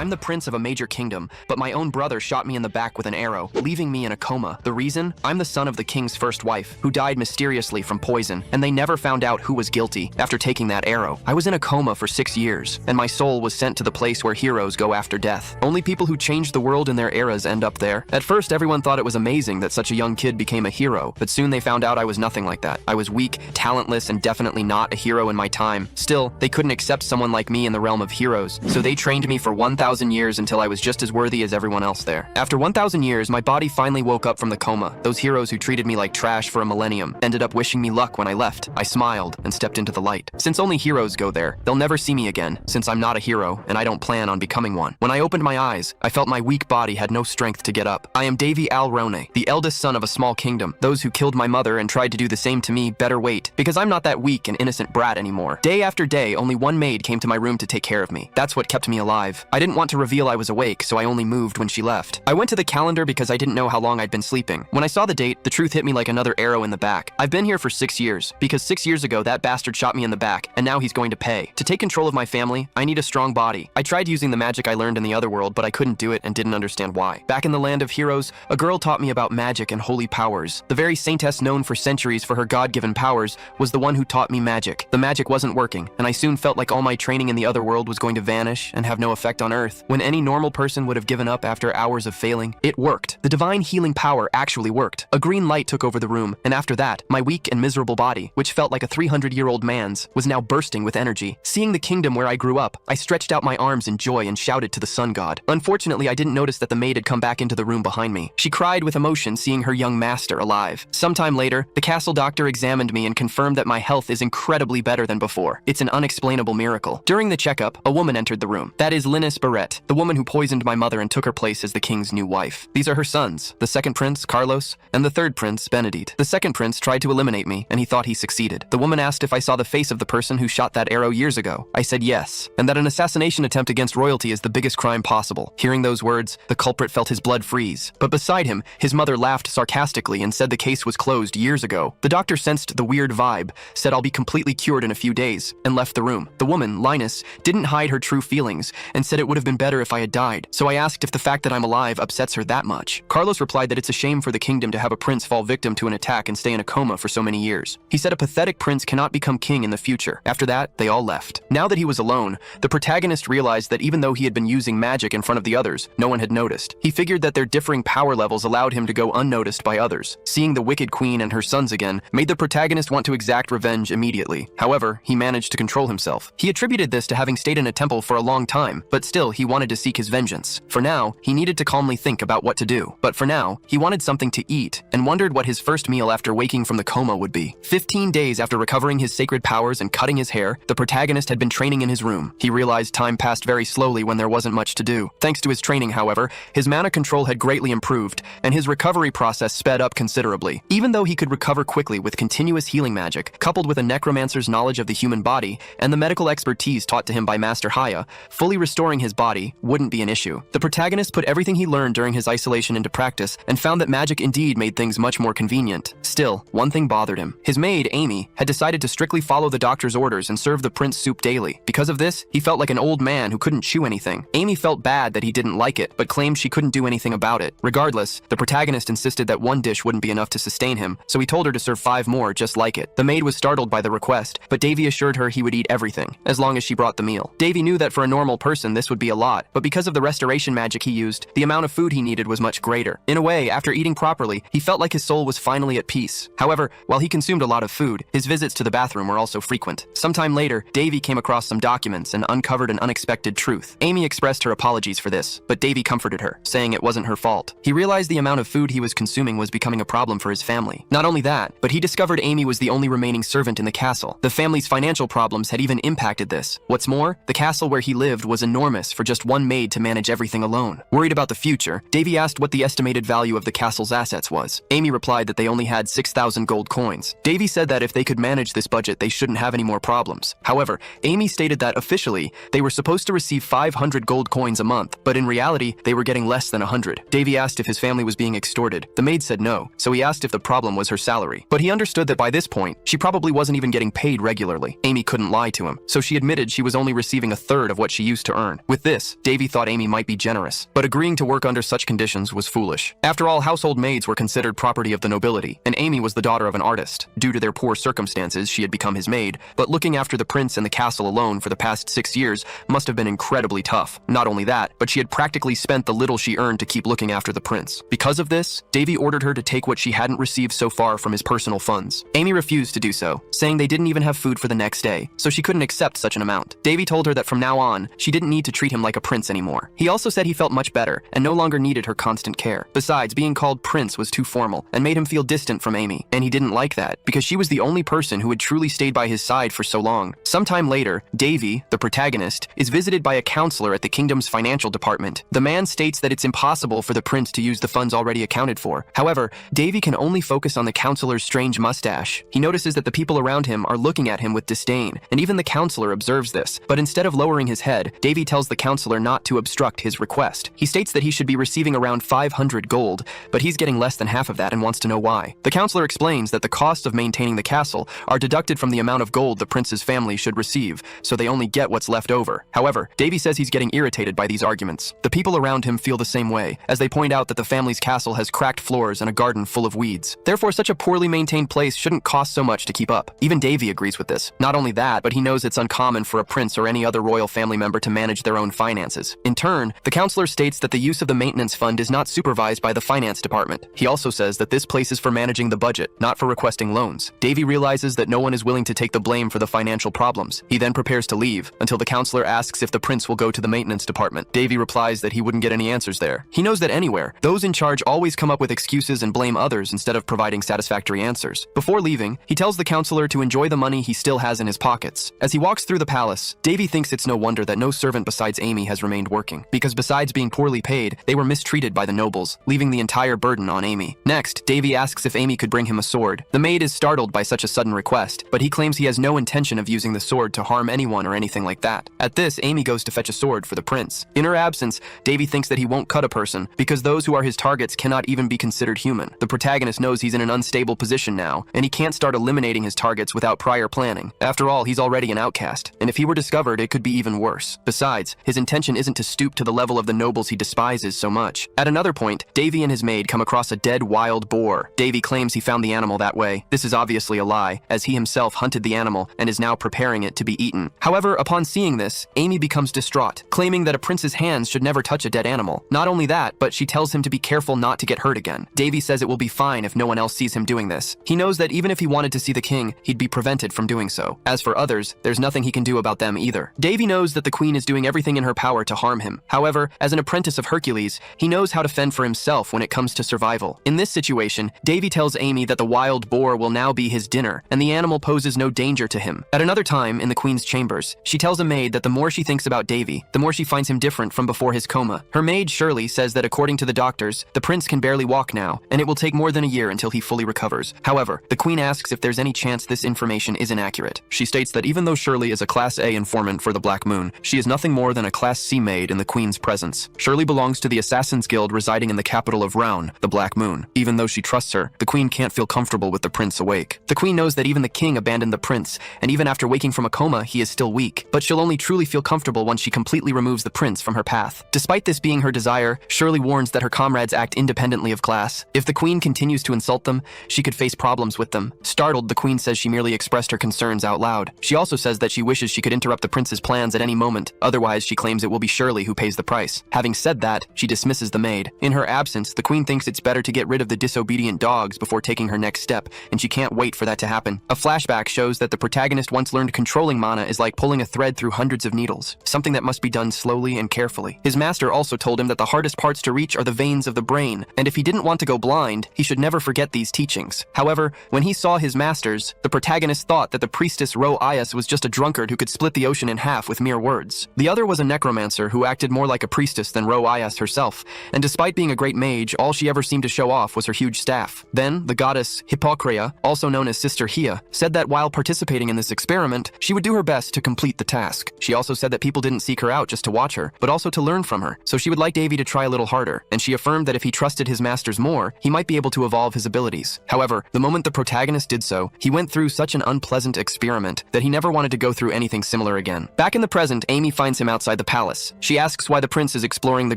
I'm the prince of a major kingdom, but my own brother shot me in the back with an arrow, leaving me in a coma. The reason? I'm the son of the king's first wife, who died mysteriously from poison, and they never found out who was guilty after taking that arrow. I was in a coma for 6 years, and my soul was sent to the place where heroes go after death. Only people who changed the world in their eras end up there. At first, everyone thought it was amazing that such a young kid became a hero, but soon they found out I was nothing like that. I was weak, talentless, and definitely not a hero in my time. Still, they couldn't accept someone like me in the realm of heroes, so they trained me for 1,000 years until I was just as worthy as everyone else there. After 1,000 years, my body finally woke up from the coma. Those heroes who treated me like trash for a millennium ended up wishing me luck when I left. I smiled and stepped into the light. Since only heroes go there, they'll never see me again, since I'm not a hero and I don't plan on becoming one. When I opened my eyes, I felt my weak body had no strength to get up. I am Davey Alone, the eldest son of a small kingdom. Those who killed my mother and tried to do the same to me better wait, because I'm not that weak and innocent brat anymore. Day after day, only one maid came to my room to take care of me. That's what kept me alive. I didn't want to reveal I was awake, so I only moved when she left. I went to the calendar because I didn't know how long I'd been sleeping. When I saw the date, the truth hit me like another arrow in the back. I've been here for 6 years, because 6 years ago that bastard shot me in the back, and now he's going to pay. To take control of my family, I need a strong body. I tried using the magic I learned in the other world, but I couldn't do it and didn't understand why. Back in the land of heroes, a girl taught me about magic and holy powers. The very saintess known for centuries for her God-given powers was the one who taught me magic. The magic wasn't working, and I soon felt like all my training in the other world was going to vanish and have no effect on Earth. When any normal person would have given up after hours of failing, it worked. The divine healing power actually worked. A green light took over the room, and after that, my weak and miserable body, which felt like a 300-year-old man's, was now bursting with energy. Seeing the kingdom where I grew up, I stretched out my arms in joy and shouted to the sun god. Unfortunately, I didn't notice that the maid had come back into the room behind me. She cried with emotion seeing her young master alive. Sometime later, the castle doctor examined me and confirmed that my health is incredibly better than before. It's an unexplainable miracle. During the checkup, a woman entered the room. That is Linus Barrett, the woman who poisoned my mother and took her place as the king's new wife. These are her sons, the second prince, Carlos, and the third prince, Benedict. The second prince tried to eliminate me, and he thought he succeeded. The woman asked if I saw the face of the person who shot that arrow years ago. I said yes, and that an assassination attempt against royalty is the biggest crime possible. Hearing those words, the culprit felt his blood freeze. But beside him, his mother laughed sarcastically and said the case was closed years ago. The doctor sensed the weird vibe, said I'll be completely cured in a few days, and left the room. The woman, Linus, didn't hide her true feelings and said it would have been better if I had died. So I asked if the fact that I'm alive upsets her that much. Carlos replied that it's a shame for the kingdom to have a prince fall victim to an attack and stay in a coma for so many years. He said a pathetic prince cannot become king in the future. After that, they all left. Now that he was alone, the protagonist realized that even though he had been using magic in front of the others, no one had noticed. He figured that their differing power levels allowed him to go unnoticed by others. Seeing the wicked queen and her sons again made the protagonist want to exact revenge immediately. However, he managed to control himself. He attributed this to having stayed in a temple for a long time, but still he wanted to seek his vengeance. For now, he needed to calmly think about what to do. But for now, he wanted something to eat and wondered what his first meal after waking from the coma would be. 15 days after recovering his sacred powers and cutting his hair, the protagonist had been training in his room. He realized time passed very slowly when there wasn't much to do. Thanks to his training, however, his mana control had greatly improved, and his recovery process sped up considerably. Even though he could recover quickly with continuous healing magic, coupled with a necromancer's knowledge of the human body and the medical expertise taught to him by Master Haya, fully restoring his body wouldn't be an issue. The protagonist put everything he learned during his isolation into practice and found that magic indeed made things much more convenient. Still, one thing bothered him. His maid, Amy, had decided to strictly follow the doctor's orders and serve the prince soup daily. Because of this, he felt like an old man who couldn't chew anything. Amy felt bad that he didn't like it, but claimed she couldn't do anything about it. Regardless, the protagonist insisted that one dish wouldn't be enough to sustain him, so he told her to serve 5 more just like it. The maid was startled by the request, but Davey assured her he would eat everything, as long as she brought the meal. Davey knew that for a normal person this would be a lot, but because of the restoration magic he used, the amount of food he needed was much greater. In a way, after eating properly, he felt like his soul was finally at peace. However, while he consumed a lot of food, his visits to the bathroom were also frequent. Sometime later, Davey came across some documents and uncovered an unexpected truth. Amy expressed her apologies for this, but Davey comforted her, saying it wasn't her fault. He realized the amount of food he was consuming was becoming a problem for his family. Not only that, but he discovered Amy was the only remaining servant in the castle. The family's financial problems had even impacted this. What's more, the castle where he lived was enormous for just one maid to manage everything alone. Worried about the future, Davey asked what the estimated value of the castle's assets was. Amy replied that they only had 6,000 gold coins. Davey said that if they could manage this budget, they shouldn't have any more problems. However, Amy stated that officially, they were supposed to receive 500 gold coins a month, but in reality, they were getting less than 100. Davey asked if his family was being extorted. The maid said no, so he asked if the problem was her salary. But he understood that by this point, she probably wasn't even getting paid regularly. Amy couldn't lie to him, so she admitted she was only receiving a third of what she used to earn. With this, Davey thought Amy might be generous, but agreeing to work under such conditions was foolish. After all, household maids were considered property of the nobility, and Amy was the daughter of an artist. Due to their poor circumstances, she had become his maid, but looking after the prince and the castle alone for the past 6 years must have been incredibly tough. Not only that, but she had practically spent the little she earned to keep looking after the prince. Because of this, Davey ordered her to take what she hadn't received so far from his personal funds. Amy refused to do so, saying they didn't even have food for the next day, so she couldn't accept such an amount. Davey told her that from now on, she didn't need to treat him like a prince anymore. He also said he felt much better and no longer needed her constant care. Besides, being called prince was too formal and made him feel distant from Amy, and he didn't like that because she was the only person who had truly stayed by his side for so long. Sometime later, Davey, the protagonist, is visited by a counselor at the kingdom's financial department. The man states that it's impossible for the prince to use the funds already accounted for. However, Davey can only focus on the counselor's strange mustache. He notices that the people around him are looking at him with disdain, and even the counselor observes this. But instead of lowering his head, Davey tells the counselor not to obstruct his request. He states that he should be receiving around 500 gold, but he's getting less than half of that and wants to know why. The counselor explains that the costs of maintaining the castle are deducted from the amount of gold the prince's family should receive, so they only get what's left over. However, Davey says he's getting irritated by these arguments. The people around him feel the same way, as they point out that the family's castle has cracked floors and a garden full of weeds. Therefore, such a poorly maintained place shouldn't cost so much to keep up. Even Davey agrees with this. Not only that, but he knows it's uncommon for a prince or any other royal family member to manage their own finances. In turn, the counselor states that the use of the maintenance fund is not supervised by the finance department. He also says that this place is for managing the budget, not for requesting loans. Davey realizes that no one is willing to take the blame for the financial problems. He then prepares to leave, until the counselor asks if the prince will go to the maintenance department. Davey replies that he wouldn't get any answers there. He knows that anywhere, those in charge always come up with excuses and blame others instead of providing satisfactory answers. Before leaving, he tells the counselor to enjoy the money he still has in his pockets. As he walks through the palace, Davey thinks it's no wonder that no servant besides Amy has remained working, because besides being poorly paid, they were mistreated by the nobles, leaving the entire burden on Amy. Next, Davey asks if Amy could bring him a sword. The maid is startled by such a sudden request, but he claims he has no intention of using the sword to harm anyone or anything like that. At this, Amy goes to fetch a sword for the prince. In her absence, Davey thinks that he won't cut a person, because those who are his targets cannot even be considered human. The protagonist knows he's in an unstable position now, and he can't start eliminating his targets without prior planning. After all, he's already an outcast, and if he were discovered, it could be even worse. Besides, his intention isn't to stoop to the level of the nobles he despises so much. At another point, Davey and his maid come across a dead wild boar. Davey claims he found the animal that way. This is obviously a lie, as he himself hunted the animal and is now preparing it to be eaten. However, upon seeing this, Amy becomes distraught, claiming that a prince's hands should never touch a dead animal. Not only that, but she tells him to be careful not to get hurt again. Davey says it will be fine if no one else sees him doing this. He knows that even if he wanted to see the king, he'd be prevented from doing so. As for others, there's nothing he can do about them either. Davey knows that the queen is doing everything in her power to harm him. However, as an apprentice of Hercules, he knows how to fend for himself when it comes to survival. In this situation, Davey tells Amy that the wild boar will now be his dinner, and the animal poses no danger to him. At another time, in the queen's chambers, she tells a maid that the more she thinks about Davey, the more she finds him different from before his coma. Her maid, Shirley, says that according to the doctors, the prince can barely walk now, and it will take more than a year until he fully recovers. However, the queen asks if there's any chance this information is inaccurate. She states that even though Shirley is a Class A informant for the Black Moon, she is nothing more than a Class C maid in the queen's presence. Shirley belongs to the Assassin's Guild residing in the capital of Roun, the Black Moon. Even though she trusts her, the queen can't feel comfortable with the prince awake. The queen knows that even the king abandoned the prince, and even after waking from a coma, he is still weak. But she'll only truly feel comfortable once she completely removes the prince from her path. Despite this being her desire, Shirley warns that her comrades act independently of class. If the queen continues to insult them, she could face problems with them. Startled, the queen says she merely expressed her concerns out loud. She also says that she wishes she could interrupt the prince's plans at any moment. Otherwise, she claims it will be Shirley who pays the price. Having said that, she dismisses the maid. In her absence, the queen thinks it's better to get rid of the disobedient dogs before taking her next step, and she can't wait for that to happen. A flashback shows that the protagonist once learned controlling mana is like pulling a thread through hundreds of needles, something that must be done slowly and carefully. His master also told him that the hardest parts to reach are the veins of the brain, and if he didn't want to go blind, he should never forget these teachings. However, when he saw his masters, the protagonist thought that the priestess Ro-Ias was just a drunkard who could split the ocean in half with mere words. The other was a necromancer who acted more like a priestess than Ro-Ias herself, and despite being a great mage, all she ever seemed to show off was her huge staff. Then, the goddess Hippocrea, also known as Sister Hia, said that while participating in this experiment, she would do her best to complete the task. She also said that people didn't seek her out just to watch her, but also to learn from her, so she would like Davey to try a little harder, and she affirmed that if he trusted his masters more, he might be able to evolve his abilities. However, the moment the protagonist did so, he went through such an unpleasant experiment that he never wanted to go through anything similar again. Back in the present, Amy finds him outside the the palace. She asks why the prince is exploring the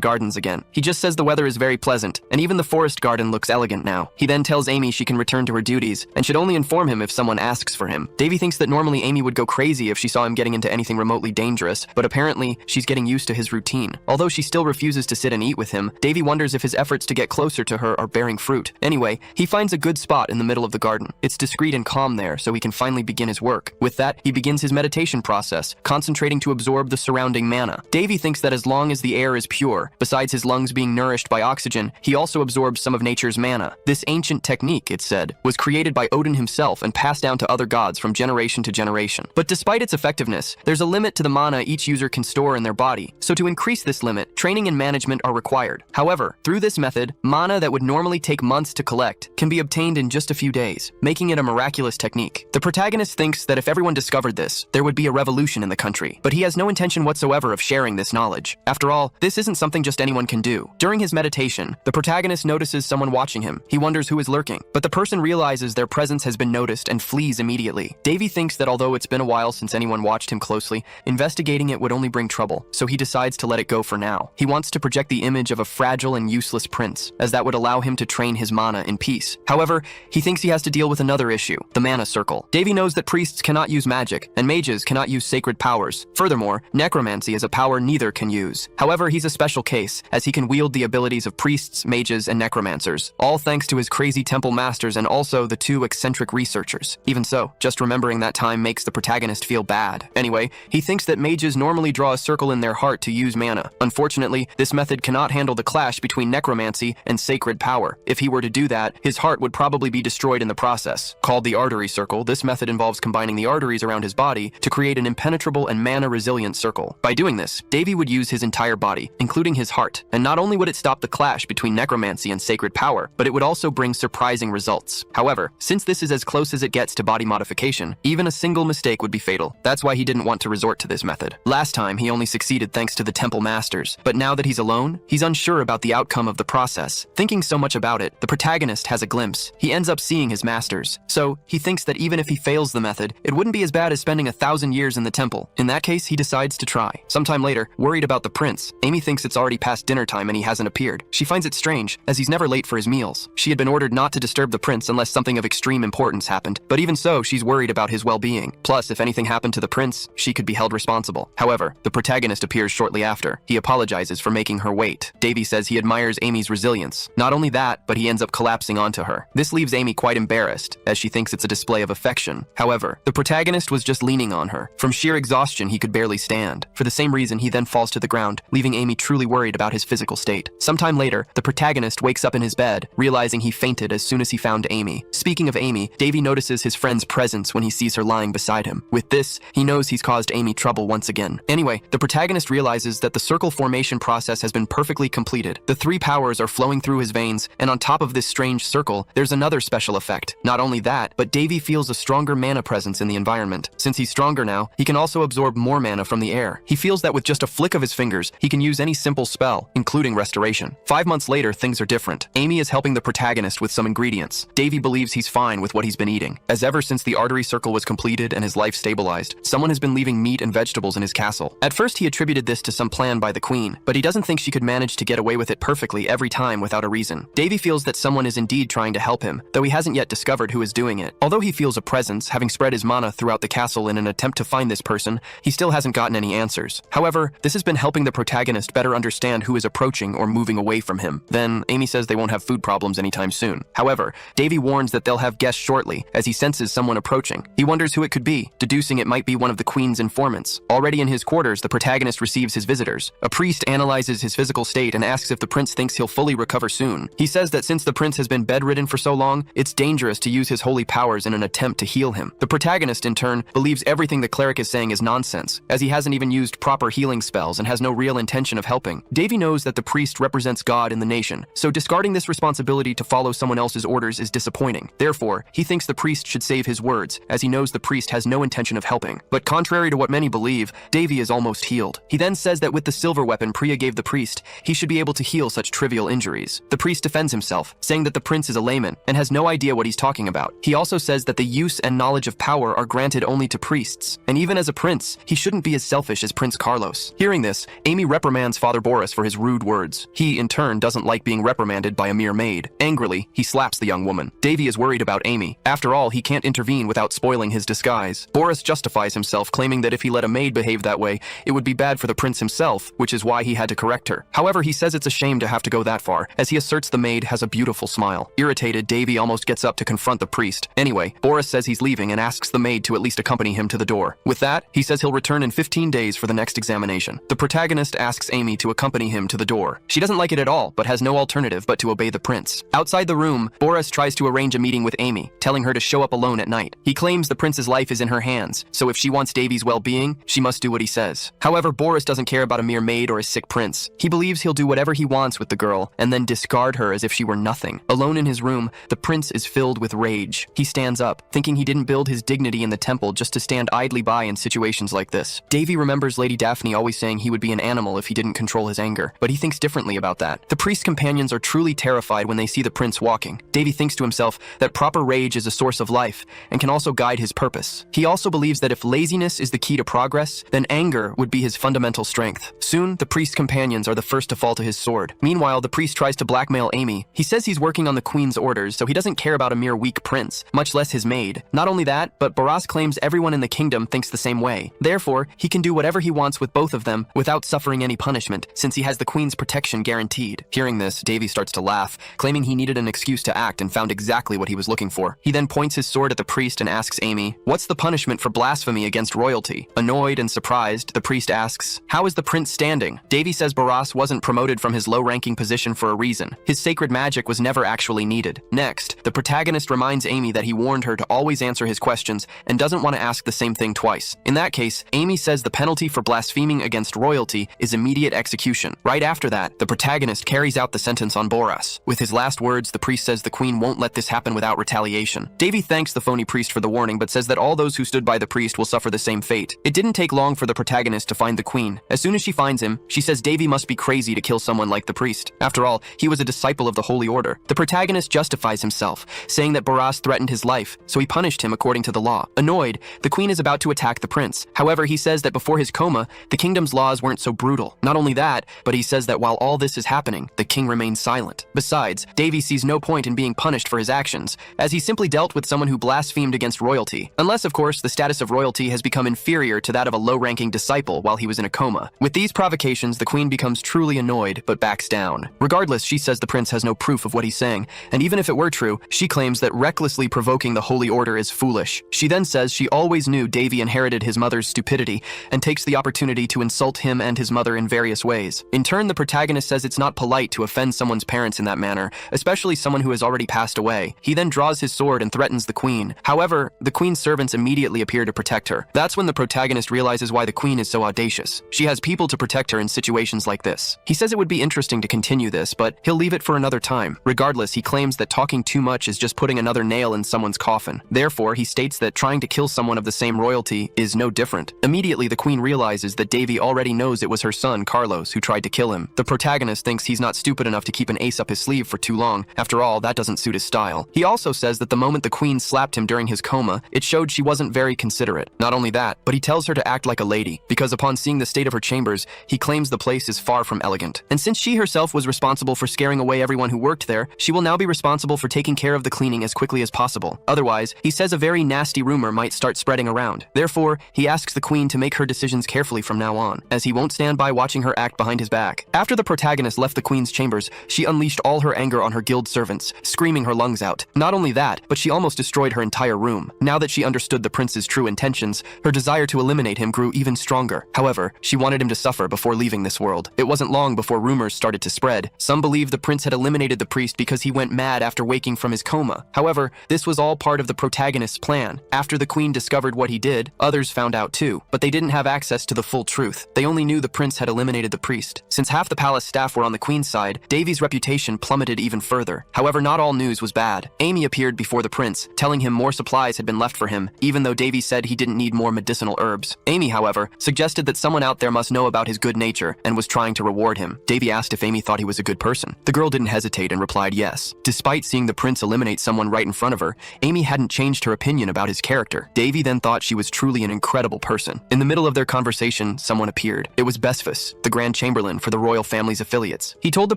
gardens again. He just says the weather is very pleasant, and even the forest garden looks elegant now. He then tells Amy she can return to her duties, and should only inform him if someone asks for him. Davey thinks that normally Amy would go crazy if she saw him getting into anything remotely dangerous, but apparently she's getting used to his routine. Although she still refuses to sit and eat with him, Davey wonders if his efforts to get closer to her are bearing fruit. Anyway, he finds a good spot in the middle of the garden. It's discreet and calm there, so he can finally begin his work. With that, he begins his meditation process, concentrating to absorb the surrounding mana. Davey thinks that as long as the air is pure, besides his lungs being nourished by oxygen, he also absorbs some of nature's mana. This ancient technique, it said, was created by Odin himself and passed down to other gods from generation to generation. But despite its effectiveness, there's a limit to the mana each user can store in their body. So to increase this limit, training and management are required. However, through this method, mana that would normally take months to collect can be obtained in just a few days, making it a miraculous technique. The protagonist thinks that if everyone discovered this, there would be a revolution in the country, but he has no intention whatsoever of sharing this knowledge. After all, this isn't something just anyone can do. During his meditation, the protagonist notices someone watching him. He wonders who is lurking, but the person realizes their presence has been noticed and flees immediately. Davey thinks that although it's been a while since anyone watched him closely, investigating it would only bring trouble, so he decides to let it go for now. He wants to project the image of a fragile and useless prince, as that would allow him to train his mana in peace. However, he thinks he has to deal with another issue, the mana circle. Davey knows that priests cannot use magic, and mages cannot use sacred powers. Furthermore, necromancy is a power neither can use. However, he's a special case, as he can wield the abilities of priests, mages, and necromancers, all thanks to his crazy temple masters and also the two eccentric researchers. Even so, just remembering that time makes the protagonist feel bad. Anyway, he thinks that mages normally draw a circle in their heart to use mana. Unfortunately, this method cannot handle the clash between necromancy and sacred power. If he were to do that, his heart would probably be destroyed in the process. Called the artery circle, this method involves combining the arteries around his body to create an impenetrable and mana-resilient circle. By doing this, Davey would use his entire body, including his heart, and not only would it stop the clash between necromancy and sacred power, but it would also bring surprising results. However, since this is as close as it gets to body modification, even a single mistake would be fatal. That's why he didn't want to resort to this method. Last time, he only succeeded thanks to the temple masters, but now that he's alone, he's unsure about the outcome of the process. Thinking so much about it, the protagonist has a glimpse. He ends up seeing his masters. So, he thinks that even if he fails the method, it wouldn't be as bad as spending 1,000 years in the temple. In that case, he decides to try. Sometime later, worried about the prince, Amy thinks it's already past dinner time and he hasn't appeared. She finds it strange, as he's never late for his meals. She had been ordered not to disturb the prince unless something of extreme importance happened, but even so, she's worried about his well-being. Plus, if anything happened to the prince, she could be held responsible. However, the protagonist appears shortly after. He apologizes for making her wait. Davey says he admires Amy's resilience. Not only that, but he ends up collapsing onto her. This leaves Amy quite embarrassed, as she thinks it's a display of affection. However, the protagonist was just leaning on her. From sheer exhaustion, he could barely stand. For the same reason, he then falls to the ground, leaving Amy truly worried about his physical state. Sometime later, the protagonist wakes up in his bed, realizing he fainted as soon as he found Amy. Speaking of Amy, Davey notices his friend's presence when he sees her lying beside him. With this, he knows he's caused Amy trouble once again. Anyway, the protagonist realizes that the circle formation process has been perfectly completed. The three powers are flowing through his veins, and on top of this strange circle, there's another special effect. Not only that, but Davey feels a stronger mana presence in the environment. Since he's stronger now, he can also absorb more mana from the air. He feels that with just a flick of his fingers, he can use any simple spell, including restoration. 5 months later, things are different. Amy is helping the protagonist with some ingredients. Davey believes he's fine with what he's been eating, as ever since the artery circle was completed and his life stabilized, someone has been leaving meat and vegetables in his castle. At first, he attributed this to some plan by the queen, but he doesn't think she could manage to get away with it perfectly every time without a reason. Davey feels that someone is indeed trying to help him, though he hasn't yet discovered who is doing it. Although he feels a presence, having spread his mana throughout the castle in an attempt to find this person, he still hasn't gotten any answers. However, this has been helping the protagonist better understand who is approaching or moving away from him. Then, Amy says they won't have food problems anytime soon. However, Davey warns that they'll have guests shortly, as he senses someone approaching. He wonders who it could be, deducing it might be one of the queen's informants. Already in his quarters, the protagonist receives his visitors. A priest analyzes his physical state and asks if the prince thinks he'll fully recover soon. He says that since the prince has been bedridden for so long, it's dangerous to use his holy powers in an attempt to heal him. The protagonist, in turn, believes everything the cleric is saying is nonsense, as he hasn't even used proper healing spells and has no real intention of helping. Davey knows that the priest represents God in the nation, so discarding this responsibility to follow someone else's orders is disappointing. Therefore, he thinks the priest should save his words, as he knows the priest has no intention of helping. But contrary to what many believe, Davey is almost healed. He then says that with the silver weapon Priya gave the priest, he should be able to heal such trivial injuries. The priest defends himself, saying that the prince is a layman and has no idea what he's talking about. He also says that the use and knowledge of power are granted only to priests, and even as a prince, he shouldn't be as selfish as Prince Carlos. Hearing this, Amy reprimands Father Boris for his rude words. He, in turn, doesn't like being reprimanded by a mere maid. Angrily, he slaps the young woman. Davey is worried about Amy. After all, he can't intervene without spoiling his disguise. Boris justifies himself, claiming that if he let a maid behave that way, it would be bad for the prince himself, which is why he had to correct her. However, he says it's a shame to have to go that far, as he asserts the maid has a beautiful smile. Irritated, Davey almost gets up to confront the priest. Anyway, Boris says he's leaving and asks the maid to at least accompany him to the door. With that, he says he'll return in 15 days for the next examination. The protagonist asks Amy to accompany him to the door. She doesn't like it at all, but has no alternative but to obey the prince. Outside the room, Boris tries to arrange a meeting with Amy, telling her to show up alone at night. He claims the prince's life is in her hands, so if she wants Davey's well-being, she must do what he says. However, Boris doesn't care about a mere maid or a sick prince. He believes he'll do whatever he wants with the girl, and then discard her as if she were nothing. Alone in his room, the prince is filled with rage. He stands up, thinking he didn't build his dignity in the temple just to stand idly by in situations like this. Davey remembers Lady Daphne always saying he would be an animal if he didn't control his anger, but he thinks differently about that. The priest's companions are truly terrified when they see the prince walking. Davey thinks to himself that proper rage is a source of life and can also guide his purpose. He also believes that if laziness is the key to progress, then anger would be his fundamental strength. Soon, the priest's companions are the first to fall to his sword. Meanwhile, the priest tries to blackmail Amy. He says he's working on the queen's orders, so he doesn't care about a mere weak prince, much less his maid. Not only that, but Boris claims everyone in the kingdom thinks the same way. Therefore, he can do whatever he wants with both of them without suffering any punishment, since he has the queen's protection guaranteed. Hearing this, Davey starts to laugh, claiming he needed an excuse to act and found exactly what he was looking for. He then points his sword at the priest and asks Amy, "What's the punishment for blasphemy against royalty?" Annoyed and surprised, the priest asks, "How is the prince standing?" Davey says Boris wasn't promoted from his low-ranking position for a reason. His sacred magic was never actually needed. Next, the protagonist reminds Amy that he warned her to always answer his questions and doesn't want to ask the same thing twice. In that case, Amy says the penalty for blaspheming against royalty is immediate execution. Right after that, the protagonist carries out the sentence on Boris. With his last words, the priest says the queen won't let this happen without retaliation. Davey thanks the phony priest for the warning, but says that all those who stood by the priest will suffer the same fate. It didn't take long for the protagonist to find the queen. As soon as she finds him, she says Davey must be crazy to kill someone like the priest. After all, he was a disciple of the Holy Order. The protagonist justifies himself, saying that Boris threatened his life, so he punished him according to the law. Annoyed, the queen is about to attack the prince. However, he says that before his coma, the kingdom's laws weren't so brutal. Not only that, but he says that while all this is happening, the king remains silent. Besides, Davey sees no point in being punished for his actions, as he simply dealt with someone who blasphemed against royalty. Unless, of course, the status of royalty has become inferior to that of a low-ranking disciple while he was in a coma. With these provocations, the queen becomes truly annoyed, but backs down. Regardless, she says the prince has no proof of what he's saying, and even if it were true, she claims that recklessly provoking the Holy Order is foolish. She then says she always knew Davey inherited his mother's stupidity and takes the opportunity to insult him and his mother in various ways. In turn, the protagonist says it's not polite to offend someone's parents in that manner, especially someone who has already passed away. He then draws his sword and threatens the queen. However, the queen's servants immediately appear to protect her. That's when the protagonist realizes why the queen is so audacious. She has people to protect her in situations like this. He says it would be interesting to continue this, but he'll leave it for another time. Regardless, he claims that talking too much is just putting another nail in someone's coffin. Therefore, he states that trying to kill someone of the same royalty is no different. Immediately, the queen realizes that Davey already knows it was her son, Carlos, who tried to kill him. The protagonist thinks he's not stupid enough to keep an ace up his sleeve for too long. After all, that doesn't suit his style. He also says that the moment the queen slapped him during his coma, it showed she wasn't very considerate. Not only that, but he tells her to act like a lady, because upon seeing the state of her chambers, he claims the place is far from elegant. And since she herself was responsible for scaring away everyone who worked there, she will now be responsible for taking care of the cleaning as quickly as possible. Otherwise, he says a very nasty rumor might start spreading around. Therefore, he asks the queen to make her decisions carefully from now on, as he won't stand by watching her act behind his back. After the protagonist left the queen's chambers, she unleashed all her anger on her guild servants, screaming her lungs out. Not only that, but she almost destroyed her entire room. Now that she understood the prince's true intentions, her desire to eliminate him grew even stronger. However, she wanted him to suffer before leaving this world. It wasn't long before rumors started to spread. Some believed the prince had eliminated the priest because he went mad after waking from his coma. However, this was all part of the protagonist's plan. After the queen discovered what he did, others found out too, but they didn't have access to the full truth. They only knew the prince had eliminated the priest. Since half the palace staff were on the queen's side, Davey's reputation plummeted even further. However, not all news was bad. Amy appeared before the prince, telling him more supplies had been left for him, even though Davey said he didn't need more medicinal herbs. Amy, however, suggested that someone out there must know about his good nature and was trying to reward him. Davey asked if Amy thought he was a good person. The girl didn't hesitate and replied yes. Despite seeing the prince eliminate someone right in front of her, Amy hadn't changed her opinion about his character. Davey then thought she was truly an incredible person. In the middle of their conversation, conversation, someone appeared. It was Besfus, the Grand Chamberlain for the royal family's affiliates. He told the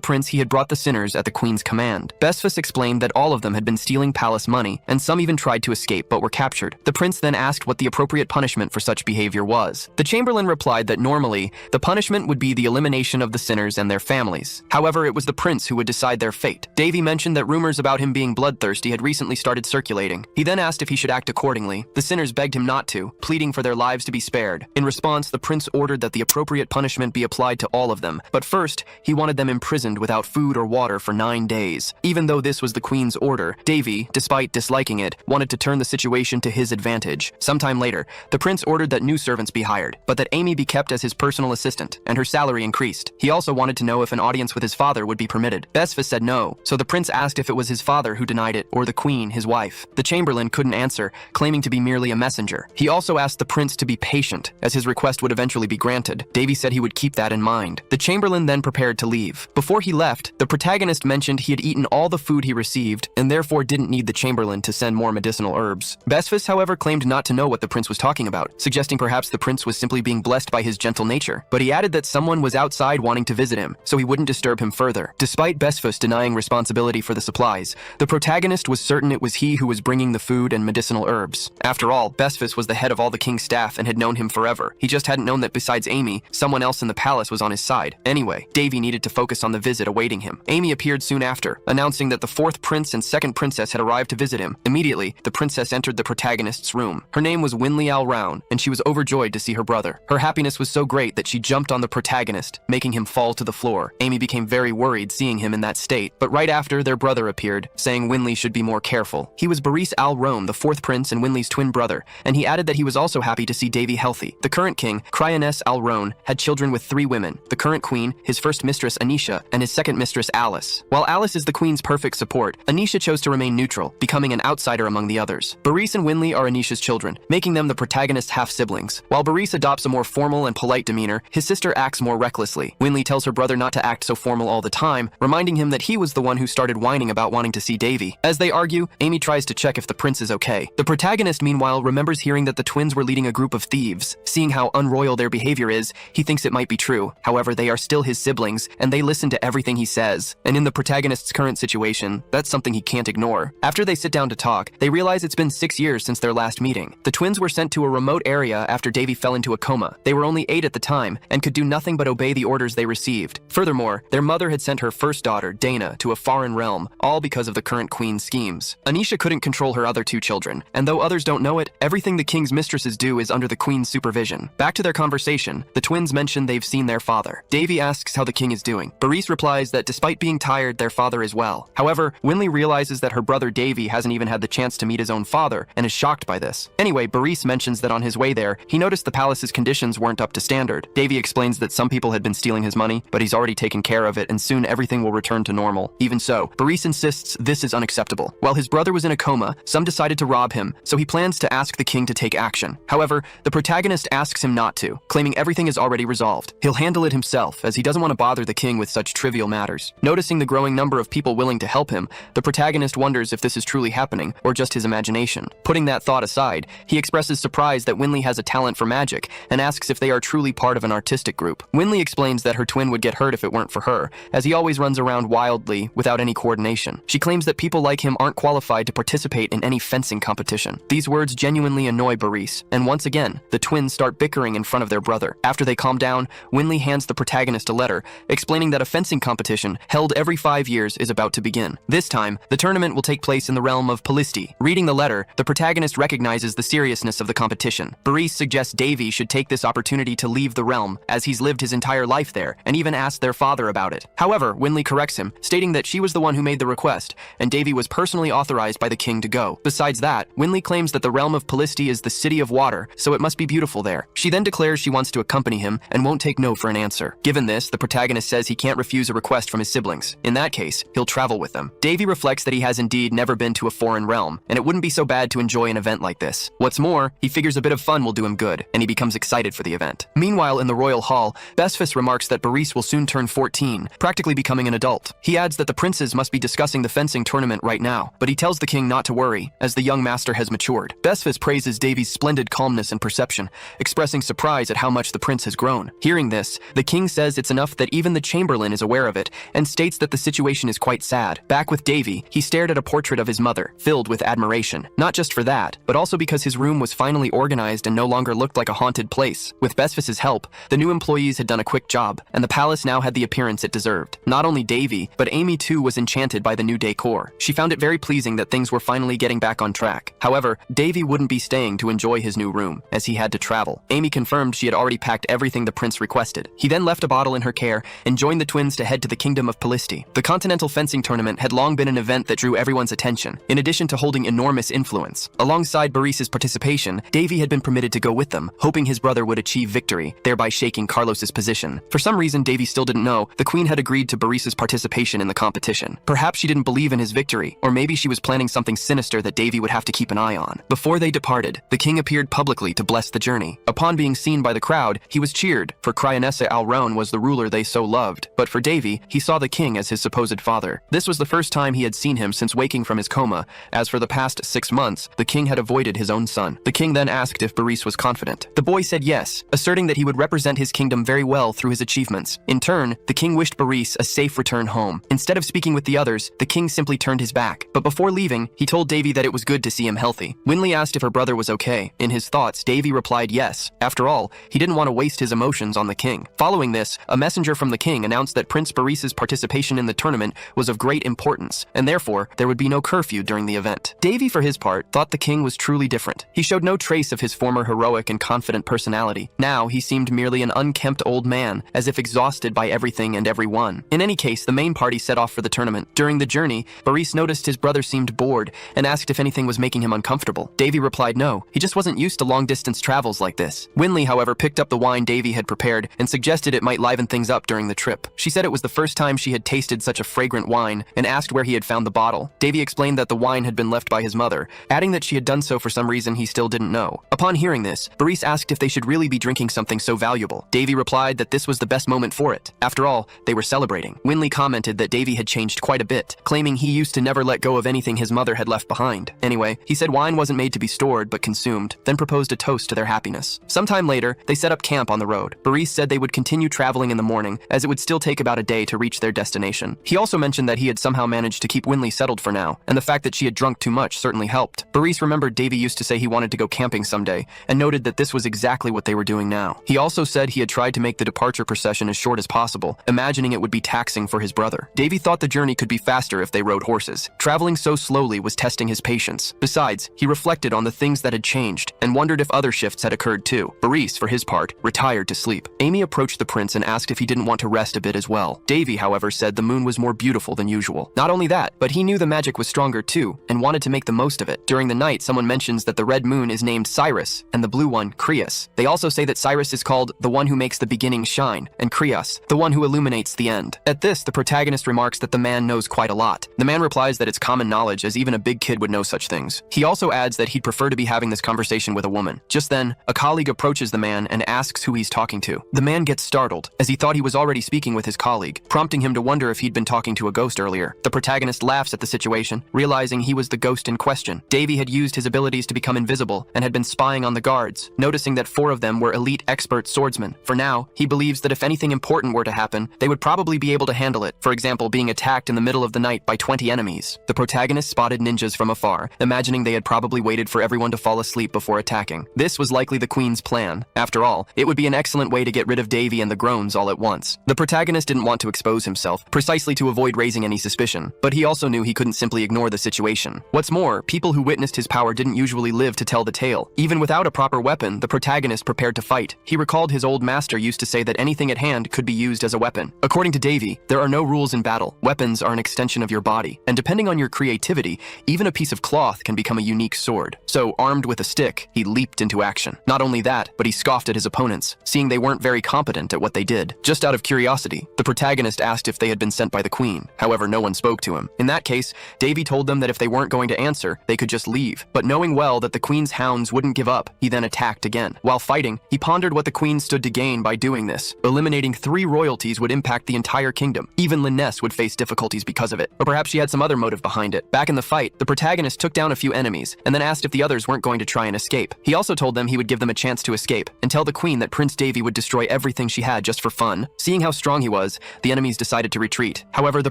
prince he had brought the sinners at the queen's command. Besfus explained that all of them had been stealing palace money, and some even tried to escape but were captured. The prince then asked what the appropriate punishment for such behavior was. The chamberlain replied that normally, the punishment would be the elimination of the sinners and their families. However, it was the prince who would decide their fate. Davey mentioned that rumors about him being bloodthirsty had recently started circulating. He then asked if he should act accordingly. The sinners begged him not to, pleading for their lives to be spared. In response, the prince ordered that the appropriate punishment be applied to all of them, but first, he wanted them imprisoned without food or water for 9 days. Even though this was the queen's order, Davey, despite disliking it, wanted to turn the situation to his advantage. Sometime later, the prince ordered that new servants be hired, but that Amy be kept as his personal assistant, and her salary increased. He also wanted to know if an audience with his father would be permitted. Besfus said no, so the prince asked if it was his father who denied it or the queen, his wife. The chamberlain couldn't answer, claiming to be merely a messenger. He also asked the prince to be patient, as his request would eventually be granted. Davey said he would keep that in mind. The chamberlain then prepared to leave. Before he left, the protagonist mentioned he had eaten all the food he received and therefore didn't need the chamberlain to send more medicinal herbs. Besfus, however, claimed not to know what the prince was talking about, suggesting perhaps the prince was simply being blessed by his gentle nature. But he added that someone was outside wanting to visit him, so he wouldn't disturb him further. Despite Besfus denying responsibility for the supplies, the protagonist was certain it was he who was bringing the food and medicinal herbs. After all, Besfus was the head of all the king's staff and had known him forever. He just hadn't known that besides Amy, someone else in the palace was on his side. Anyway, Davey needed to focus on the visit awaiting him. Amy appeared soon after, announcing that the 4th prince and 2nd princess had arrived to visit him. Immediately, the princess entered the protagonist's room. Her name was Winley Alrown, and she was overjoyed to see her brother. Her happiness was so great that she jumped on the protagonist, making him fall to the floor. Amy became very worried seeing him in that state, but right after, their brother appeared, saying Winley should be more careful. He was Boris Alrown, the 4th prince and Winley's twin brother, and he added that he was also happy to see Davey healthy. The current king, Cryaness Alrown, had children with 3 women, the current queen, his first mistress Anisha, and his second mistress Alice. While Alice is the queen's perfect support, Anisha chose to remain neutral, becoming an outsider among the others. Boris and Winley are Anisha's children, making them the protagonist's half-siblings. While Boris adopts a more formal and polite demeanor, his sister acts more recklessly. Winley tells her brother not to act so formal all the time, reminding him that he was the one who started whining about wanting to see Davey. As they argue, Amy tries to check if the prince is okay. The protagonist, meanwhile, remembers hearing that the twins were leading a group of thieves. Seeing how unroyal their behavior is, he thinks it might be true. However, they are still his siblings, and they listen to everything he says. And in the protagonist's current situation, that's something he can't ignore. After they sit down to talk, they realize it's been 6 years since their last meeting. The twins were sent to a remote area after Davey fell into a coma. They were only 8 at the time, and could do nothing but obey the orders they received. Furthermore, their mother had sent her first daughter, Dana, to a foreign realm, all because of the current queen's schemes. Anisha couldn't control her other 2 children, and though others don't know it, everything the king's mistresses do is under the queen's supervision. Back to their conversation, the twins mention they've seen their father. Davey asks how the king is doing. Boris replies that despite being tired, their father is well. However, Winley realizes that her brother Davey hasn't even had the chance to meet his own father, and is shocked by this. Anyway, Boris mentions that on his way there, he noticed the palace's conditions weren't up to standard. Davey explains that some people had been stealing his money, but he's already taken care of it, and soon everything will return to normal. Even so, Boris insists this is unacceptable. While his brother was in a coma, some decided to rob him, so he plans to ask the king to take action. However, the protagonist asks him not to, claiming everything is already resolved. He'll handle it himself, as he doesn't want to bother the king with such trivial matters. Noticing the growing number of people willing to help him, the protagonist wonders if this is truly happening, or just his imagination. Putting that thought aside, he expresses surprise that Winley has a talent for magic, and asks if they are truly part of an artistic group. Winley explains that her twin would get hurt if it weren't for her, as he always runs around wildly without any coordination. She claims that people like him aren't qualified to participate in any fencing competition. These words genuinely annoy Boris, and once again, the twins start bickering in front of their brother. After they calm down, Winley hands the protagonist a letter, explaining that a fencing competition held every 5 years is about to begin. This time, the tournament will take place in the realm of Polisti. Reading the letter, the protagonist recognizes the seriousness of the competition. Boris suggests Davey should take this opportunity to leave the realm, as he's lived his entire life there, and even asked their father about it. However, Winley corrects him, stating that she was the one who made the request, and Davey was personally authorized by the king to go. Besides that, Winley claims that the realm of Polisti is the city of water, so it must be beautiful there. She then declares she wants to accompany him, and won't take no for an answer. Given this, the protagonist says he can't refuse a request from his siblings. In that case, he'll travel with them. Davey reflects that he has indeed never been to a foreign realm, and it wouldn't be so bad to enjoy an event like this. What's more, he figures a bit of fun will do him good, and he becomes excited for the event. Meanwhile, in the royal hall, Besfus remarks that Boris will soon turn 14, practically becoming an adult. He adds that the princes must be discussing the fencing tournament right now, but he tells the king not to worry, as the young master has matured. Besfus praises Davey's splendid calmness and perception, expressing surprise surprise at how much the prince has grown. Hearing this, the king says it's enough that even the chamberlain is aware of it and states that the situation is quite sad. Back with Davey, he stared at a portrait of his mother, filled with admiration. Not just for that, but also because his room was finally organized and no longer looked like a haunted place. With Besfis's help, the new employees had done a quick job, and the palace now had the appearance it deserved. Not only Davey, but Amy too was enchanted by the new decor. She found it very pleasing that things were finally getting back on track. However, Davey wouldn't be staying to enjoy his new room, as he had to travel. Amy confirmed she had already packed everything the prince requested. He then left a bottle in her care and joined the twins to head to the kingdom of Pelisti. The continental fencing tournament had long been an event that drew everyone's attention, in addition to holding enormous influence. Alongside Boris's participation, Davey had been permitted to go with them, hoping his brother would achieve victory, thereby shaking Carlos's position. For some reason Davey still didn't know, the queen had agreed to Boris's participation in the competition. Perhaps she didn't believe in his victory, or maybe she was planning something sinister that Davey would have to keep an eye on. Before they departed, the king appeared publicly to bless the journey. Upon being seen by the crowd, he was cheered, for Cryanessa Alrone was the ruler they so loved. But for Davey, he saw the king as his supposed father. This was the first time he had seen him since waking from his coma, as for the past 6 months, the king had avoided his own son. The king then asked if Boris was confident. The boy said yes, asserting that he would represent his kingdom very well through his achievements. In turn, the king wished Boris a safe return home. Instead of speaking with the others, the king simply turned his back. But before leaving, he told Davey that it was good to see him healthy. Winley asked if her brother was okay. In his thoughts, Davey replied yes. After all, he didn't want to waste his emotions on the king. Following this, a messenger from the king announced that Prince Boris's participation in the tournament was of great importance, and therefore, there would be no curfew during the event. Davey, for his part, thought the king was truly different. He showed no trace of his former heroic and confident personality. Now, he seemed merely an unkempt old man, as if exhausted by everything and everyone. In any case, the main party set off for the tournament. During the journey, Boris noticed his brother seemed bored and asked if anything was making him uncomfortable. Davey replied no, he just wasn't used to long-distance travels like this. Winley, however, picked up the wine Davey had prepared and suggested it might liven things up during the trip. She said it was the first time she had tasted such a fragrant wine and asked where he had found the bottle. Davey explained that the wine had been left by his mother, adding that she had done so for some reason he still didn't know. Upon hearing this, Boris asked if they should really be drinking something so valuable. Davey replied that this was the best moment for it. After all, they were celebrating. Winley commented that Davey had changed quite a bit, claiming he used to never let go of anything his mother had left behind. Anyway, he said wine wasn't made to be stored but consumed, then proposed a toast to their happiness. Sometime later, they set up camp on the road. Boris said they would continue traveling in the morning, as it would still take about a day to reach their destination. He also mentioned that he had somehow managed to keep Winley settled for now, and the fact that she had drunk too much certainly helped. Boris remembered Davey used to say he wanted to go camping someday, and noted that this was exactly what they were doing now. He also said he had tried to make the departure procession as short as possible, imagining it would be taxing for his brother. Davey thought the journey could be faster if they rode horses. Traveling so slowly was testing his patience. Besides, he reflected on the things that had changed, and wondered if other shifts had occurred too. Boris, for his part, retired to sleep. Amy approached the prince and asked if he didn't want to rest a bit as well. Davey, however, said the moon was more beautiful than usual. Not only that, but he knew the magic was stronger too, and wanted to make the most of it. During the night, someone mentions that the red moon is named Cyrus, and the blue one, Creus. They also say that Cyrus is called the one who makes the beginning shine, and Creus, the one who illuminates the end. At this, the protagonist remarks that the man knows quite a lot. The man replies that it's common knowledge, as even a big kid would know such things. He also adds that he'd prefer to be having this conversation with a woman. Just then, a colleague approaches the man and asks who he's talking to. The man gets startled, as he thought he was already speaking with his colleague, prompting him to wonder if he'd been talking to a ghost earlier. The protagonist laughs at the situation, realizing he was the ghost in question. Davey had used his abilities to become invisible and had been spying on the guards, noticing that 4 of them were elite expert swordsmen. For now, he believes that if anything important were to happen, they would probably be able to handle it, for example, being attacked in the middle of the night by 20 enemies. The protagonist spotted ninjas from afar, imagining they had probably waited for everyone to fall asleep before attacking. This was likely the queen's plan. After all, it would be an excellent way to get rid of Davey and the groans all at once. The protagonist didn't want to expose himself, precisely to avoid raising any suspicion, but he also knew he couldn't simply ignore the situation. What's more, people who witnessed his power didn't usually live to tell the tale. Even without a proper weapon, the protagonist prepared to fight. He recalled his old master used to say that anything at hand could be used as a weapon. According to Davey, there are no rules in battle. Weapons are an extension of your body, and depending on your creativity, even a piece of cloth can become a unique sword. So, armed with a stick, he leaped into action. Not only that, but he scoffed at his opponents, seeing they weren't very competent at what they did. Just out of curiosity, the protagonist asked if they had been sent by the queen. However, no one spoke to him. In that case, Davey told them that if they weren't going to answer, they could just leave. But knowing well that the queen's hounds wouldn't give up, he then attacked again. While fighting, he pondered what the queen stood to gain by doing this. Eliminating 3 royalties would impact the entire kingdom. Even Linnes would face difficulties because of it. Or perhaps she had some other motive behind it. Back in the fight, the protagonist took down a few enemies, and then asked if the others weren't going to try and escape. He also told them he would give them a chance to escape escape and tell the queen that Prince Davey would destroy everything she had just for fun. Seeing how strong he was, the enemies decided to retreat. However, the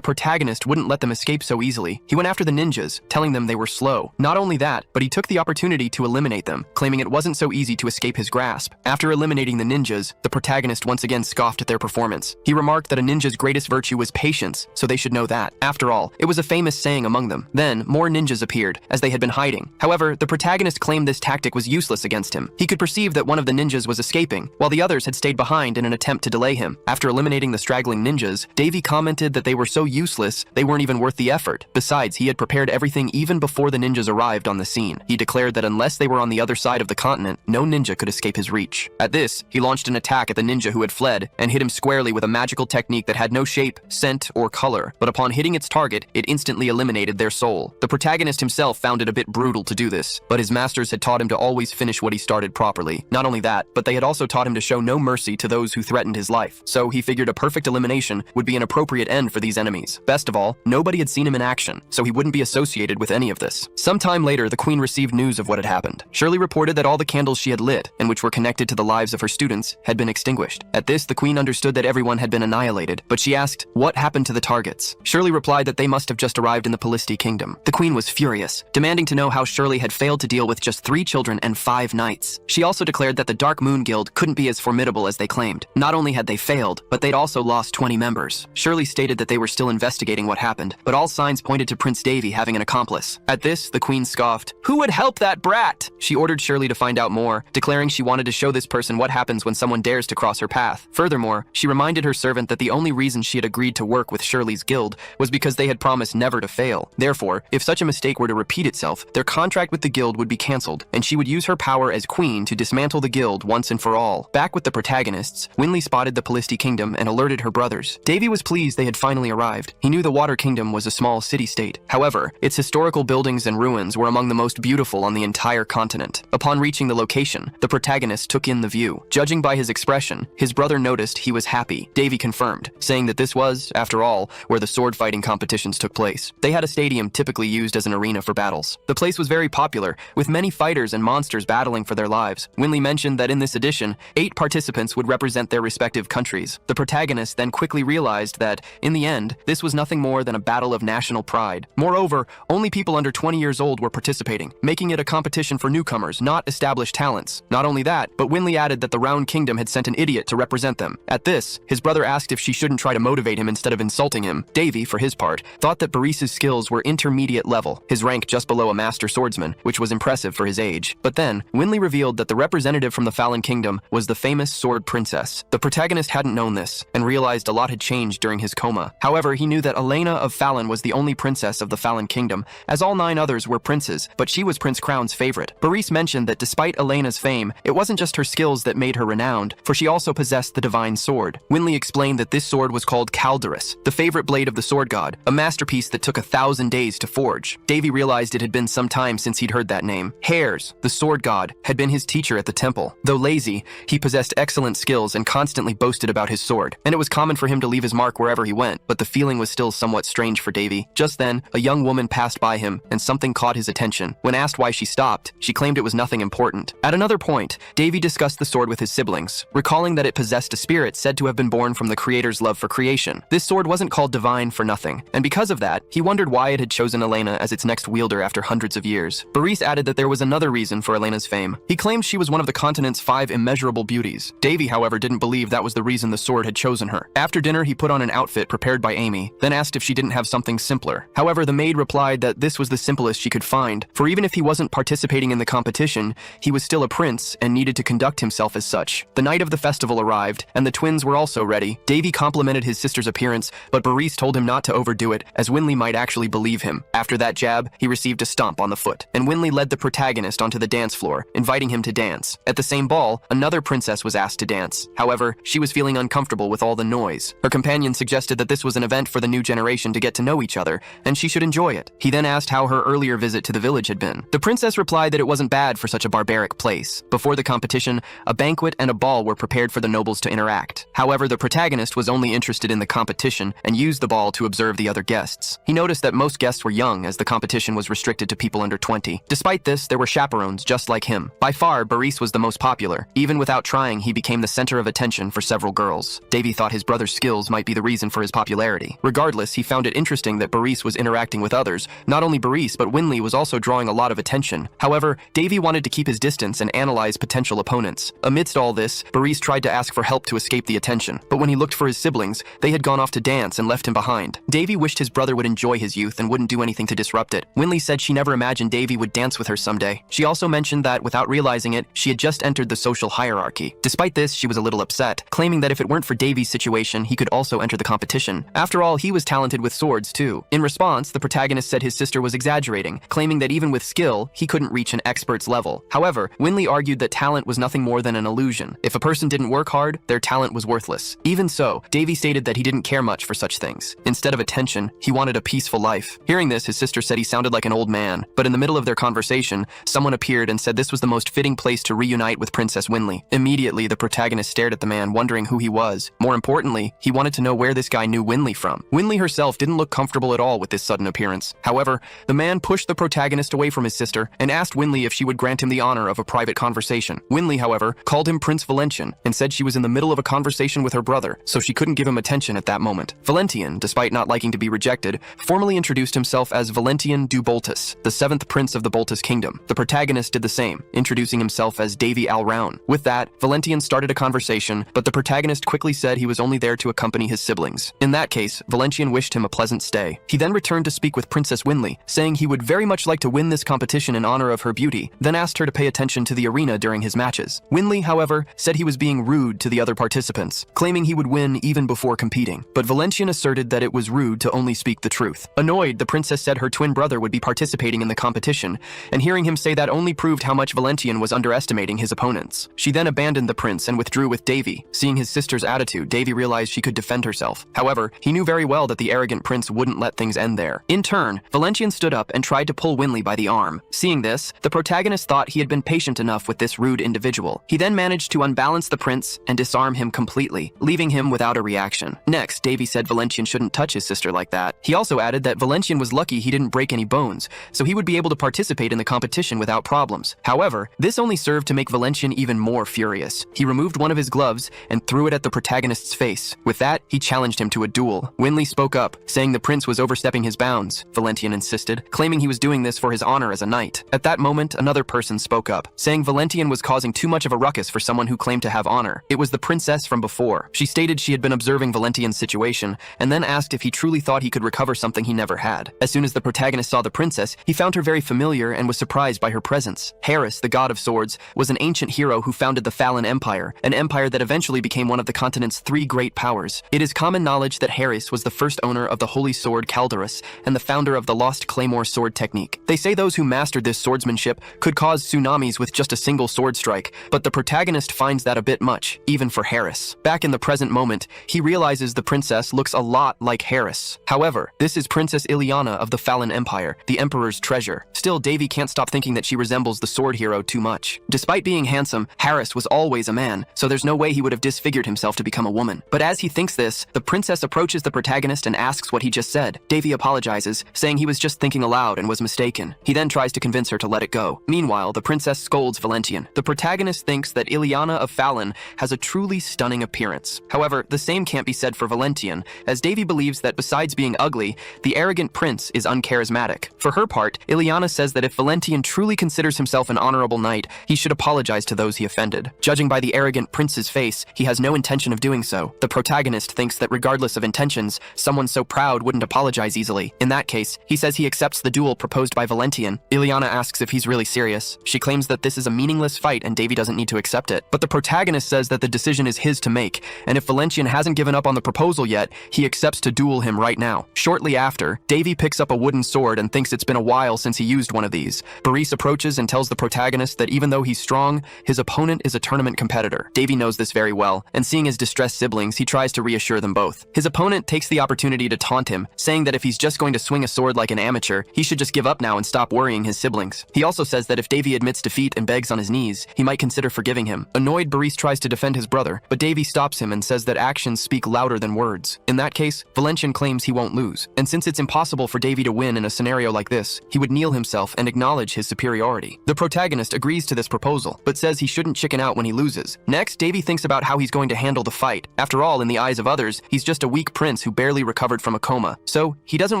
protagonist wouldn't let them escape so easily. He went after the ninjas, telling them they were slow. Not only that, but he took the opportunity to eliminate them, claiming it wasn't so easy to escape his grasp. After eliminating the ninjas, the protagonist once again scoffed at their performance. He remarked that a ninja's greatest virtue was patience, so they should know that. After all, it was a famous saying among them. Then, more ninjas appeared, as they had been hiding. However, the protagonist claimed this tactic was useless against him. He could perceive that one of the ninjas was escaping, while the others had stayed behind in an attempt to delay him. After eliminating the straggling ninjas, Davey commented that they were so useless, they weren't even worth the effort. Besides, he had prepared everything even before the ninjas arrived on the scene. He declared that unless they were on the other side of the continent, no ninja could escape his reach. At this, he launched an attack at the ninja who had fled, and hit him squarely with a magical technique that had no shape, scent, or color. But upon hitting its target, it instantly eliminated their soul. The protagonist himself found it a bit brutal to do this, but his masters had taught him to always finish what he started properly. Not only that, but they had also taught him to show no mercy to those who threatened his life. So he figured a perfect elimination would be an appropriate end for these enemies. Best of all, nobody had seen him in action, so he wouldn't be associated with any of this. Sometime later, the queen received news of what had happened. Shirley reported that all the candles she had lit, and which were connected to the lives of her students, had been extinguished. At this, the queen understood that everyone had been annihilated, but she asked, what happened to the targets? Shirley replied that they must have just arrived in the Polisti kingdom. The queen was furious, demanding to know how Shirley had failed to deal with just 3 children and 5 knights. She also declared that the Dark Moon Guild couldn't be as formidable as they claimed. Not only had they failed, but they'd also lost 20 members. Shirley stated that they were still investigating what happened, but all signs pointed to Prince Davey having an accomplice. At this, the queen scoffed, "Who would help that brat?" She ordered Shirley to find out more, declaring she wanted to show this person what happens when someone dares to cross her path. Furthermore, she reminded her servant that the only reason she had agreed to work with Shirley's guild was because they had promised never to fail. Therefore, if such a mistake were to repeat itself, their contract with the guild would be cancelled, and she would use her power as queen to dismantle the guild once and for all. Back with the protagonists, Winley spotted the Polisti kingdom and alerted her brothers. Davey was pleased they had finally arrived. He knew the Water Kingdom was a small city-state. However, its historical buildings and ruins were among the most beautiful on the entire continent. Upon reaching the location, the protagonist took in the view. Judging by his expression, his brother noticed he was happy. Davey confirmed, saying that this was, after all, where the sword-fighting competitions took place. They had a stadium typically used as an arena for battles. The place was very popular, with many fighters and monsters battling for their lives. Winley mentioned that in this edition, 8 participants would represent their respective countries. The protagonist then quickly realized that, in the end, this was nothing more than a battle of national pride. Moreover, only people under 20 years old were participating, making it a competition for newcomers, not established talents. Not only that, but Winley added that the Round Kingdom had sent an idiot to represent them. At this, his brother asked if she shouldn't try to motivate him instead of insulting him. Davey, for his part, thought that Boris's skills were intermediate level, his rank just below a master swordsman, which was impressive for his age. But then, Winley revealed that the representative from the Fallen Kingdom was the famous Sword Princess. The protagonist hadn't known this, and realized a lot had changed during his coma. However, he knew that Elena of Fallen was the only princess of the Fallen Kingdom, as all 9 others were princes, but she was Prince Crown's favorite. Boris mentioned that despite Elena's fame, it wasn't just her skills that made her renowned, for she also possessed the divine sword. Winley explained that this sword was called Calderus, the favorite blade of the sword god, a masterpiece that took 1,000 days to forge. Davey realized it had been some time since he'd heard that name. Hares, the sword god, had been his teacher at the temple. Though lazy, he possessed excellent skills and constantly boasted about his sword, and it was common for him to leave his mark wherever he went, but the feeling was still somewhat strange for Davey. Just then, a young woman passed by him, and something caught his attention. When asked why she stopped, she claimed it was nothing important. At another point, Davey discussed the sword with his siblings, recalling that it possessed a spirit said to have been born from the creator's love for creation. This sword wasn't called divine for nothing, and because of that, he wondered why it had chosen Elena as its next wielder after hundreds of years. Boris added that there was another reason for Elena's fame. He claimed she was one of the continent's 5 immeasurable beauties. Davey, however, didn't believe that was the reason the sword had chosen her. After dinner, he put on an outfit prepared by Amy, then asked if she didn't have something simpler. However, the maid replied that this was the simplest she could find, for even if he wasn't participating in the competition, he was still a prince and needed to conduct himself as such. The night of the festival arrived, and the twins were also ready. Davey complimented his sister's appearance, but Boris told him not to overdo it, as Winley might actually believe him. After that jab, he received a stomp on the foot, and Winley led the protagonist onto the dance floor, inviting him to dance. At the same ball, another princess was asked to dance. However, she was feeling uncomfortable with all the noise. Her companion suggested that this was an event for the new generation to get to know each other, and she should enjoy it. He then asked how her earlier visit to the village had been. The princess replied that it wasn't bad for such a barbaric place. Before the competition, a banquet and a ball were prepared for the nobles to interact. However, the protagonist was only interested in the competition and used the ball to observe the other guests. He noticed that most guests were young, as the competition was restricted to people under 20. Despite this, there were chaperones just like him. By far, Boris was the most popular. Even without trying, he became the center of attention for several girls. Davey thought his brother's skills might be the reason for his popularity. Regardless, he found it interesting that Boris was interacting with others. Not only Boris, but Winley was also drawing a lot of attention. However, Davey wanted to keep his distance and analyze potential opponents. Amidst all this, Boris tried to ask for help to escape the attention, but when he looked for his siblings, they had gone off to dance and left him behind. Davey wished his brother would enjoy his youth and wouldn't do anything to disrupt it. Winley said she never imagined Davey would dance with her someday. She also mentioned that, without realizing it, she had just entered the social hierarchy. Despite this, she was a little upset, claiming that if it weren't for Davey's situation, he could also enter the competition. After all, he was talented with swords too. In response, the protagonist said his sister was exaggerating, claiming that even with skill, he couldn't reach an expert's level. However, Winley argued that talent was nothing more than an illusion. If a person didn't work hard, their talent was worthless. Even so, Davey stated that he didn't care much for such things. Instead of attention, he wanted a peaceful life. Hearing this, his sister said he sounded like an old man, but in the middle of their conversation, someone appeared and said this was the most fitting place to reunite with Princess Winley. Immediately, the protagonist stared at the man, wondering who he was. More importantly, he wanted to know where this guy knew Winley from. Winley herself didn't look comfortable at all with this sudden appearance. However, the man pushed the protagonist away from his sister and asked Winley if she would grant him the honor of a private conversation. Winley, however, called him Prince Valentian and said she was in the middle of a conversation with her brother, so she couldn't give him attention at that moment. Valentian, despite not liking to be rejected, formally introduced himself as Valentian du Boltus, the 7th prince of the Boltus kingdom. The protagonist did the same, introducing himself as Davey Alone. With that, Valentian started a conversation, but the protagonist quickly said he was only there to accompany his siblings. In that case, Valentian wished him a pleasant stay. He then returned to speak with Princess Winley, saying he would very much like to win this competition in honor of her beauty, then asked her to pay attention to the arena during his matches. Winley, however, said he was being rude to the other participants, claiming he would win even before competing. But Valentian asserted that it was rude to only speak the truth. Annoyed, the princess said her twin brother would be participating in the competition, and hearing him say that only proved how much Valentian was underestimating his opponents. She then abandoned the prince and withdrew with Davey. Seeing his sister's attitude, Davey realized she could defend herself. However, he knew very well that the arrogant prince wouldn't let things end there. In turn, Valentian stood up and tried to pull Winley by the arm. Seeing this, the protagonist thought he had been patient enough with this rude individual. He then managed to unbalance the prince and disarm him completely, leaving him without a reaction. Next, Davey said Valentian shouldn't touch his sister like that. He also added that Valentian was lucky he didn't break any bones, so he would be able to participate in the competition without problems. However, this only served to make Valentian even more furious. He removed one of his gloves and threw it at the protagonist's face. With that, he challenged him to a duel. Winley spoke up, saying the prince was overstepping his bounds. Valentian insisted, claiming he was doing this for his honor as a knight. At that moment, another person spoke up, saying Valentian was causing too much of a ruckus for someone who claimed to have honor. It was the princess from before. She stated she had been observing Valentian's situation, and then asked if he truly thought he could recover something he never had. As soon as the protagonist saw the princess, he found her very familiar and was surprised by her presence. Harris, the god of swords, was an ancient hero who founded the Fallen Empire, an empire that eventually became one of the continent's 3 great powers. It is common knowledge that Harris was the first owner of the holy sword Calderus and the founder of the Lost Claymore sword technique. They say those who mastered this swordsmanship could cause tsunamis with just a single sword strike, but the protagonist finds that a bit much, even for Harris. Back in the present moment, he realizes the princess looks a lot like Harris. However, this is Princess Ileana of the Fallen Empire, the Emperor's treasure. Still, Davey can't stop thinking that she resembles the sword hero too much. Despite being handsome, Harris was always a man, so there's no way he would have disfigured himself to become a woman. But as he thinks this, the princess approaches the protagonist and asks what he just said. Davey apologizes, saying he was just thinking aloud and was mistaken. He then tries to convince her to let it go. Meanwhile, the princess scolds Valentian. The protagonist thinks that Ileana of Fallen has a truly stunning appearance. However, the same can't be said for Valentian, as Davey believes that besides being ugly, the arrogant prince is uncharismatic. For her part, Ileana says that if Valentian truly considers himself an honorable knight, he should apologize to those he offended. Judging by the arrogant prince's face, he has no intention of doing so. The protagonist thinks that regardless of intentions, someone so proud wouldn't apologize easily. In that case, he says he accepts the duel proposed by Valentian. Ileana asks if he's really serious. She claims that this is a meaningless fight and Davey doesn't need to accept it. But the protagonist says that the decision is his to make, and if Valentian hasn't given up on the proposal yet, he accepts to duel him right now. Shortly after, Davey picks up a wooden sword and thinks it's been a while since he used one of these. Boris approaches and tells the protagonist that even though he's strong, his opponent is a tournament competitor. Davey knows this very well, and seeing his distressed siblings, he tries to reassure them both. His opponent takes the opportunity to taunt him, saying that if he's just going to swing a sword like an amateur, he should just give up now and stop worrying his siblings. He also says that if Davey admits defeat and begs on his knees, he might consider forgiving him. Annoyed, Boris tries to defend his brother, but Davey stops him and says that actions speak louder than words. In that case, Valentian claims he won't lose, and since it's impossible for Davey to win in a scenario like this, he would kneel himself and acknowledge his superiority. The protagonist agrees to this proposal, well, but says he shouldn't chicken out when he loses. Next, Davey thinks about how he's going to handle the fight. After all, in the eyes of others, he's just a weak prince who barely recovered from a coma. So, he doesn't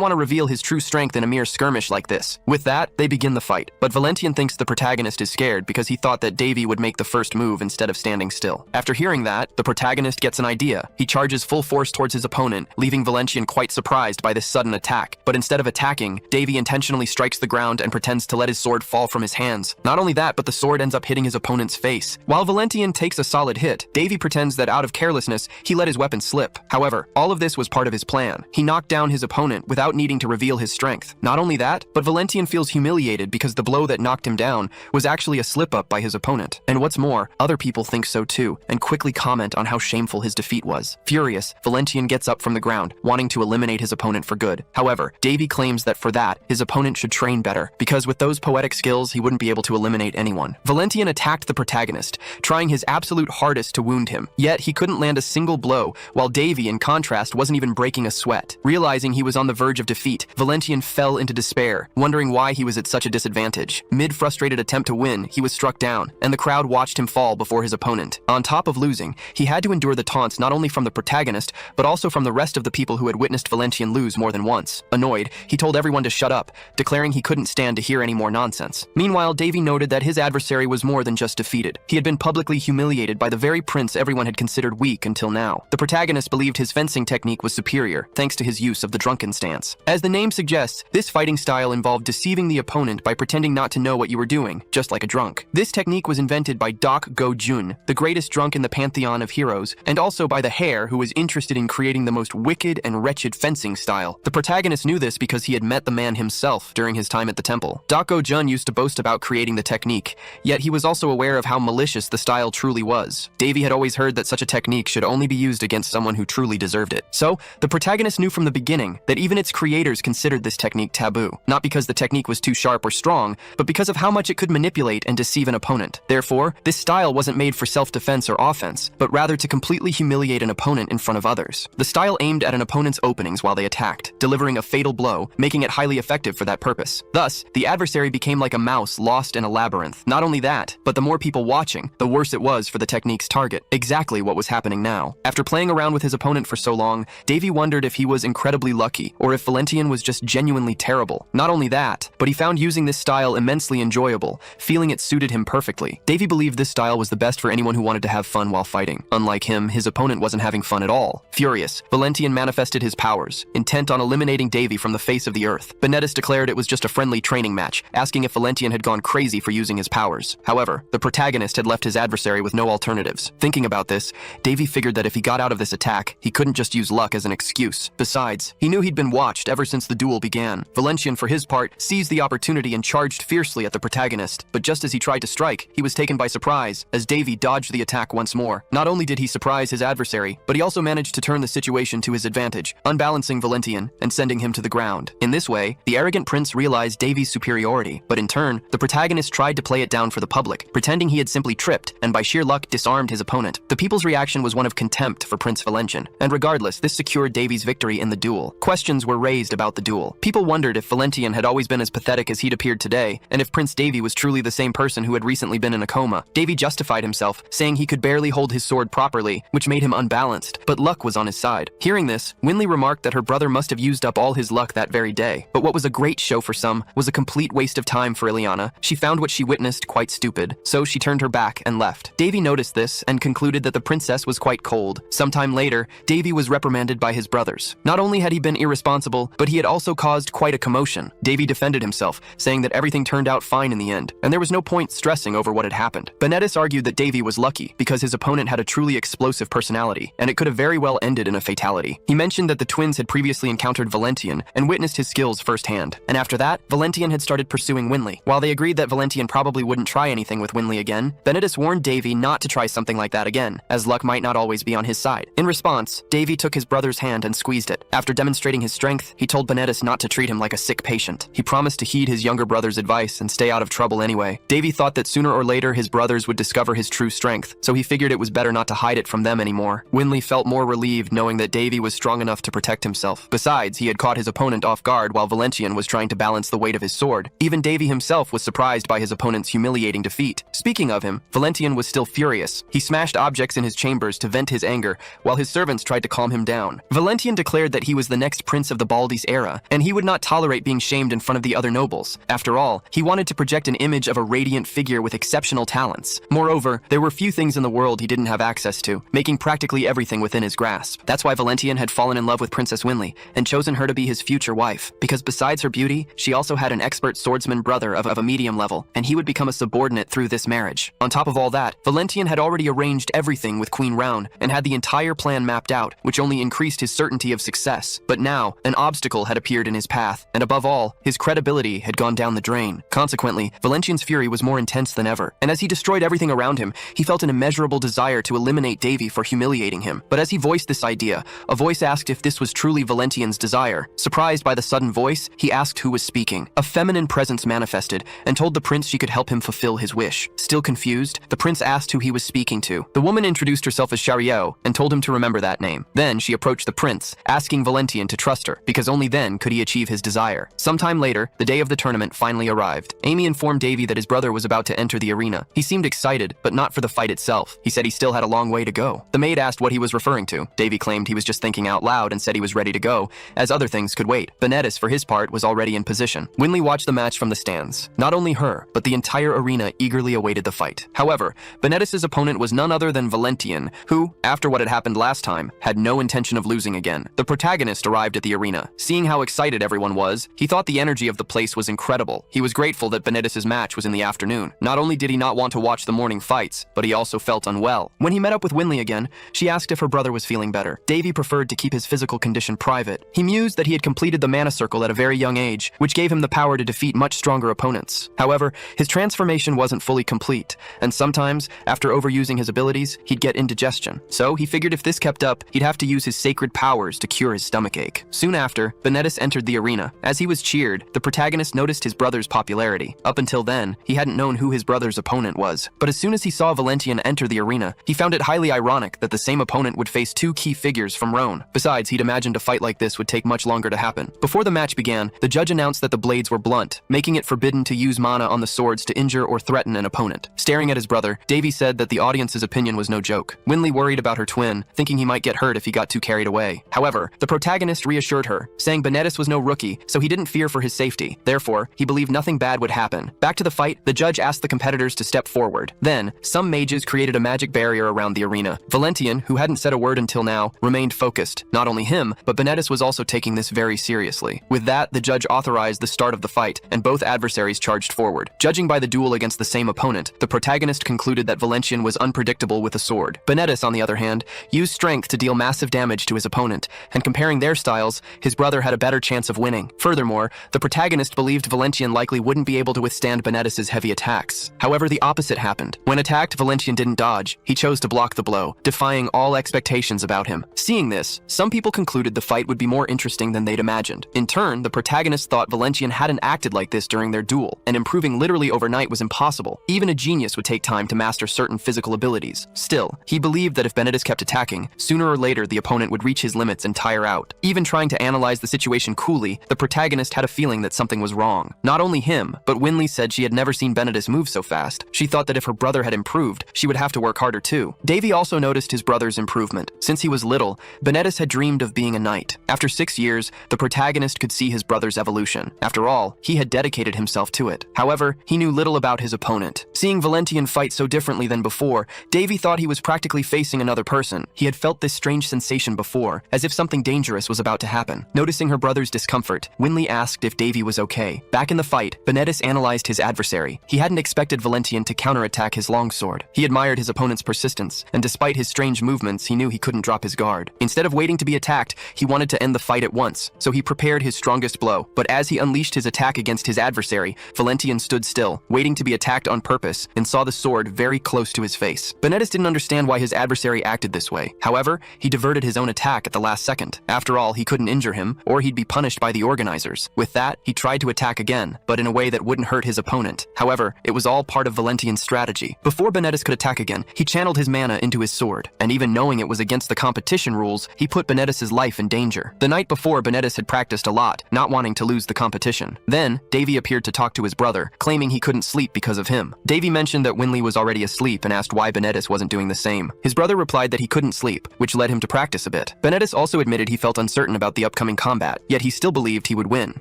want to reveal his true strength in a mere skirmish like this. With that, they begin the fight. But Valentian thinks the protagonist is scared because he thought that Davey would make the first move instead of standing still. After hearing that, the protagonist gets an idea. He charges full force towards his opponent, leaving Valentian quite surprised by this sudden attack. But instead of attacking, Davey intentionally strikes the ground and pretends to let his sword fall from his hands. Not only that, but the sword ends up hitting his opponent's face. While Valentian takes a solid hit, Davey pretends that out of carelessness, he let his weapon slip. However, all of this was part of his plan. He knocked down his opponent without needing to reveal his strength. Not only that, but Valentian feels humiliated because the blow that knocked him down was actually a slip-up by his opponent. And what's more, other people think so too, and quickly comment on how shameful his defeat was. Furious, Valentian gets up from the ground, wanting to eliminate his opponent for good. However, Davey claims that for that, his opponent should train better, because with those poetic skills, he wouldn't be able to eliminate anyone. Valentian attacked the protagonist, trying his absolute hardest to wound him. Yet, he couldn't land a single blow, while Davey, in contrast, wasn't even breaking a sweat. Realizing he was on the verge of defeat, Valentian fell into despair, wondering why he was at such a disadvantage. Mid-frustrated attempt to win, he was struck down, and the crowd watched him fall before his opponent. On top of losing, he had to endure the taunts not only from the protagonist, but also from the rest of the people who had witnessed Valentian lose more than once. Annoyed, he told everyone to shut up, declaring he couldn't stand to hear any more nonsense. Meanwhile, Davey noted that his adversary was more than just defeated. He had been publicly humiliated by the very prince everyone had considered weak until now. The protagonist believed his fencing technique was superior, thanks to his use of the drunken stance. As the name suggests, this fighting style involved deceiving the opponent by pretending not to know what you were doing, just like a drunk. This technique was invented by Dak Go-jun, the greatest drunk in the pantheon of heroes, and also by the Hare, who was interested in creating the most wicked and wretched fencing style. The protagonist knew this because he had met the man himself during his time at the temple. Dak Go-jun used to boast about creating the technique, yet he was also aware of how malicious the style truly was. Davey had always heard that such a technique should only be used against someone who truly deserved it. So, the protagonist knew from the beginning that even its creators considered this technique taboo, not because the technique was too sharp or strong, but because of how much it could manipulate and deceive an opponent. Therefore, this style wasn't made for self-defense or offense, but rather to completely humiliate an opponent in front of others. The style aimed at an opponent's openings while they attacked, delivering a fatal blow, making it highly effective for that purpose. Thus, the adversary became like a mouse lost in a labyrinth. Not only that, but the more people watching, the worse it was for the technique's target. Exactly what was happening now. After playing around with his opponent for so long, Davey wondered if he was incredibly lucky, or if Valentian was just genuinely terrible. Not only that, but he found using this style immensely enjoyable, feeling it suited him perfectly. Davey believed this style was the best for anyone who wanted to have fun while fighting. Unlike him, his opponent wasn't having fun at all. Furious, Valentian manifested his powers, intent on eliminating Davey from the face of the earth. Benedis declared it was just a friendly training match, asking if Valentian had gone crazy for using his powers. However, the protagonist had left his adversary with no alternatives. Thinking about this, Davey figured that if he got out of this attack, he couldn't just use luck as an excuse. Besides, he knew he'd been watched ever since the duel began. Valentian, for his part, seized the opportunity and charged fiercely at the protagonist. But just as he tried to strike, he was taken by surprise, as Davey dodged the attack once more. Not only did he surprise his adversary, but he also managed to turn the situation to his advantage, unbalancing Valentian and sending him to the ground. In this way, the arrogant prince realized Davey's superiority, but in turn, the protagonist tried to play it down for the public, pretending he had simply tripped and by sheer luck disarmed his opponent. The people's reaction was one of contempt for Prince Valentian, and regardless, this secured Davey's victory in the duel. Questions were raised about the duel. People wondered if Valentian had always been as pathetic as he'd appeared today, and if Prince Davey was truly the same person who had recently been in a coma. Davey justified himself, saying he could barely hold his sword properly, which made him unbalanced, but luck was on his side. Hearing this, Winley remarked that her brother must have used up all his luck that very day. But what was a great show for some was a complete waste of time for Ileana. She found what she witnessed quite stupid, so she turned her back and left. Davey noticed this and concluded that the princess was quite cold. Sometime later, Davey was reprimanded by his brothers. Not only had he been irresponsible, but he had also caused quite a commotion. Davey defended himself, saying that everything turned out fine in the end, and there was no point stressing over what had happened. Benedis argued that Davey was lucky because his opponent had a truly explosive personality, and it could have very well ended in a fatality. He mentioned that the twins had previously encountered Valentian and witnessed his skills firsthand, and after that, Valentian had started pursuing Winley. While they agreed that Valentian probably wouldn't try anything with Winley again, Benedis warned Davey not to try something like that again, as luck might not always be on his side. In response, Davey took his brother's hand and squeezed it. After demonstrating his strength, he told Benedis not to treat him like a sick patient. He promised to heed his younger brother's advice and stay out of trouble anyway. Davey thought that sooner or later his brothers would discover his true strength, so he figured it was better not to hide it from them anymore. Winley felt more relieved knowing that Davey was strong enough to protect himself. Besides, he had caught his opponent off guard while Valentian was trying to balance the weight of his sword. Even Davey himself was surprised by his opponent's humiliating defeat. defeat. Speaking of him, Valentian was still furious. He smashed objects in his chambers to vent his anger, while his servants tried to calm him down. Valentian declared that he was the next prince of the Baldi's era, and he would not tolerate being shamed in front of the other nobles. After all, he wanted to project an image of a radiant figure with exceptional talents. Moreover, there were few things in the world he didn't have access to, making practically everything within his grasp. That's why Valentian had fallen in love with Princess Winley and chosen her to be his future wife, because besides her beauty, she also had an expert swordsman brother of a medium level, and he would become a subordinate through this marriage. On top of all that, Valentian had already arranged everything with Queen Round and had the entire plan mapped out, which only increased his certainty of success. But now, an obstacle had appeared in his path, and above all, his credibility had gone down the drain. Consequently, Valentian's fury was more intense than ever, and as he destroyed everything around him, he felt an immeasurable desire to eliminate Davey for humiliating him. But as he voiced this idea, a voice asked if this was truly Valentian's desire. Surprised by the sudden voice, he asked who was speaking. A feminine presence manifested and told the prince she could help him fulfill his wish. Still confused, the prince asked who he was speaking to. The woman introduced herself as Chariot and told him to remember that name. Then she approached the prince, asking Valentian to trust her, because only then could he achieve his desire. Sometime later, the day of the tournament finally arrived. Amy informed Davey that his brother was about to enter the arena. He seemed excited, but not for the fight itself. He said he still had a long way to go. The maid asked what he was referring to. Davey claimed he was just thinking out loud and said he was ready to go, as other things could wait. Benedis, for his part, was already in position. Winley watched the match from the stands. Not only her, but the entire arena eagerly awaited the fight. However, Benedis' opponent was none other than Valentian, who, after what had happened last time, had no intention of losing again. The protagonist arrived at the arena. Seeing how excited everyone was, he thought the energy of the place was incredible. He was grateful that Benedis' match was in the afternoon. Not only did he not want to watch the morning fights, but he also felt unwell. When he met up with Winley again, she asked if her brother was feeling better. Davey preferred to keep his physical condition private. He mused that he had completed the mana circle at a very young age, which gave him the power to defeat much stronger opponents. However, his transformation wasn't fully complete, and sometimes, after overusing his abilities, he'd get indigestion. So he figured if this kept up, he'd have to use his sacred powers to cure his stomachache. Soon after, Benedis entered the arena. As he was cheered, the protagonist noticed his brother's popularity. Up until then, he hadn't known who his brother's opponent was. But as soon as he saw Valentian enter the arena, he found it highly ironic that the same opponent would face two key figures from Rhone. Besides, he'd imagined a fight like this would take much longer to happen. Before the match began, the judge announced that the blades were blunt, making it forbidden to use mana on the swords to injure or threaten an opponent. Staring at his brother, Davey said that the audience's opinion was no joke. Winley worried about her twin, thinking he might get hurt if he got too carried away. However, the protagonist reassured her, saying Benedis was no rookie, so he didn't fear for his safety. Therefore, he believed nothing bad would happen. Back to the fight, the judge asked the competitors to step forward. Then, some mages created a magic barrier around the arena. Valentian, who hadn't said a word until now, remained focused. Not only him, but Benedis was also taking this very seriously. With that, the judge authorized the start of the fight, and both adversaries charged forward. Judging by the duel against the same opponent, the protagonist concluded that Valentian was unpredictable with a sword. Benedis, on the other hand, used strength to deal massive damage to his opponent, and comparing their styles, his brother had a better chance of winning. Furthermore, the protagonist believed Valentian likely wouldn't be able to withstand Benedis' heavy attacks. However, the opposite happened. When attacked, Valentian didn't dodge. He chose to block the blow, defying all expectations about him. Seeing this, some people concluded the fight would be more interesting than they'd imagined. In turn, the protagonist thought Valentian hadn't acted like this during their duel, and improving literally overnight was impossible. Even a genius would take time to master certain physical abilities. Still, he believed that if Benedis kept attacking, sooner or later the opponent would reach his limits and tire out. Even trying to analyze the situation coolly, the protagonist had a feeling that something was wrong. Not only him, but Winley said she had never seen Benedis move so fast. She thought that if her brother had improved, she would have to work harder too. Davey also noticed his brother's improvement. Since he was little, Benedis had dreamed of being a knight. After 6 years, the protagonist could see his brother's evolution. After all, he had dedicated himself to it. However, he knew little about his opponent. Seeing Valentian fight so differently than before, Davey thought he was practically facing another person. He had felt this strange sensation before, as if something dangerous was about to happen. Noticing her brother's discomfort, Winley asked if Davey was okay. Back in the fight, Benedis analyzed his adversary. He hadn't expected Valentian to counterattack his longsword. He admired his opponent's persistence, and despite his strange movements, he knew he couldn't drop his guard. Instead of waiting to be attacked, he wanted to end the fight at once, so he prepared his strongest blow. But as he unleashed his attack against his adversary, Valentian stood still, waiting to be attacked on purpose, and saw the sword very close to his face. Benedis didn't understand why his adversary acted this way. However, he diverted his own attack at the last second. After all, he couldn't injure him, or he'd be punished by the organizers. With that, he tried to attack again, but in a way that wouldn't hurt his opponent. However, it was all part of Valentian's strategy. Before Benedis could attack again, he channeled his mana into his sword, and even knowing it was against the competition rules, he put Benedis' life in danger. The night before, Benedis had practiced a lot, not wanting to lose the competition. Then, Davey appeared to talk to his brother, claiming he couldn't sleep because of him. him. Davey mentioned that Winley was already asleep and asked why Benedis wasn't doing the same. His brother replied that he couldn't sleep, which led him to practice a bit. Benedis also admitted he felt uncertain about the upcoming combat, yet he still believed he would win.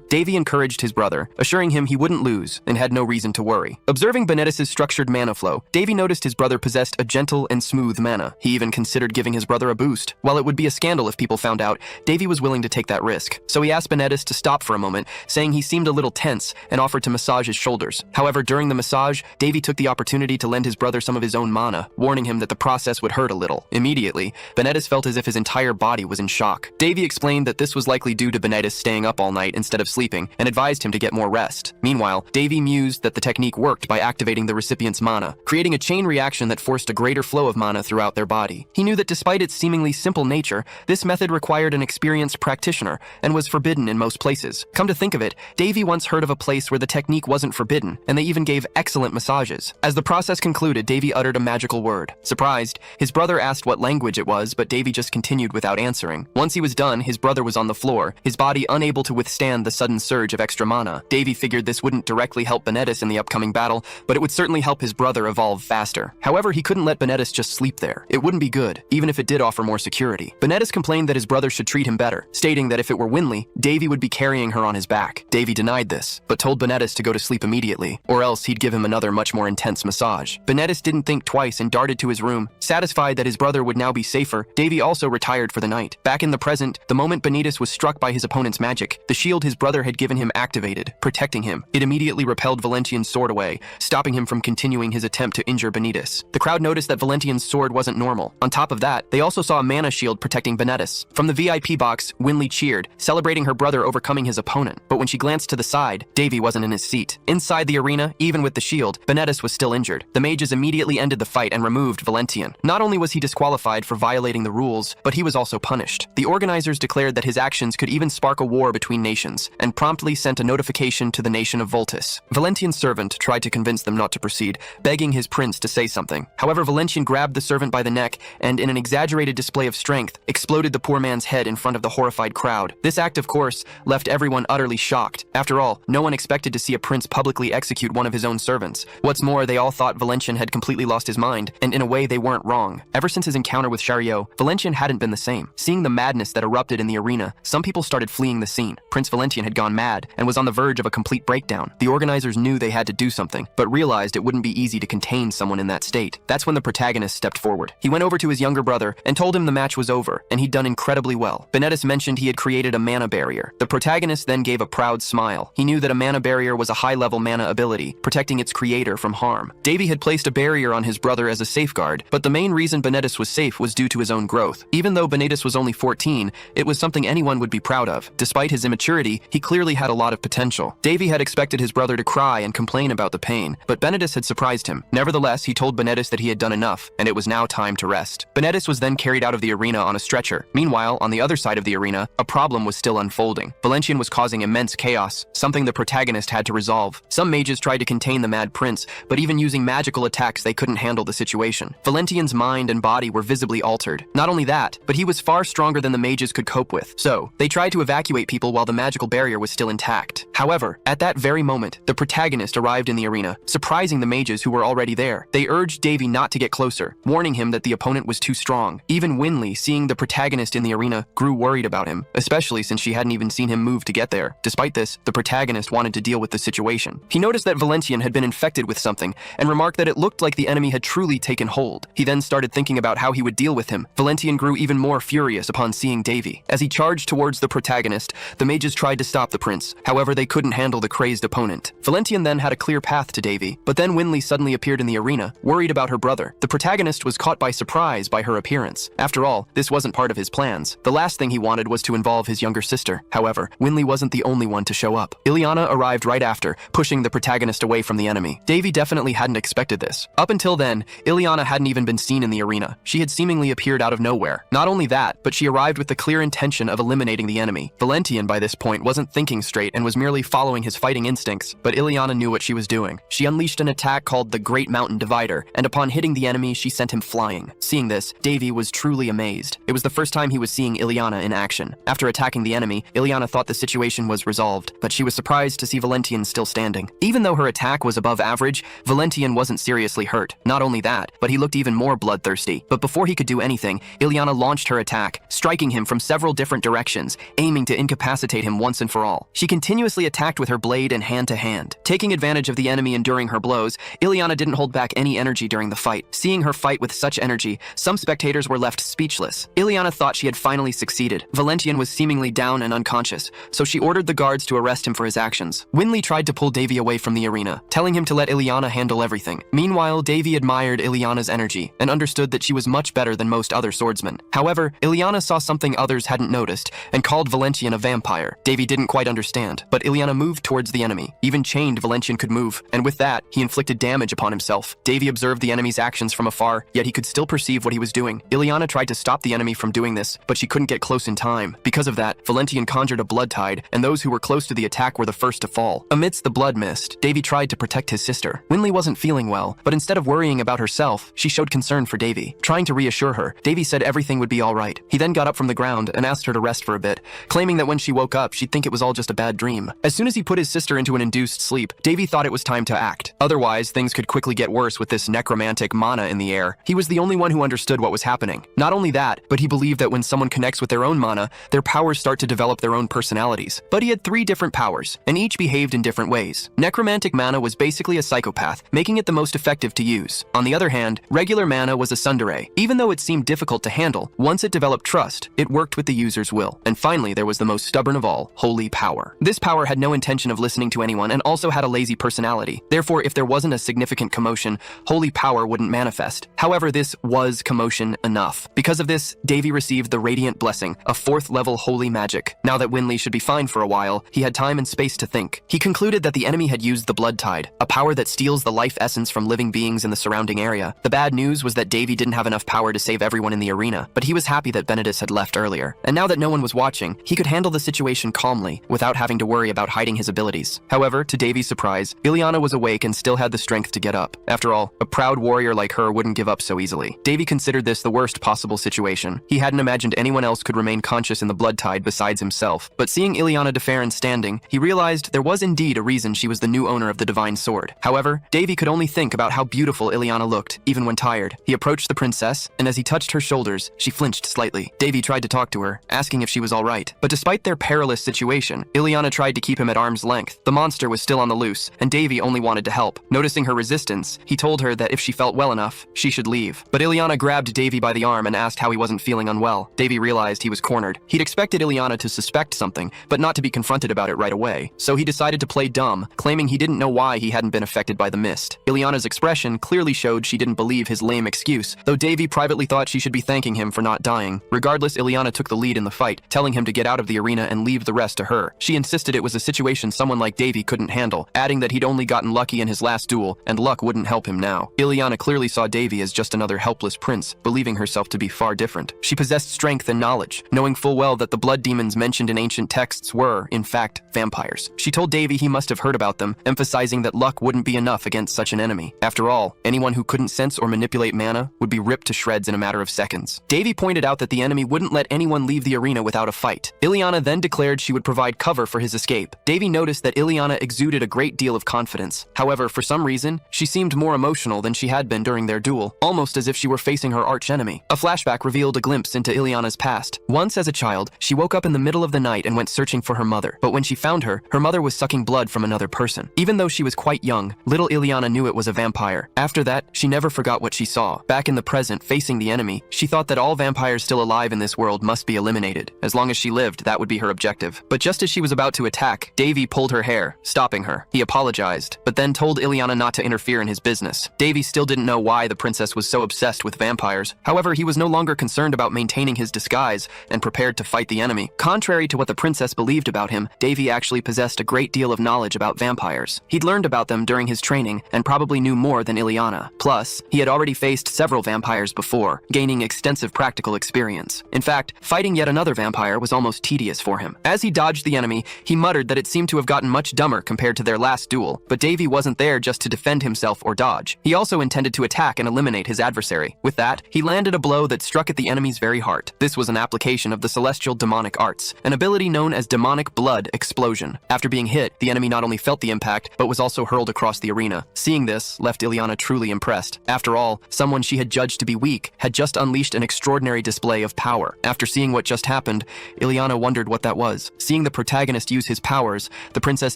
Davey encouraged his brother, assuring him he wouldn't lose and had no reason to worry. Observing Benedis' structured mana flow, Davey noticed his brother possessed a gentle and smooth mana. He even considered giving his brother a boost. While it would be a scandal if people found out, Davey was willing to take that risk. So he asked Benedis to stop for a moment, saying he seemed a little tense and offered to massage his shoulders. However, during the massage, Davey took the opportunity to lend his brother some of his own mana, warning him that the process would hurt a little. Immediately, Benedis felt as if his entire body was in shock. Davey explained that this was likely due to Benedis staying up all night instead of sleeping and advised him to get more rest. Meanwhile, Davey mused that the technique worked by activating the recipient's mana, creating a chain reaction that forced a greater flow of mana throughout their body. He knew that despite its seemingly simple nature, this method required an experienced practitioner and was forbidden in most places. Come to think of it, Davey once heard of a place where the technique wasn't forbidden, and they even gave excellent massages. As the process concluded, Davey uttered a magical word. Surprised, his brother asked what language it was, but Davey just continued without answering. Once he was done, his brother was on the floor, his body unable to withstand the sudden surge of extra mana. Davey figured this wouldn't directly help Benedis in the upcoming battle, but it would certainly help his brother evolve faster. However, he couldn't let Benedis just sleep there. It wouldn't be good, even if it did offer more security. Benedis complained that his brother should treat him better, stating that if it were Winley, Davey would be carrying her on his back. Davey denied this, but told Benedis to go to sleep immediately, or else he'd give him another much more intense massage. Benedis didn't think twice and darted to his room. Satisfied that his brother would now be safer, Davey also retired for the night. Back in the present, the moment Benedis was struck by his opponent's magic, the shield his brother had given him activated, protecting him. It immediately repelled Valentian's sword away, stopping him from continuing his attempt to injure Benedis. The crowd noticed that Valentian's sword wasn't normal. On top of that, they also saw a mana shield protecting Benedis. From the VIP box, Winley cheered, celebrating her brother overcoming his opponent. But when she glanced to the side, Davey wasn't in his seat. Inside the arena, even with the shield, Benedis was still injured. The mages immediately ended the fight and removed Valentian. Not only was he disqualified for violating the rules, but he was also punished. The organizers declared that his actions could even spark a war between nations, and promptly sent a notification to the nation of Voltus. Valentian's servant tried to convince them not to proceed, begging his prince to say something. However, Valentian grabbed the servant by the neck and, in an exaggerated display of strength, exploded the poor man's head in front of the horrified crowd. This act, of course, left everyone utterly shocked. After all, no one expected to see a prince publicly execute one of his own servants. What's more, they all thought Valentian had completely lost his mind, and in a way they weren't wrong. Ever since his encounter with Chariot, Valentian hadn't been the same. Seeing the madness that erupted in the arena, some people started fleeing the scene. Prince Valentian had gone mad and was on the verge of a complete breakdown. The organizers knew they had to do something, but realized it wouldn't be easy to contain someone in that state. That's when the protagonist stepped forward. He went over to his younger brother and told him the match was over, and he'd done incredibly well. Benedis mentioned he had created a mana barrier. The protagonist then gave a proud smile. He knew that a mana barrier was a high-level mana ability, protecting its creator from harm. Davey had placed a barrier on his brother as a safeguard, but the main reason Benedis was safe was due to his own growth. Even though Benedis was only 14, it was something anyone would be proud of. Despite his immaturity, he clearly had a lot of potential. Davey had expected his brother to cry and complain about the pain, but Benedis had surprised him. Nevertheless, he told Benedis that he had done enough, and it was now time to rest. Benedis was then carried out of the arena on a stretcher. Meanwhile, on the other side of the arena, a problem was still unfolding. Valentian was causing immense chaos, something the protagonist had to resolve. Some mages tried to contain the mad prince, but even using magical attacks, they couldn't handle the situation. Valentian's mind and body were visibly altered. Not only that, but he was far stronger than the mages could cope with. So, they tried to evacuate people while the magical barrier was still intact. However, at that very moment, the protagonist arrived in the arena, surprising the mages who were already there. They urged Davey not to get closer, warning him that the opponent was too strong. Even Winley, seeing the protagonist in the arena, grew worried about him, especially since she hadn't even seen him move to get there. Despite this, the protagonist wanted to deal with the situation. He noticed that Valentian had been infected with something, and remarked that it looked like the enemy had truly taken hold. He then started thinking about how he would deal with him. Valentian grew even more furious upon seeing Davey. As he charged towards the protagonist, the mages tried to stop the prince. However, they couldn't handle the crazed opponent. Valentian then had a clear path to Davey, but then Winley suddenly appeared in the arena, worried about her brother. The protagonist was caught by surprise by her appearance. After all, this wasn't part of his plans. The last thing he wanted was to involve his younger sister. However, Winley wasn't the only one to show up. Ileana arrived right after, pushing the protagonist away from the enemy. Davey definitely hadn't expected this. Up until then, Ileana hadn't even been seen in the arena. She had seemingly appeared out of nowhere. Not only that, but she arrived with the clear intention of eliminating the enemy. Valentian, by this point, wasn't thinking straight and was merely merely following his fighting instincts, but Ileana knew what she was doing. She unleashed an attack called the Great Mountain Divider, and upon hitting the enemy, she sent him flying. Seeing this, Davey was truly amazed. It was the first time he was seeing Ileana in action. After attacking the enemy, Ileana thought the situation was resolved, but she was surprised to see Valentian still standing. Even though her attack was above average, Valentian wasn't seriously hurt. Not only that, but he looked even more bloodthirsty. But before he could do anything, Ileana launched her attack, striking him from several different directions, aiming to incapacitate him once and for all. She continuously attacked with her blade and hand-to-hand. Taking advantage of the enemy enduring her blows, Ileana didn't hold back any energy during the fight. Seeing her fight with such energy, some spectators were left speechless. Ileana thought she had finally succeeded. Valentian was seemingly down and unconscious, so she ordered the guards to arrest him for his actions. Winley tried to pull Davey away from the arena, telling him to let Ileana handle everything. Meanwhile, Davey admired Ileana's energy and understood that she was much better than most other swordsmen. However, Ileana saw something others hadn't noticed and called Valentian a vampire. Davey didn't quite understand, but Ileana moved towards the enemy. Even chained, Valentian could move, and with that, he inflicted damage upon himself. Davey observed the enemy's actions from afar, yet he could still perceive what he was doing. Ileana tried to stop the enemy from doing this, but she couldn't get close in time. Because of that, Valentian conjured a blood tide, and those who were close to the attack were the first to fall. Amidst the blood mist, Davey tried to protect his sister. Winley wasn't feeling well, but instead of worrying about herself, she showed concern for Davey. Trying to reassure her, Davey said everything would be all right. He then got up from the ground and asked her to rest for a bit, claiming that when she woke up, she'd think it was all just a bad dream. As soon as he put his sister into an induced sleep, Davey thought it was time to act. Otherwise, things could quickly get worse with this necromantic mana in the air. He was the only one who understood what was happening. Not only that, but he believed that when someone connects with their own mana, their powers start to develop their own personalities. But he had 3 different powers, and each behaved in different ways. Necromantic mana was basically a psychopath, making it the most effective to use. On the other hand, regular mana was a tsundere. Even though it seemed difficult to handle, once it developed trust, it worked with the user's will. And finally, there was the most stubborn of all, holy power. This power had no intention of listening to anyone and also had a lazy personality. Therefore, if there wasn't a significant commotion, holy power wouldn't manifest. However, this was commotion enough. Because of this, Davey received the Radiant Blessing, a 4th level holy magic. Now that Winley should be fine for a while, he had time and space to think. He concluded that the enemy had used the blood tide, a power that steals the life essence from living beings in the surrounding area. The bad news was that Davey didn't have enough power to save everyone in the arena, but he was happy that Benedis had left earlier. And now that no one was watching, he could handle the situation calmly, without having to worry about hiding his abilities. However, to Davey's surprise, Ileana was awake and still had the strength to get up. After all, a proud warrior like her wouldn't give up so easily. Davey considered this the worst possible situation. He hadn't imagined anyone else could remain conscious in the blood tide besides himself. But seeing Ileana de Farron standing, he realized there was indeed a reason she was the new owner of the divine sword. However, Davey could only think about how beautiful Ileana looked, even when tired. He approached the princess, and as he touched her shoulders, she flinched slightly. Davey tried to talk to her, asking if she was all right. But despite their perilous situation, Ileana tried to keep him at arm's length. The monster was still on the loose, and Davey only wanted to help. Noticing her resistance, he told her that if she felt well enough, she should leave. But Ileana grabbed Davey by the arm and asked how he wasn't feeling unwell. Davey realized he was cornered. He'd expected Ileana to suspect something, but not to be confronted about it right away. So he decided to play dumb, claiming he didn't know why he hadn't been affected by the mist. Ileana's expression clearly showed she didn't believe his lame excuse, though Davey privately thought she should be thanking him for not dying. Regardless, Ileana took the lead in the fight, telling him to get out of the arena and leave the rest to her. She insisted it was a situation someone like Davey couldn't handle, adding that he'd only gotten lucky in his last duel, and luck wouldn't help him now. Ileana clearly saw Davey as just another helpless prince, believing herself to be far different. She possessed strength and knowledge, knowing full well that the blood demons mentioned in ancient texts were, in fact, vampires. She told Davey he must have heard about them, emphasizing that luck wouldn't be enough against such an enemy. After all, anyone who couldn't sense or manipulate mana would be ripped to shreds in a matter of seconds. Davey pointed out that the enemy wouldn't let anyone leave the arena without a fight. Ileana then declared she would provide cover for his escape. Davey noticed that Ileana exuded a great deal of confidence. However, for some reason, she seemed more emotional than she had been during their duel, almost as if she were facing her archenemy. A flashback revealed a glimpse into Ileana's past. Once as a child, she woke up in the middle of the night and went searching for her mother. But when she found her, her mother was sucking blood from another person. Even though she was quite young, little Ileana knew it was a vampire. After that, she never forgot what she saw. Back in the present, facing the enemy, she thought that all vampires still alive in this world must be eliminated. As long as she lived, that would be her objective. But just as she was about to attack, Davey pulled her hair, stopping her. He apologized, but then told Ileana not to interfere in his business. Davey still didn't know why the princess was so obsessed with vampires. However, he was no longer concerned about maintaining his disguise and prepared to fight the enemy. Contrary to what the princess believed about him, Davey actually possessed a great deal of knowledge about vampires. He'd learned about them during his training and probably knew more than Ileana. Plus, he had already faced several vampires before, gaining extensive practical experience. In fact, fighting yet another vampire was almost tedious for him. As he dodged the enemy, he muttered added that it seemed to have gotten much dumber compared to their last duel, but Davey wasn't there just to defend himself or dodge. He also intended to attack and eliminate his adversary. With that, he landed a blow that struck at the enemy's very heart. This was an application of the celestial demonic arts, an ability known as demonic blood explosion. After being hit, the enemy not only felt the impact, but was also hurled across the arena. Seeing this left Ileana truly impressed. After all, someone she had judged to be weak had just unleashed an extraordinary display of power. After seeing what just happened, Ileana wondered what that was. Seeing the protagonist use his powers, the princess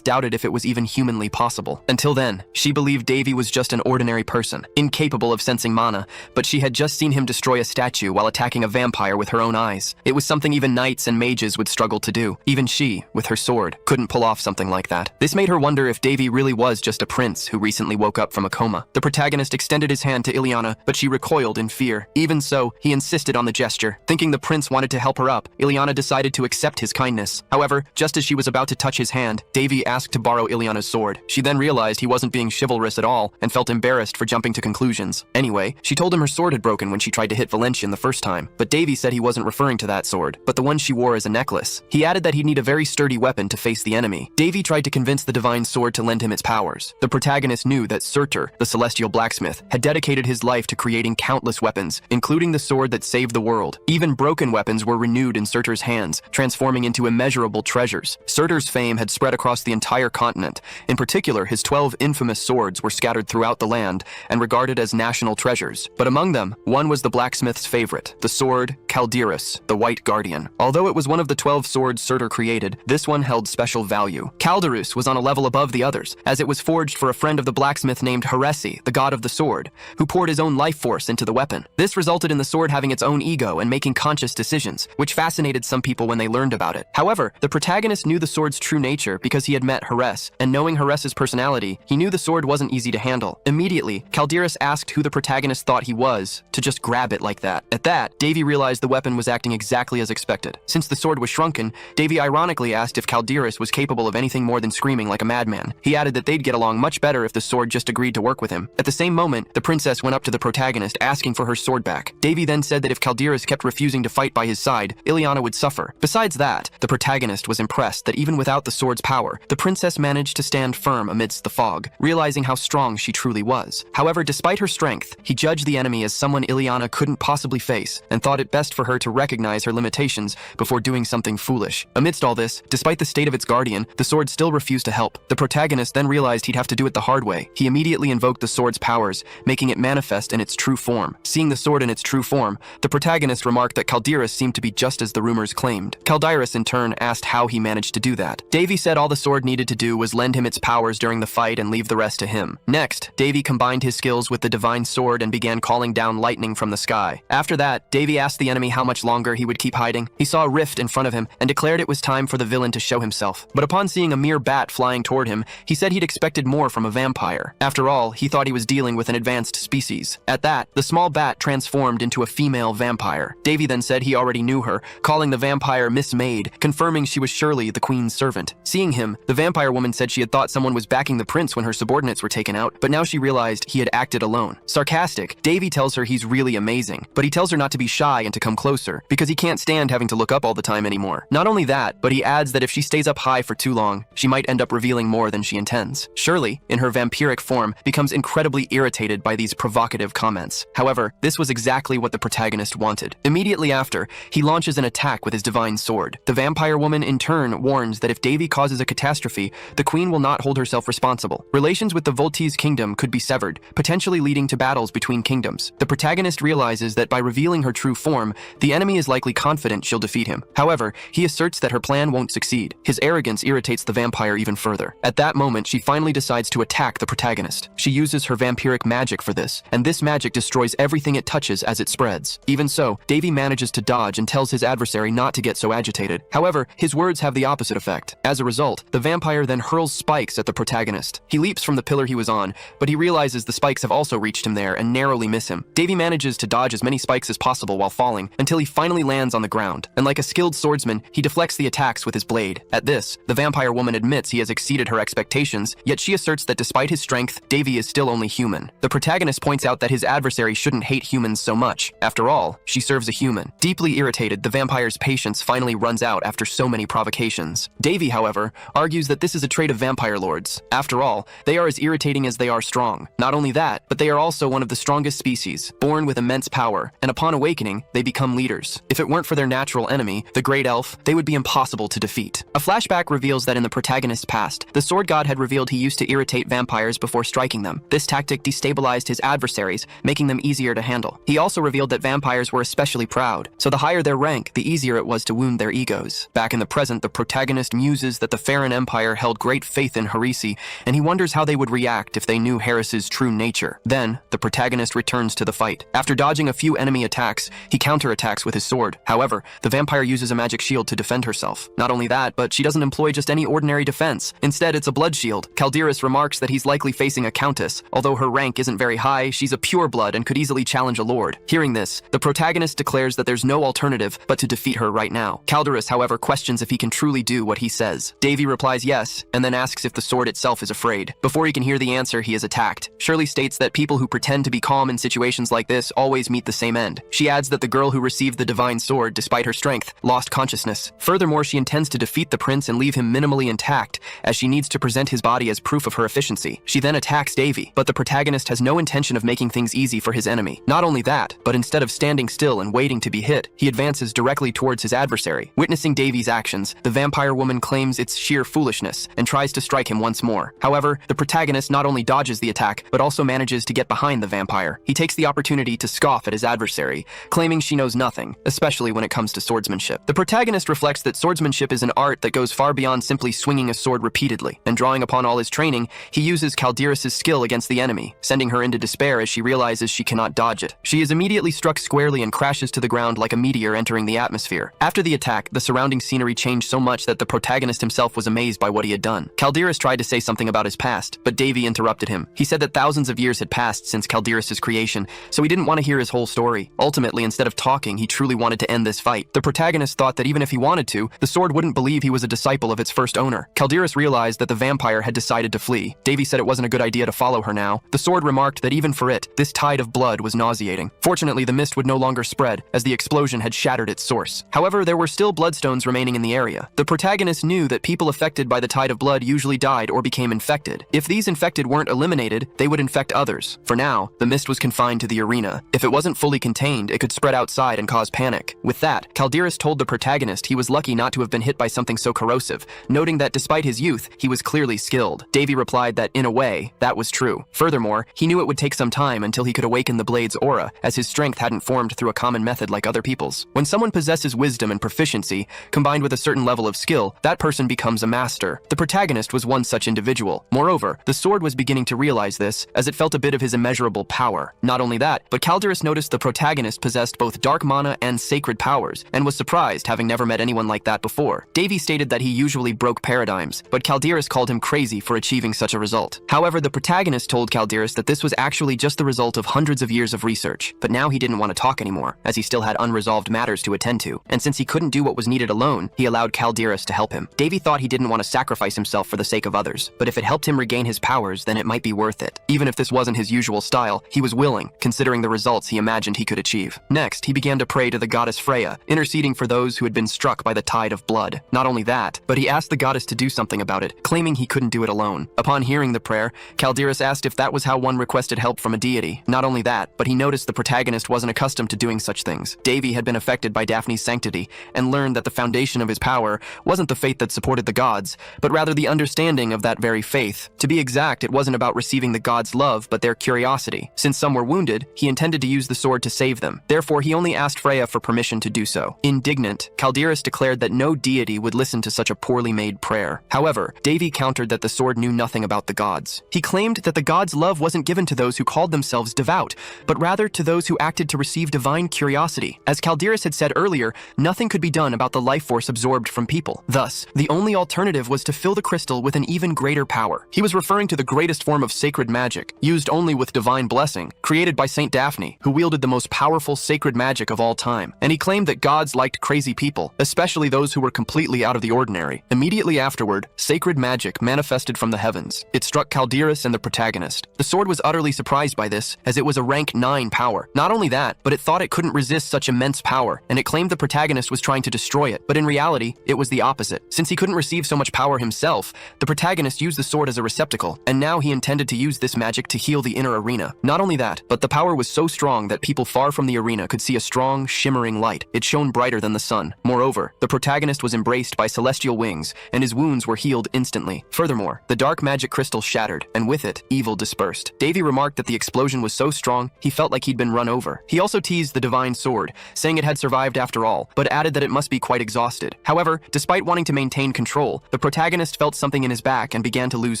doubted if it was even humanly possible. Until then, she believed Davey was just an ordinary person, incapable of sensing mana, but she had just seen him destroy a statue while attacking a vampire with her own eyes. It was something even knights and mages would struggle to do. Even she, with her sword, couldn't pull off something like that. This made her wonder if Davey really was just a prince who recently woke up from a coma. The protagonist extended his hand to Ileana, but she recoiled in fear. Even so, he insisted on the gesture. Thinking the prince wanted to help her up, Ileana decided to accept his kindness. However, just as she was about to touch his hand, Davey asked to borrow Ileana's sword. She then realized he wasn't being chivalrous at all and felt embarrassed for jumping to conclusions. Anyway, she told him her sword had broken when she tried to hit Valentian the first time, but Davey said he wasn't referring to that sword, but the one she wore as a necklace. He added that he'd need a very sturdy weapon to face the enemy. Davey tried to convince the divine sword to lend him its powers. The protagonist knew that Surtur, the celestial blacksmith, had dedicated his life to creating countless weapons, including the sword that saved the world. Even broken weapons were renewed in Surtur's hands, transforming into immeasurable treasures. Surtur's fame had spread across the entire continent. In particular, his 12 infamous swords were scattered throughout the land and regarded as national treasures. But among them, one was the blacksmith's favorite, the sword Caldearus, the White Guardian. Although it was one of the 12 swords Surtur created, this one held special value. Caldearus was on a level above the others, as it was forged for a friend of the blacksmith named Heresi, the god of the sword, who poured his own life force into the weapon. This resulted in the sword having its own ego and making conscious decisions, which fascinated some people when they learned about it. However, the protagonist knew the sword's true nature because he had met Heres, and knowing Heres's personality, he knew the sword wasn't easy to handle. Immediately, Caldearus asked who the protagonist thought he was to just grab it like that. At that, Davey realized the weapon was acting exactly as expected. Since the sword was shrunken, Davey ironically asked if Caldearus was capable of anything more than screaming like a madman. He added that they'd get along much better if the sword just agreed to work with him. At the same moment, the princess went up to the protagonist asking for her sword back. Davey then said that if Caldearus kept refusing to fight by his side, Ileana would suffer. Besides that, the protagonist was impressed that even without the sword's power, the princess managed to stand firm amidst the fog, realizing how strong she truly was. However, despite her strength, he judged the enemy as someone Ileana couldn't possibly face and thought it best for her to recognize her limitations before doing something foolish. Amidst all this, despite the state of its guardian, the sword still refused to help. The protagonist then realized he'd have to do it the hard way. He immediately invoked the sword's powers, making it manifest in its true form. Seeing the sword in its true form, the protagonist remarked that Caldearus seemed to be just as the rumors claimed. Caldearus in turn asked how he managed to do that. Davey said all the sword needed to do was lend him its powers during the fight and leave the rest to him. Next, Davey combined his skills with the divine sword and began calling down lightning from the sky. After that, Davey asked the enemy how much longer he would keep hiding. He saw a rift in front of him and declared it was time for the villain to show himself. But upon seeing a mere bat flying toward him, he said he'd expected more from a vampire. After all, he thought he was dealing with an advanced species. At that, the small bat transformed into a female vampire. Davey then said he already knew her, calling the vampire Miss Maid, confirming she was surely the queen's servant. Seeing him, the vampire woman said she had thought someone was backing the prince when her subordinates were taken out, but now she realized he had acted alone. Sarcastic, Davey tells her he's really amazing, but he tells her not to be shy and to come closer, because he can't stand having to look up all the time anymore. Not only that, but he adds that if she stays up high for too long, she might end up revealing more than she intends. Shirley, in her vampiric form, becomes incredibly irritated by these provocative comments. However, this was exactly what the protagonist wanted. Immediately after, he launches an attack with his divine sword. The vampire woman in turn warns that if Davey causes a catastrophe, the queen will not hold herself responsible. Relations with the Voltese kingdom could be severed, potentially leading to battles between kingdoms. The protagonist realizes that by revealing her true form, the enemy is likely confident she'll defeat him. However, he asserts that her plan won't succeed. His arrogance irritates the vampire even further. At that moment, she finally decides to attack the protagonist. She uses her vampiric magic for this, and this magic destroys everything it touches as it spreads. Even so, Davey manages to dodge and tells his adversary not to get so agitated. However, his words have the opposite effect. As a result, the vampire then hurls spikes at the protagonist. He leaps from the pillar he was on, but he realizes the spikes have also reached him there and narrowly miss him. Davey manages to dodge as many spikes as possible while falling until he finally lands on the ground, and like a skilled swordsman, he deflects the attacks with his blade. At this, the vampire woman admits he has exceeded her expectations, yet she asserts that despite his strength, Davey is still only human. The protagonist points out that his adversary shouldn't hate humans so much. After all, she serves a human. Deeply irritated, the vampire's patience finally runs out after so many provocations. Davey Davey, however, argues that this is a trait of vampire lords. After all, they are as irritating as they are strong. Not only that, but they are also one of the strongest species, born with immense power, and upon awakening, they become leaders. If it weren't for their natural enemy, the Great Elf, they would be impossible to defeat. A flashback reveals that in the protagonist's past, the sword god had revealed he used to irritate vampires before striking them. This tactic destabilized his adversaries, making them easier to handle. He also revealed that vampires were especially proud, so the higher their rank, the easier it was to wound their egos. Back in the present, the protagonist muses that the Farron Empire held great faith in Harisi, and he wonders how they would react if they knew Harris's true nature. Then, the protagonist returns to the fight. After dodging a few enemy attacks, he counterattacks with his sword. However, the vampire uses a magic shield to defend herself. Not only that, but she doesn't employ just any ordinary defense. Instead, it's a blood shield. Calderas remarks that he's likely facing a countess. Although her rank isn't very high, she's a pure blood and could easily challenge a lord. Hearing this, the protagonist declares that there's no alternative but to defeat her right now. Calderas, however, questions if he can truly do what he says. Davey replies yes, and then asks if the sword itself is afraid. Before he can hear the answer, he is attacked. Shirley states that people who pretend to be calm in situations like this always meet the same end. She adds that the girl who received the divine sword, despite her strength, lost consciousness. Furthermore, she intends to defeat the prince and leave him minimally intact, as she needs to present his body as proof of her efficiency. She then attacks Davey, but the protagonist has no intention of making things easy for his enemy. Not only that, but instead of standing still and waiting to be hit, he advances directly towards his adversary. Witnessing Davey's actions, the vampire woman claims it's sheer foolishness and tries to strike him once more. However, the protagonist not only dodges the attack, but also manages to get behind the vampire. He takes the opportunity to scoff at his adversary, claiming she knows nothing, especially when it comes to swordsmanship. The protagonist reflects that swordsmanship is an art that goes far beyond simply swinging a sword repeatedly, and drawing upon all his training, he uses Calderas' skill against the enemy, sending her into despair as she realizes she cannot dodge it. She is immediately struck squarely and crashes to the ground like a meteor entering the atmosphere. After the attack, the surrounding scenery changed so much that the protagonist himself was amazed by what he had done. Calderas tried to say something about his past, but Davey interrupted him. He said that thousands of years had passed since Calderas' creation, so he didn't want to hear his whole story. Ultimately, instead of talking, he truly wanted to end this fight. The protagonist thought that even if he wanted to, the sword wouldn't believe he was a disciple of its first owner. Calderas realized that the vampire had decided to flee. Davey said it wasn't a good idea to follow her now. The sword remarked that even for it, this tide of blood was nauseating. Fortunately, the mist would no longer spread, as the explosion had shattered its source. However, there were still bloodstones remaining in the area. The protagonist knew that people affected by the tide of blood usually died or became infected. If these infected weren't eliminated, they would infect others. For now, the mist was confined to the arena. If it wasn't fully contained, it could spread outside and cause panic. With that, Calderas told the protagonist he was lucky not to have been hit by something so corrosive, noting that despite his youth, he was clearly skilled. Davey replied that, in a way, that was true. Furthermore, he knew it would take some time until he could awaken the blade's aura, as his strength hadn't formed through a common method like other people's. When someone possesses wisdom and proficiency, combined with a certain level of skill, that person becomes a master. The protagonist was one such individual. Moreover, the sword was beginning to realize this, as it felt a bit of his immeasurable power. Not only that, but Calderas noticed the protagonist possessed both dark mana and sacred powers, and was surprised, having never met anyone like that before. Davey stated that he usually broke paradigms, but Calderas called him crazy for achieving such a result. However, the protagonist told Calderas that this was actually just the result of hundreds of years of research, but now he didn't want to talk anymore, as he still had unresolved matters to attend to, and since he couldn't do what was needed alone, he allowed Calderas to help him. Davey thought he didn't want to sacrifice himself for the sake of others, but if it helped him regain his powers, then it might be worth it. Even if this wasn't his usual style, he was willing, considering the results he imagined he could achieve. Next, he began to pray to the goddess Freya, interceding for those who had been struck by the tide of blood. Not only that, but he asked the goddess to do something about it, claiming he couldn't do it alone. Upon hearing the prayer, Calderas asked if that was how one requested help from a deity. Not only that, but he noticed the protagonist wasn't accustomed to doing such things. Davey had been affected by Daphne's sanctity, and learned that the foundation of his power wasn't the faith that supported the gods, but rather the understanding of that very faith. To be exact, it wasn't about receiving the gods' love, but their curiosity. Since some were wounded, he intended to use the sword to save them. Therefore, he only asked Freya for permission to do so. Indignant, Calderas declared that no deity would listen to such a poorly made prayer. However, Davey countered that the sword knew nothing about the gods. He claimed that the gods' love wasn't given to those who called themselves devout, but rather to those who acted to receive divine curiosity. As Calderas had said earlier, nothing could be done about the life force absorbed from people. Thus, the only alternative was to fill the crystal with an even greater power. He was referring to the greatest form of sacred magic, used only with divine blessing, created by Saint Daphne, who wielded the most powerful sacred magic of all time. And he claimed that gods liked crazy people, especially those who were completely out of the ordinary. Immediately afterward, sacred magic manifested from the heavens. It struck Calderas and the protagonist. The sword was utterly surprised by this, as it was a rank 9 power. Not only that, but it thought it couldn't resist such immense power, and it claimed the protagonist was trying to destroy it, but in reality, it was the opposite. Since he couldn't receive so much power himself, the protagonist used the sword as a receptacle, and now he intended to use this magic to heal the inner arena. Not only that, but the power was so strong that people far from the arena could see a strong, shimmering light. It shone brighter than the sun. Moreover, the protagonist was embraced by celestial wings, and his wounds were healed instantly. Furthermore, the dark magic crystal shattered, and with it, evil dispersed. Davey remarked that the explosion was so strong, he felt like he'd been run over. He also teased the divine sword, saying it had survived after all, but added that it must be quite exhausted. However, despite wanting to maintain control, the protagonist felt something in his back and began to lose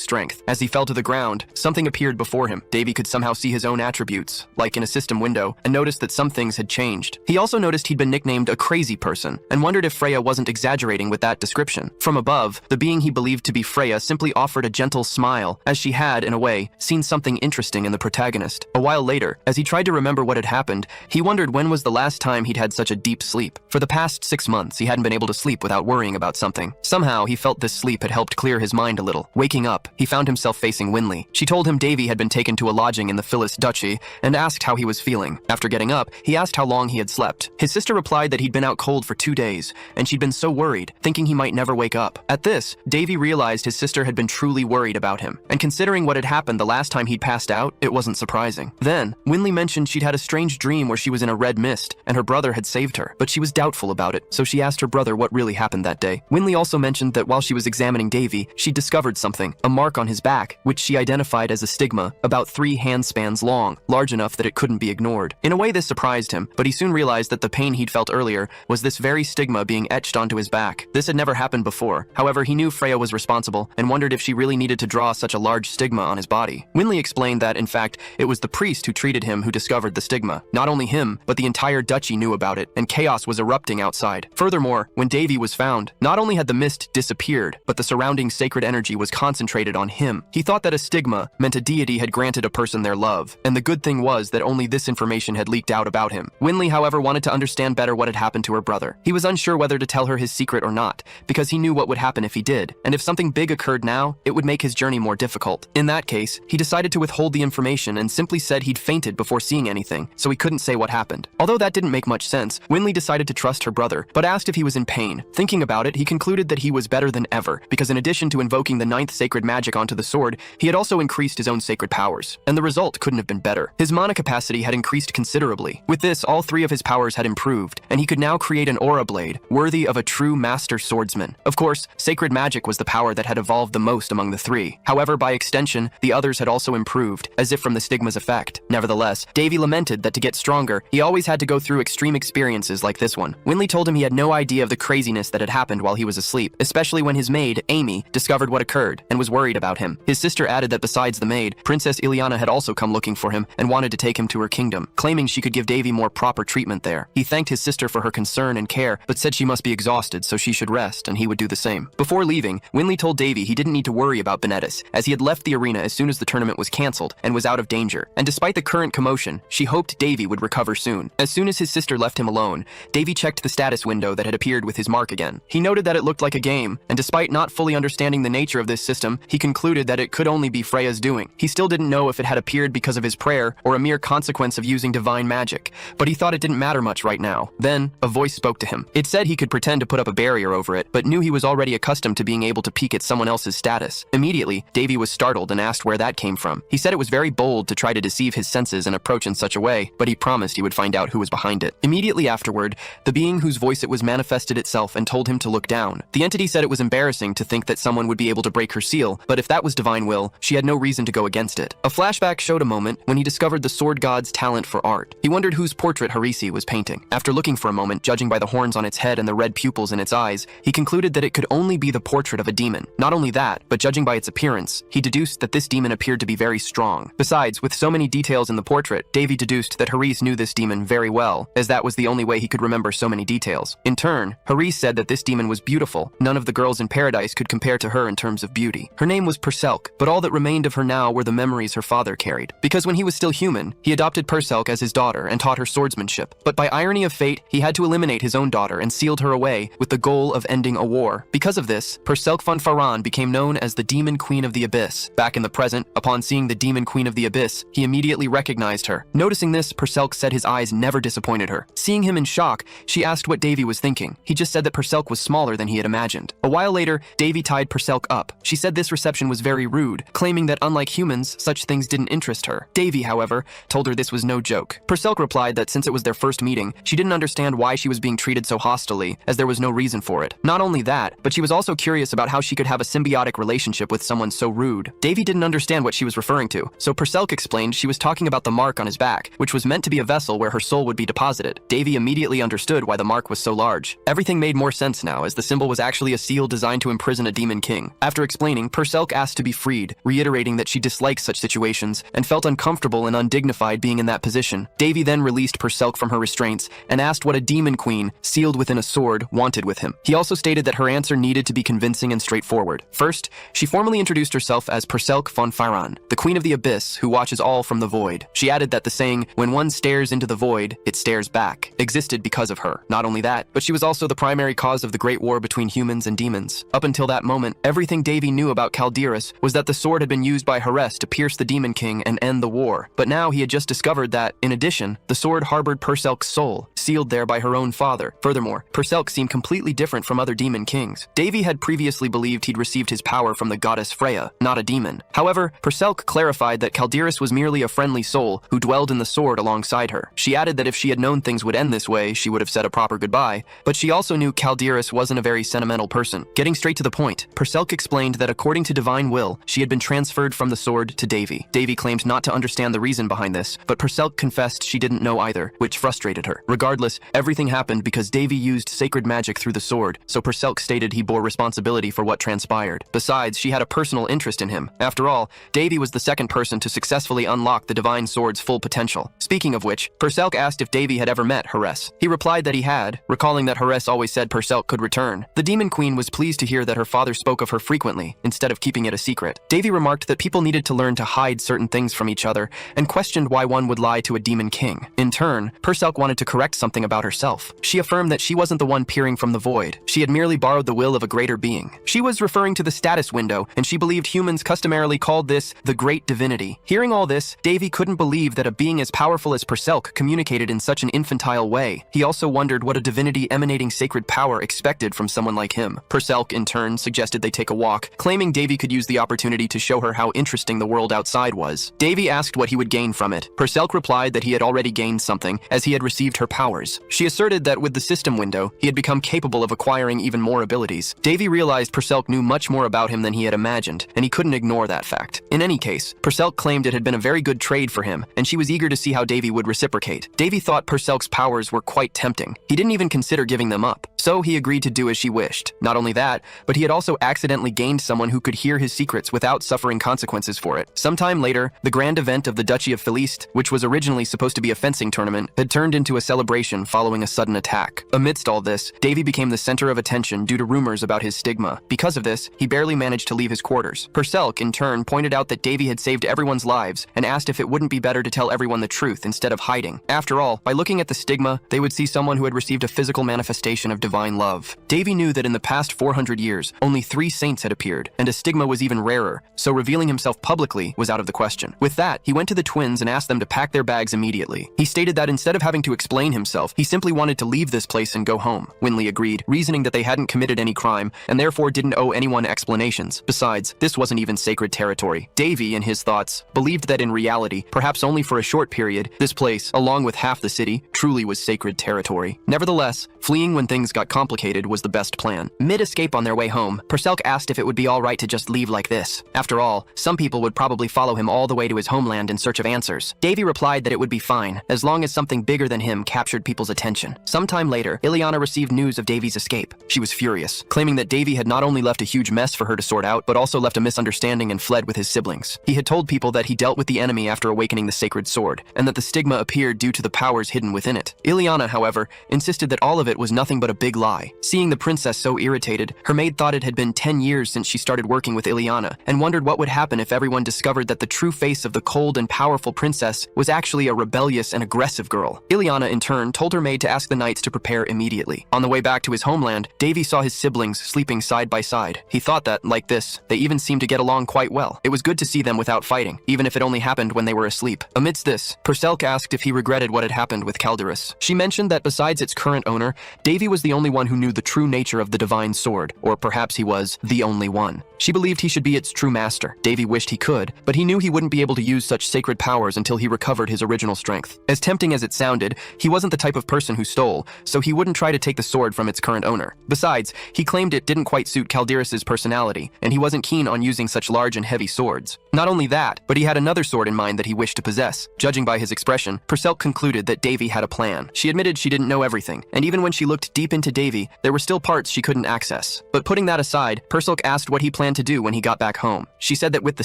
strength. As he fell to the ground, something appeared before him. Davey could somehow see his own attributes, like in a system window, and noticed that some things had changed. He also noticed he'd been nicknamed a crazy person, and wondered if Freya wasn't exaggerating with that description. From above, the being he believed to be Freya simply offered a gentle smile, as she had, in a way, seen something interesting in the protagonist. A while later, as he tried to remember what had happened, he wondered when was the last time he'd had such a deep sleep. For the past 6 months, he hadn't been able to sleep without worrying about something. Somehow, he felt this sleep had helped clear his mind a little. Waking up, he found himself facing Winley. She told him Davey had been taken to a lodging in the Phyllis Duchy and asked how he was feeling. After getting up, he asked how long he had slept. His sister replied that he'd been out cold for 2 days, and she'd been so worried, thinking he might never wake up. At this, Davey realized his sister had been truly worried about him, and considering what had happened the last time he'd passed out, it wasn't surprising. Then, Winley mentioned she'd had a strange dream where she was in a red mist, and her brother had saved her, but she was doubtful about it, so she asked her brother what really happened that day. Winley also mentioned that while she was examining Davey, she discovered something, a mark on his back, which she identified as a stigma, about 3 handspans long, large enough that it couldn't be ignored. In a way, this surprised him, but he soon realized that the pain he'd felt earlier was this very stigma being etched onto his back. This had never happened before. However, he knew Freya was responsible, and wondered if she really needed to draw such a large stigma on his body. Winley explained that, in fact, it was the priest who treated him who discovered the stigma. Not only him, but the entire duchy knew about it, and chaos was erupting outside. Furthermore, when Davey was found, not only had the mist disappeared, but the surrounding sacred energy was concentrated on him. He thought that a stigma meant a deity had granted a person their love, and the good thing was that only this information had leaked out about him. Winley, however, wanted to understand better what had happened to her brother. He was unsure whether to tell her his secret or not, because he knew what would happen if he did, and if something big occurred now, it would make his journey more difficult. In that case, he decided to withhold the information and simply said he'd fainted before seeing anything, so he couldn't say what happened. Although that didn't make much sense, Winley decided to trust her brother, but asked if he was in pain. Thinking about it, he concluded that he was better than ever, because in addition to invoking the 9th sacred magic onto the sword, he had also increased his own sacred powers, and the result couldn't have been better. His mana capacity had increased considerably. With this, all 3 of his powers had improved, and he could now create an aura blade, worthy of a true master swordsman. Of course, sacred magic was the power that had evolved the most among the 3. However, by extension, the others had also improved, as if from the stigma's effect. Nevertheless, Davey lamented that to get stronger, he always had to go through extreme experiences like this one. Winley told him he had no idea of the craziness that had happened while he was asleep, especially when his maid, Amy, discovered what occurred and was worried about him. His sister added that besides the maid, Princess Ileana had also come looking for him and wanted to take him to her kingdom, claiming she could give Davey more proper treatment there. He thanked his sister for her concern and care, but said she must be exhausted so she should rest and he would do the same. Before leaving, Winley told Davey he didn't need to worry about Benedis, as he had left the arena as soon as the tournament was cancelled and was out of danger. And despite the current commotion, she hoped Davey would recover soon. As soon as his sister left him alone, Davey checked the status window that had appeared with his mark again. He noted that it looked like a game, and despite not fully understanding the nature of this system, he concluded that it could only be Freya's doing. He still didn't know if it had appeared because of his prayer or a mere consequence of using divine magic, but he thought it didn't matter much right now. Then, a voice spoke to him. It said he could pretend to put up a barrier over it, but knew he was already accustomed to being able to peek at someone else's status. Immediately, Davey was startled and asked where that came from. He said it was very bold to try to deceive his senses and approach in such a way, but he promised he would find out who was behind it. Immediately afterward, the being whose voice it was manifested itself and told him to look down. The entity said it was embarrassing to think that someone would be able to break her seal, but if that was divine will, she had no reason to go against it. A flashback showed a moment when he discovered the sword god's talent for art. He wondered whose portrait Harisi was painting. After looking for a moment, judging by the horns on its head and the red pupils in its eyes, he concluded that it could only be the portrait of a demon. Not only that, but judging by its appearance, he deduced that this demon appeared to be very strong. Besides, with so many details in the portrait, Davey deduced that Haris knew this demon very well, as that was the only way he could remember so many details. In turn, Haris said that this demon was beautiful. None of the girls in paradise could compare to her in terms of beauty. Her name was Perselk, but all that remained of her now were the memories her father carried. Because when he was still human, he adopted Perselk as his daughter and taught her swordsmanship. But by irony of fate, he had to eliminate his own daughter and sealed her away with the goal of ending a war. Because of this, Perselk von Faran became known as the Demon Queen of the Abyss. Back in the present, upon seeing the Demon Queen of the Abyss, he immediately recognized her. Noticing this, Perselk said his eyes never disappointed her. Seeing him in shock, she asked what Davey was thinking. He just said that Perselk was smaller than he he had imagined. A while later, Davey tied Perselk up. She said this reception was very rude, claiming that unlike humans, such things didn't interest her. Davey, however, told her this was no joke. Perselk replied that since it was their first meeting, she didn't understand why she was being treated so hostilely, as there was no reason for it. Not only that, but she was also curious about how she could have a symbiotic relationship with someone so rude. Davey didn't understand what she was referring to, so Perselk explained she was talking about the mark on his back, which was meant to be a vessel where her soul would be deposited. Davey immediately understood why the mark was so large. Everything made more sense now, as the symbol was actually a seal designed to imprison a demon king. After explaining, Perselk asked to be freed, reiterating that she disliked such situations and felt uncomfortable and undignified being in that position. Davey then released Perselk from her restraints and asked what a demon queen, sealed within a sword, wanted with him. He also stated that her answer needed to be convincing and straightforward. First, she formally introduced herself as Perselk von Fyron, the queen of the abyss who watches all from the void. She added that the saying, "When one stares into the void, it stares back," existed because of her. Not only that, but she was also the primary cause of the great war between humans and demons. Up until that moment, everything Davey knew about Calderas was that the sword had been used by Heres to pierce the demon king and end the war. But now he had just discovered that, in addition, the sword harbored Perselk's soul, sealed there by her own father. Furthermore, Perselk seemed completely different from other demon kings. Davey had previously believed he'd received his power from the goddess Freya, not a demon. However, Perselk clarified that Calderas was merely a friendly soul who dwelled in the sword alongside her. She added that if she had known things would end this way, she would have said a proper goodbye, but she also knew Calderas wasn't a very sentimental person. Getting straight to the point, Perselk explained that according to divine will, she had been transferred from the sword to Davey. Davey claimed not to understand the reason behind this, but Perselk confessed she didn't know either, which frustrated her. Regardless, everything happened because Davey used sacred magic through the sword, so Perselk stated he bore responsibility for what transpired. Besides, she had a personal interest in him. After all, Davey was the second person to successfully unlock the divine sword's full potential. Speaking of which, Perselk asked if Davey had ever met Heres. He replied that he had, recalling that Heres always said Perselk could return. The demon queen was pleased to hear that her father spoke of her frequently, instead of keeping it a secret. Davey remarked that people needed to learn to hide certain things from each other, and questioned why one would lie to a demon king. In turn, Perselk wanted to correct something about herself. She affirmed that she wasn't the one peering from the void. She had merely borrowed the will of a greater being. She was referring to the status window, and she believed humans customarily called this the great divinity. Hearing all this, Davey couldn't believe that a being as powerful as Perselk communicated in such an infantile way. He also wondered what a divinity emanating sacred power expected from someone like him. Perselk, in turn, suggested they take a walk, claiming Davey could use the opportunity to show her how interesting the world outside was. Davey asked what he would gain from it. Perselk replied that he had already gained something, as he had received her powers. She asserted that with the system window, he had become capable of acquiring even more abilities. Davey realized Perselk knew much more about him than he had imagined, and he couldn't ignore that fact. In any case, Perselk claimed it had been a very good trade for him, and she was eager to see how Davey would reciprocate. Davey thought Perselk's powers were quite tempting. He didn't even consider giving them up, so he agreed to do as she wished. Not only that, but he had also accidentally gained someone who could hear his secrets without suffering consequences for it. Sometime later, the grand event of the Duchy of Feliste, which was originally supposed to be a fencing tournament, had turned into a celebration following a sudden attack. Amidst all this, Davey became the center of attention due to rumors about his stigma. Because of this, he barely managed to leave his quarters. Perselk, in turn, pointed out that Davey had saved everyone's lives and asked if it wouldn't be better to tell everyone the truth instead of hiding. After all, by looking at the stigma, they would see someone who had received a physical manifestation of divine love. Davey knew that in the past 400 years, only 3 saints had appeared, and a stigma was even rarer, so revealing himself publicly was out of the question. With that, he went to the twins and asked them to pack their bags immediately. He stated that instead of having to explain himself, he simply wanted to leave this place and go home. Winley agreed, reasoning that they hadn't committed any crime and therefore didn't owe anyone explanations. Besides, this wasn't even sacred territory. Davey, in his thoughts, believed that in reality, perhaps only for a short period, this place, along with half the city, truly was sacred territory. Nevertheless, fleeing when things got complicated was the best plan. Mid-escape on their way home, Perselk asked if it would be all right to just leave like this. After all, some people would probably follow him all the way to his homeland in search of answers. Davey replied that it would be fine, as long as something bigger than him captured people's attention. Sometime later, Ileana received news of Davey's escape. She was furious, claiming that Davey had not only left a huge mess for her to sort out, but also left a misunderstanding and fled with his siblings. He had told people that he dealt with the enemy after awakening the sacred sword, and that the stigma appeared due to the powers hidden within it. Ileana, however, insisted that all of it was nothing but a big lie. Seeing the princess so irritated, her maid thought it had been 10 years since she started working with Ileana, and wondered what would happen if everyone discovered that the true face of the cold and powerful princess was actually a rebellious and aggressive girl. Ileana, in turn, told her maid to ask the knights to prepare immediately. On the way back to his homeland, Davey saw his siblings sleeping side by side. He thought that, like this, they even seemed to get along quite well. It was good to see them without fighting, even if it only happened when they were asleep. Amidst this, Perselk asked if he regretted what had happened with Calderas. She mentioned that besides its current owner, Davey was the only only one who knew the true nature of the divine sword, or perhaps he was the only one. She believed he should be its true master. Davey wished he could, but he knew he wouldn't be able to use such sacred powers until he recovered his original strength. As tempting as it sounded, he wasn't the type of person who stole, so he wouldn't try to take the sword from its current owner. Besides, he claimed it didn't quite suit Calderis's personality, and he wasn't keen on using such large and heavy swords. Not only that, but he had another sword in mind that he wished to possess. Judging by his expression, Purcell concluded that Davey had a plan. She admitted she didn't know everything, and even when she looked deep into Davey, there were still parts she couldn't access. But putting that aside, Purcell asked what he planned to do when he got back home. She said that with the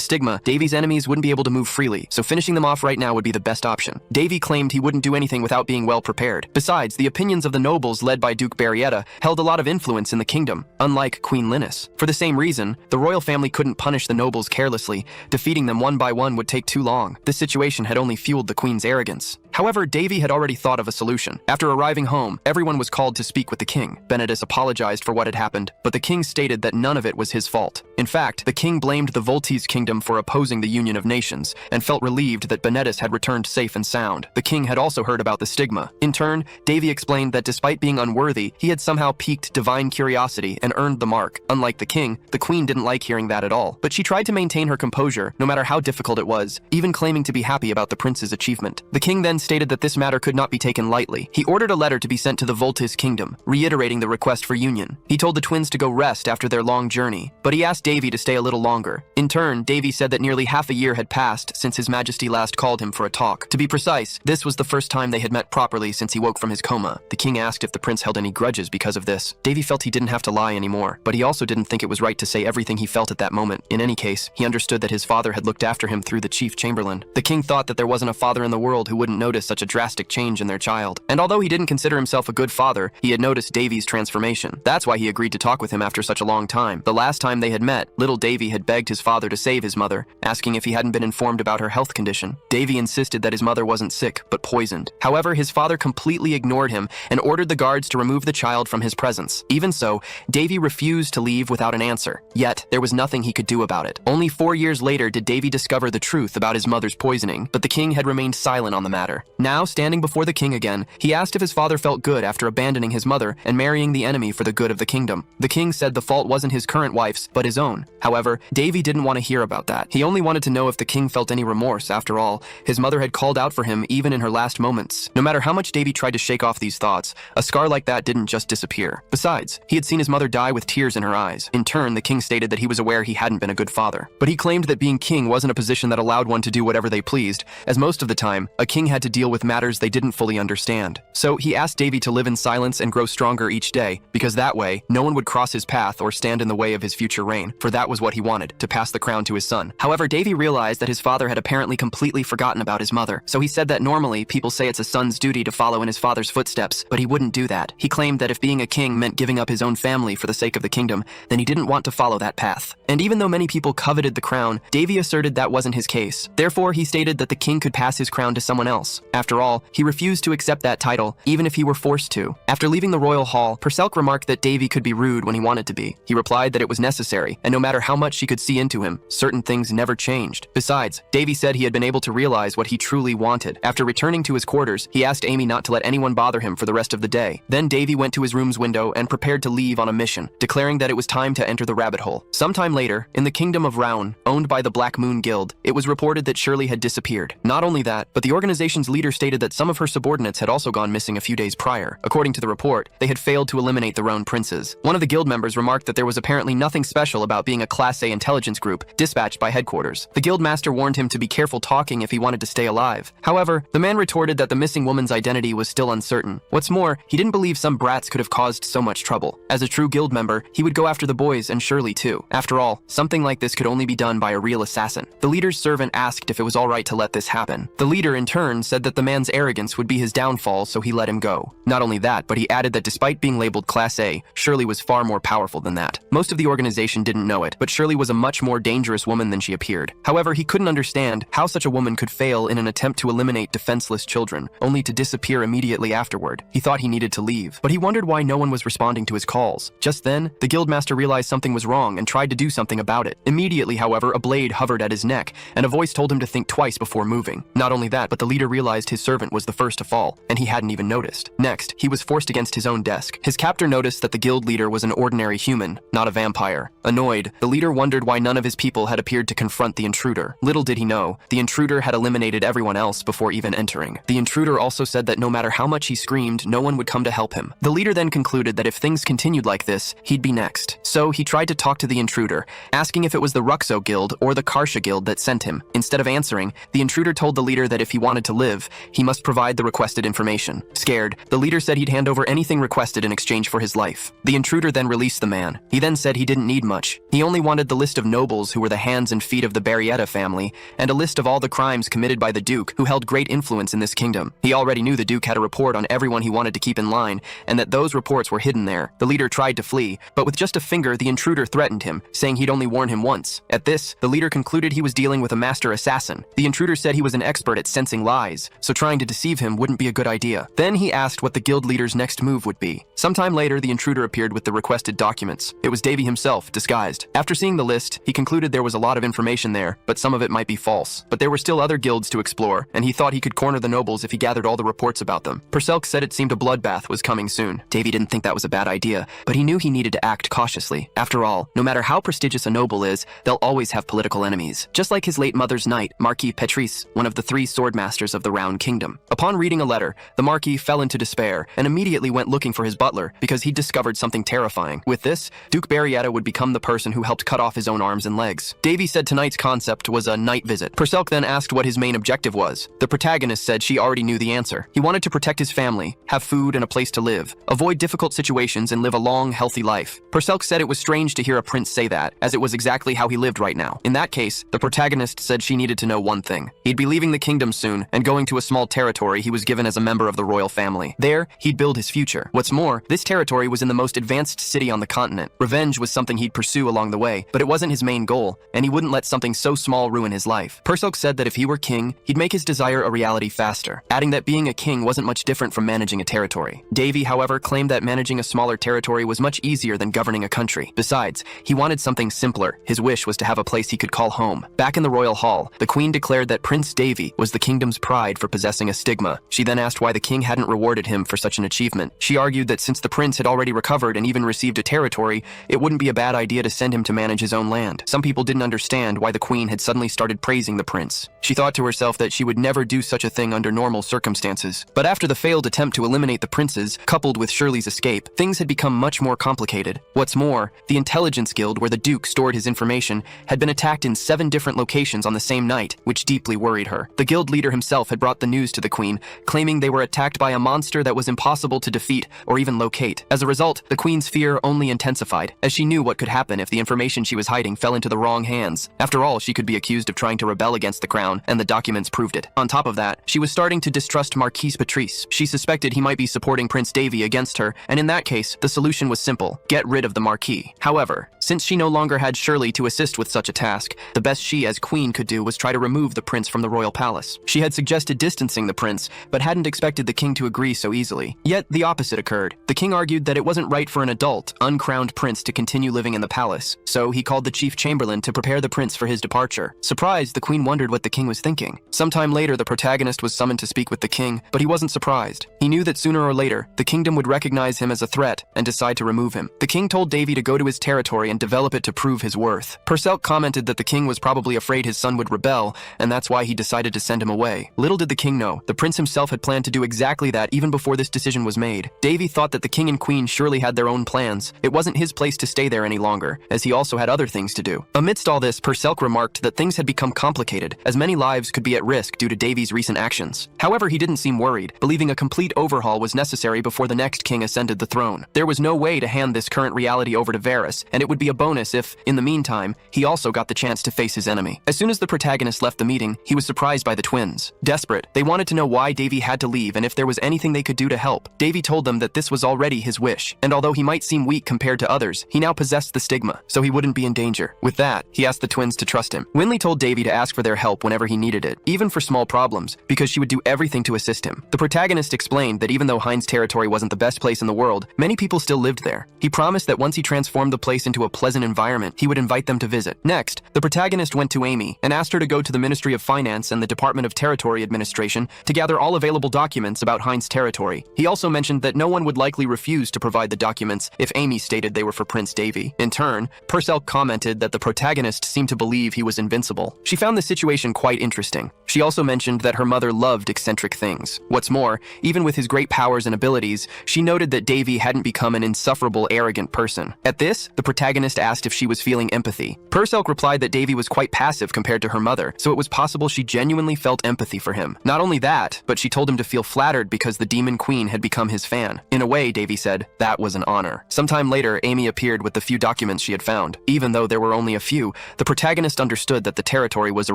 stigma, Davey's enemies wouldn't be able to move freely, so finishing them off right now would be the best option. Davey claimed he wouldn't do anything without being well prepared. Besides, the opinions of the nobles led by Duke Barrietta held a lot of influence in the kingdom, unlike Queen Linus. For the same reason, the royal family couldn't punish the nobles carelessly. Defeating them one by one would take too long. This situation had only fueled the queen's arrogance. However, Davey had already thought of a solution. After arriving home, everyone was called to speak with the king. Benedis apologized for what had happened, but the king stated that none of it was his fault. In fact, the king blamed the Voltese kingdom for opposing the Union of Nations, and felt relieved that Benedis had returned safe and sound. The king had also heard about the stigma. In turn, Davey explained that despite being unworthy, he had somehow piqued divine curiosity and earned the mark. Unlike the king, the queen didn't like hearing that at all, but she tried to maintain her composure, no matter how difficult it was, even claiming to be happy about the prince's achievement. The king then stated that this matter could not be taken lightly. He ordered a letter to be sent to the Voltese kingdom, reiterating the request for union. He told the twins to go rest after their long journey, but he asked Davey to stay a little longer. In turn, Davey said that nearly half a year had passed since His Majesty last called him for a talk. To be precise, this was the first time they had met properly since he woke from his coma. The king asked if the prince held any grudges because of this. Davey felt he didn't have to lie anymore, but he also didn't think it was right to say everything he felt at that moment. In any case, he understood that his father had looked after him through the chief chamberlain. The king thought that there wasn't a father in the world who wouldn't notice such a drastic change in their child. And although he didn't consider himself a good father, he had noticed Davey's transformation. That's why he agreed to talk with him after such a long time. The last time they had met, little Davey had begged his father to save his mother, asking if he hadn't been informed about her health condition. Davey insisted that his mother wasn't sick, but poisoned. However, his father completely ignored him and ordered the guards to remove the child from his presence. Even so, Davey refused to leave without an answer. Yet, there was nothing he could do about it. Only 4 years later did Davey discover the truth about his mother's poisoning, but the king had remained silent on the matter. Now, standing before the king again, he asked if his father felt good after abandoning his mother and marrying the enemy for the good of the kingdom. The king said the fault wasn't his current wife's, but his own. However, Davey didn't want to hear about that. He only wanted to know if the king felt any remorse. After all, his mother had called out for him even in her last moments. No matter how much Davey tried to shake off these thoughts, a scar like that didn't just disappear. Besides, he had seen his mother die with tears in her eyes. In turn, the king stated that he was aware he hadn't been a good father. But he claimed that being king wasn't a position that allowed one to do whatever they pleased, as most of the time, a king had to deal with matters they didn't fully understand. So he asked Davey to live in silence and grow stronger each day, because that way, no one would cross his path or stand in the way of his future reign, for that was what he wanted, to pass the crown to his son. However, Davey realized that his father had apparently completely forgotten about his mother, so he said that normally people say it's a son's duty to follow in his father's footsteps, but he wouldn't do that. He claimed that if being a king meant giving up his own family for the sake of the kingdom, then he didn't want to follow that path. And even though many people coveted the crown, Davey asserted that wasn't his case. Therefore, he stated that the king could pass his crown to someone else. After all, he refused to accept that title, even if he were forced to. After leaving the royal hall, Purcell remarked that Davey could be rude when he wanted to be. He replied that it was necessary, and no matter how much she could see into him, certain things never changed. Besides, Davey said he had been able to realize what he truly wanted. After returning to his quarters, he asked Amy not to let anyone bother him for the rest of the day. Then Davey went to his room's window and prepared to leave on a mission, declaring that it was time to enter the rabbit hole. Sometime later, in the kingdom of Rouen, owned by the Black Moon Guild, it was reported that Shirley had disappeared. Not only that, but the organization's leader stated that some of her subordinates had also gone missing a few days prior. According to the report, they had failed to eliminate the Rouen princes. One of the guild members remarked that there was apparently nothing special about being a Class A intelligence group dispatched by headquarters. The guild master warned him to be careful talking if he wanted to stay alive. However, the man retorted that the missing woman's identity was still uncertain. What's more, he didn't believe some brats could have caused so much trouble. As a true guild member, he would go after the boys and Shirley too. After all, something like this could only be done by a real assassin. The leader's servant asked if it was all right to let this happen. The leader, in turn, said that the man's arrogance would be his downfall, so he let him go. Not only that, but he added that despite being labeled Class A, Shirley was far more powerful than that. Most of the organization didn't know it, but Shirley was a much more dangerous woman than she appeared. However, he couldn't understand how such a woman could fail in an attempt to eliminate defenseless children, only to disappear immediately afterward. He thought he needed to leave, but he wondered why no one was responding to his calls. Just then, the guildmaster realized something was wrong and tried to do something about it. Immediately, however, a blade hovered at his neck, and a voice told him to think twice before moving. Not only that, but the leader realized realized his servant was the first to fall, and he hadn't even noticed. Next, he was forced against his own desk. His captor noticed that the guild leader was an ordinary human, not a vampire. Annoyed, the leader wondered why none of his people had appeared to confront the intruder. Little did he know, the intruder had eliminated everyone else before even entering. The intruder also said that no matter how much he screamed, no one would come to help him. The leader then concluded that if things continued like this, he'd be next. So he tried to talk to the intruder, asking if it was the Ruxo Guild or the Karsha Guild that sent him. Instead of answering, the intruder told the leader that if he wanted to live, he must provide the requested information. Scared, the leader said he'd hand over anything requested in exchange for his life. The intruder then released the man. He then said he didn't need much. He only wanted the list of nobles who were the hands and feet of the Barrietta family, and a list of all the crimes committed by the Duke, who held great influence in this kingdom. He already knew the Duke had a report on everyone he wanted to keep in line, and that those reports were hidden there. The leader tried to flee, but with just a finger, the intruder threatened him, saying he'd only warn him once. At this, the leader concluded he was dealing with a master assassin. The intruder said he was an expert at sensing lies, so trying to deceive him wouldn't be a good idea. Then he asked what the guild leader's next move would be. Sometime later, the intruder appeared with the requested documents. It was Davey himself, disguised. After seeing the list, he concluded there was a lot of information there, but some of it might be false. But there were still other guilds to explore, and he thought he could corner the nobles if he gathered all the reports about them. Perselk said it seemed a bloodbath was coming soon. Davey didn't think that was a bad idea, but he knew he needed to act cautiously. After all, no matter how prestigious a noble is, they'll always have political enemies. Just like his late mother's knight, Marquis Petrice, one of the 3 swordmasters of the Round Kingdom. Upon reading a letter, the Marquis fell into despair and immediately went looking for his butler because he'd discovered something terrifying. With this, Duke Barrietta would become the person who helped cut off his own arms and legs. Davey said tonight's concept was a night visit. Perselk then asked what his main objective was. The protagonist said she already knew the answer. He wanted to protect his family, have food and a place to live, avoid difficult situations and live a long, healthy life. Perselk said it was strange to hear a prince say that, as it was exactly how he lived right now. In that case, the protagonist said she needed to know one thing. He'd be leaving the kingdom soon and going to a small territory he was given as a member of the royal family. There, he'd build his future. What's more, this territory was in the most advanced city on the continent. Revenge was something he'd pursue along the way, but it wasn't his main goal, and he wouldn't let something so small ruin his life. Perselk said that if he were king, he'd make his desire a reality faster, adding that being a king wasn't much different from managing a territory. Davey, however, claimed that managing a smaller territory was much easier than governing a country. Besides, he wanted something simpler. His wish was to have a place he could call home. Back in the royal hall, the queen declared that Prince Davey was the kingdom's pride for possessing a stigma. She then asked why the king hadn't rewarded him for such an achievement. She argued that since the prince had already recovered and even received a territory, it wouldn't be a bad idea to send him to manage his own land. Some people didn't understand why the queen had suddenly started praising the prince. She thought to herself that she would never do such a thing under normal circumstances. But after the failed attempt to eliminate the princes, coupled with Shirley's escape, things had become much more complicated. What's more, the intelligence guild where the Duke stored his information had been attacked in 7 different locations on the same night, which deeply worried her. The guild leader himself had brought the news to the queen, claiming they were attacked by a monster that was impossible to defeat or even locate. As a result, the queen's fear only intensified, as she knew what could happen if the information she was hiding fell into the wrong hands. After all, she could be accused of trying to rebel against the crown, and the documents proved it. On top of that, she was starting to distrust Marquis Petrice. She suspected he might be supporting Prince Davey against her, and in that case, the solution was simple: get rid of the Marquis. However, since she no longer had Shirley to assist with such a task, the best she as queen could do was try to remove the prince from the royal palace. She had suggested distancing the prince, but hadn't expected the king to agree so easily. Yet, the opposite occurred. The king argued that it wasn't right for an adult, uncrowned prince to continue living in the palace, so he called the chief chamberlain to prepare the prince for his departure. Surprised, the queen wondered what the king was thinking. Sometime later, the protagonist was summoned to speak with the king, but he wasn't surprised. He knew that sooner or later, the kingdom would recognize him as a threat and decide to remove him. The king told Davey to go to his territory and develop it to prove his worth. Perselk commented that the king was probably afraid his son would rebel, and that's why he decided to send him away. Little did the king know, the prince himself had planned to do exactly that even before this decision was made. Davey thought that the king and queen surely had their own plans. It wasn't his place to stay there any longer, as he also had other things to do. Amidst all this, Perselk remarked that things had become complicated, as many lives could be at risk due to Davey's recent actions. However, he didn't seem worried, believing a complete overhaul was necessary before the next king ascended the throne. There was no way to hand this current reality over to Varys, and it would be a bonus if, in the meantime, he also got the chance to face his enemy. As soon as the protagonist left the meeting, he was surprised by the twins. Desperate, they wanted to know why Davey had to leave and if there was anything they could do to help. Davey told them that this was already his wish, and although he might seem weak compared to others, he now possessed the stigma, so he wouldn't be in danger. With that, he asked the twins to trust him. Winley told Davey to ask for their help whenever he needed it, even for small problems, because she would do everything to assist him. The protagonist explained that even though Hein's territory wasn't the best place in the world, many people still lived there. He promised that once he transformed the place into a pleasant environment, he would invite them to visit. Next, the protagonist went to Amy and asked her to go to the Ministry of Finance and the Department of Territory Administration administration to gather all available documents about Heinz territory. He also mentioned that no one would likely refuse to provide the documents if Amy stated they were for Prince Davey. In turn, Purcell commented that the protagonist seemed to believe he was invincible. She found the situation quite interesting. She also mentioned that her mother loved eccentric things. What's more, even with his great powers and abilities, she noted that Davey hadn't become an insufferable, arrogant person. At this, the protagonist asked if she was feeling empathy. Purcell replied that Davey was quite passive compared to her mother, so it was possible she genuinely felt empathy for him. Not only that, but she told him to feel flattered because the Demon Queen had become his fan. In a way, Davey said, that was an honor. Sometime later, Amy appeared with the few documents she had found. Even though there were only a few, the protagonist understood that the territory was a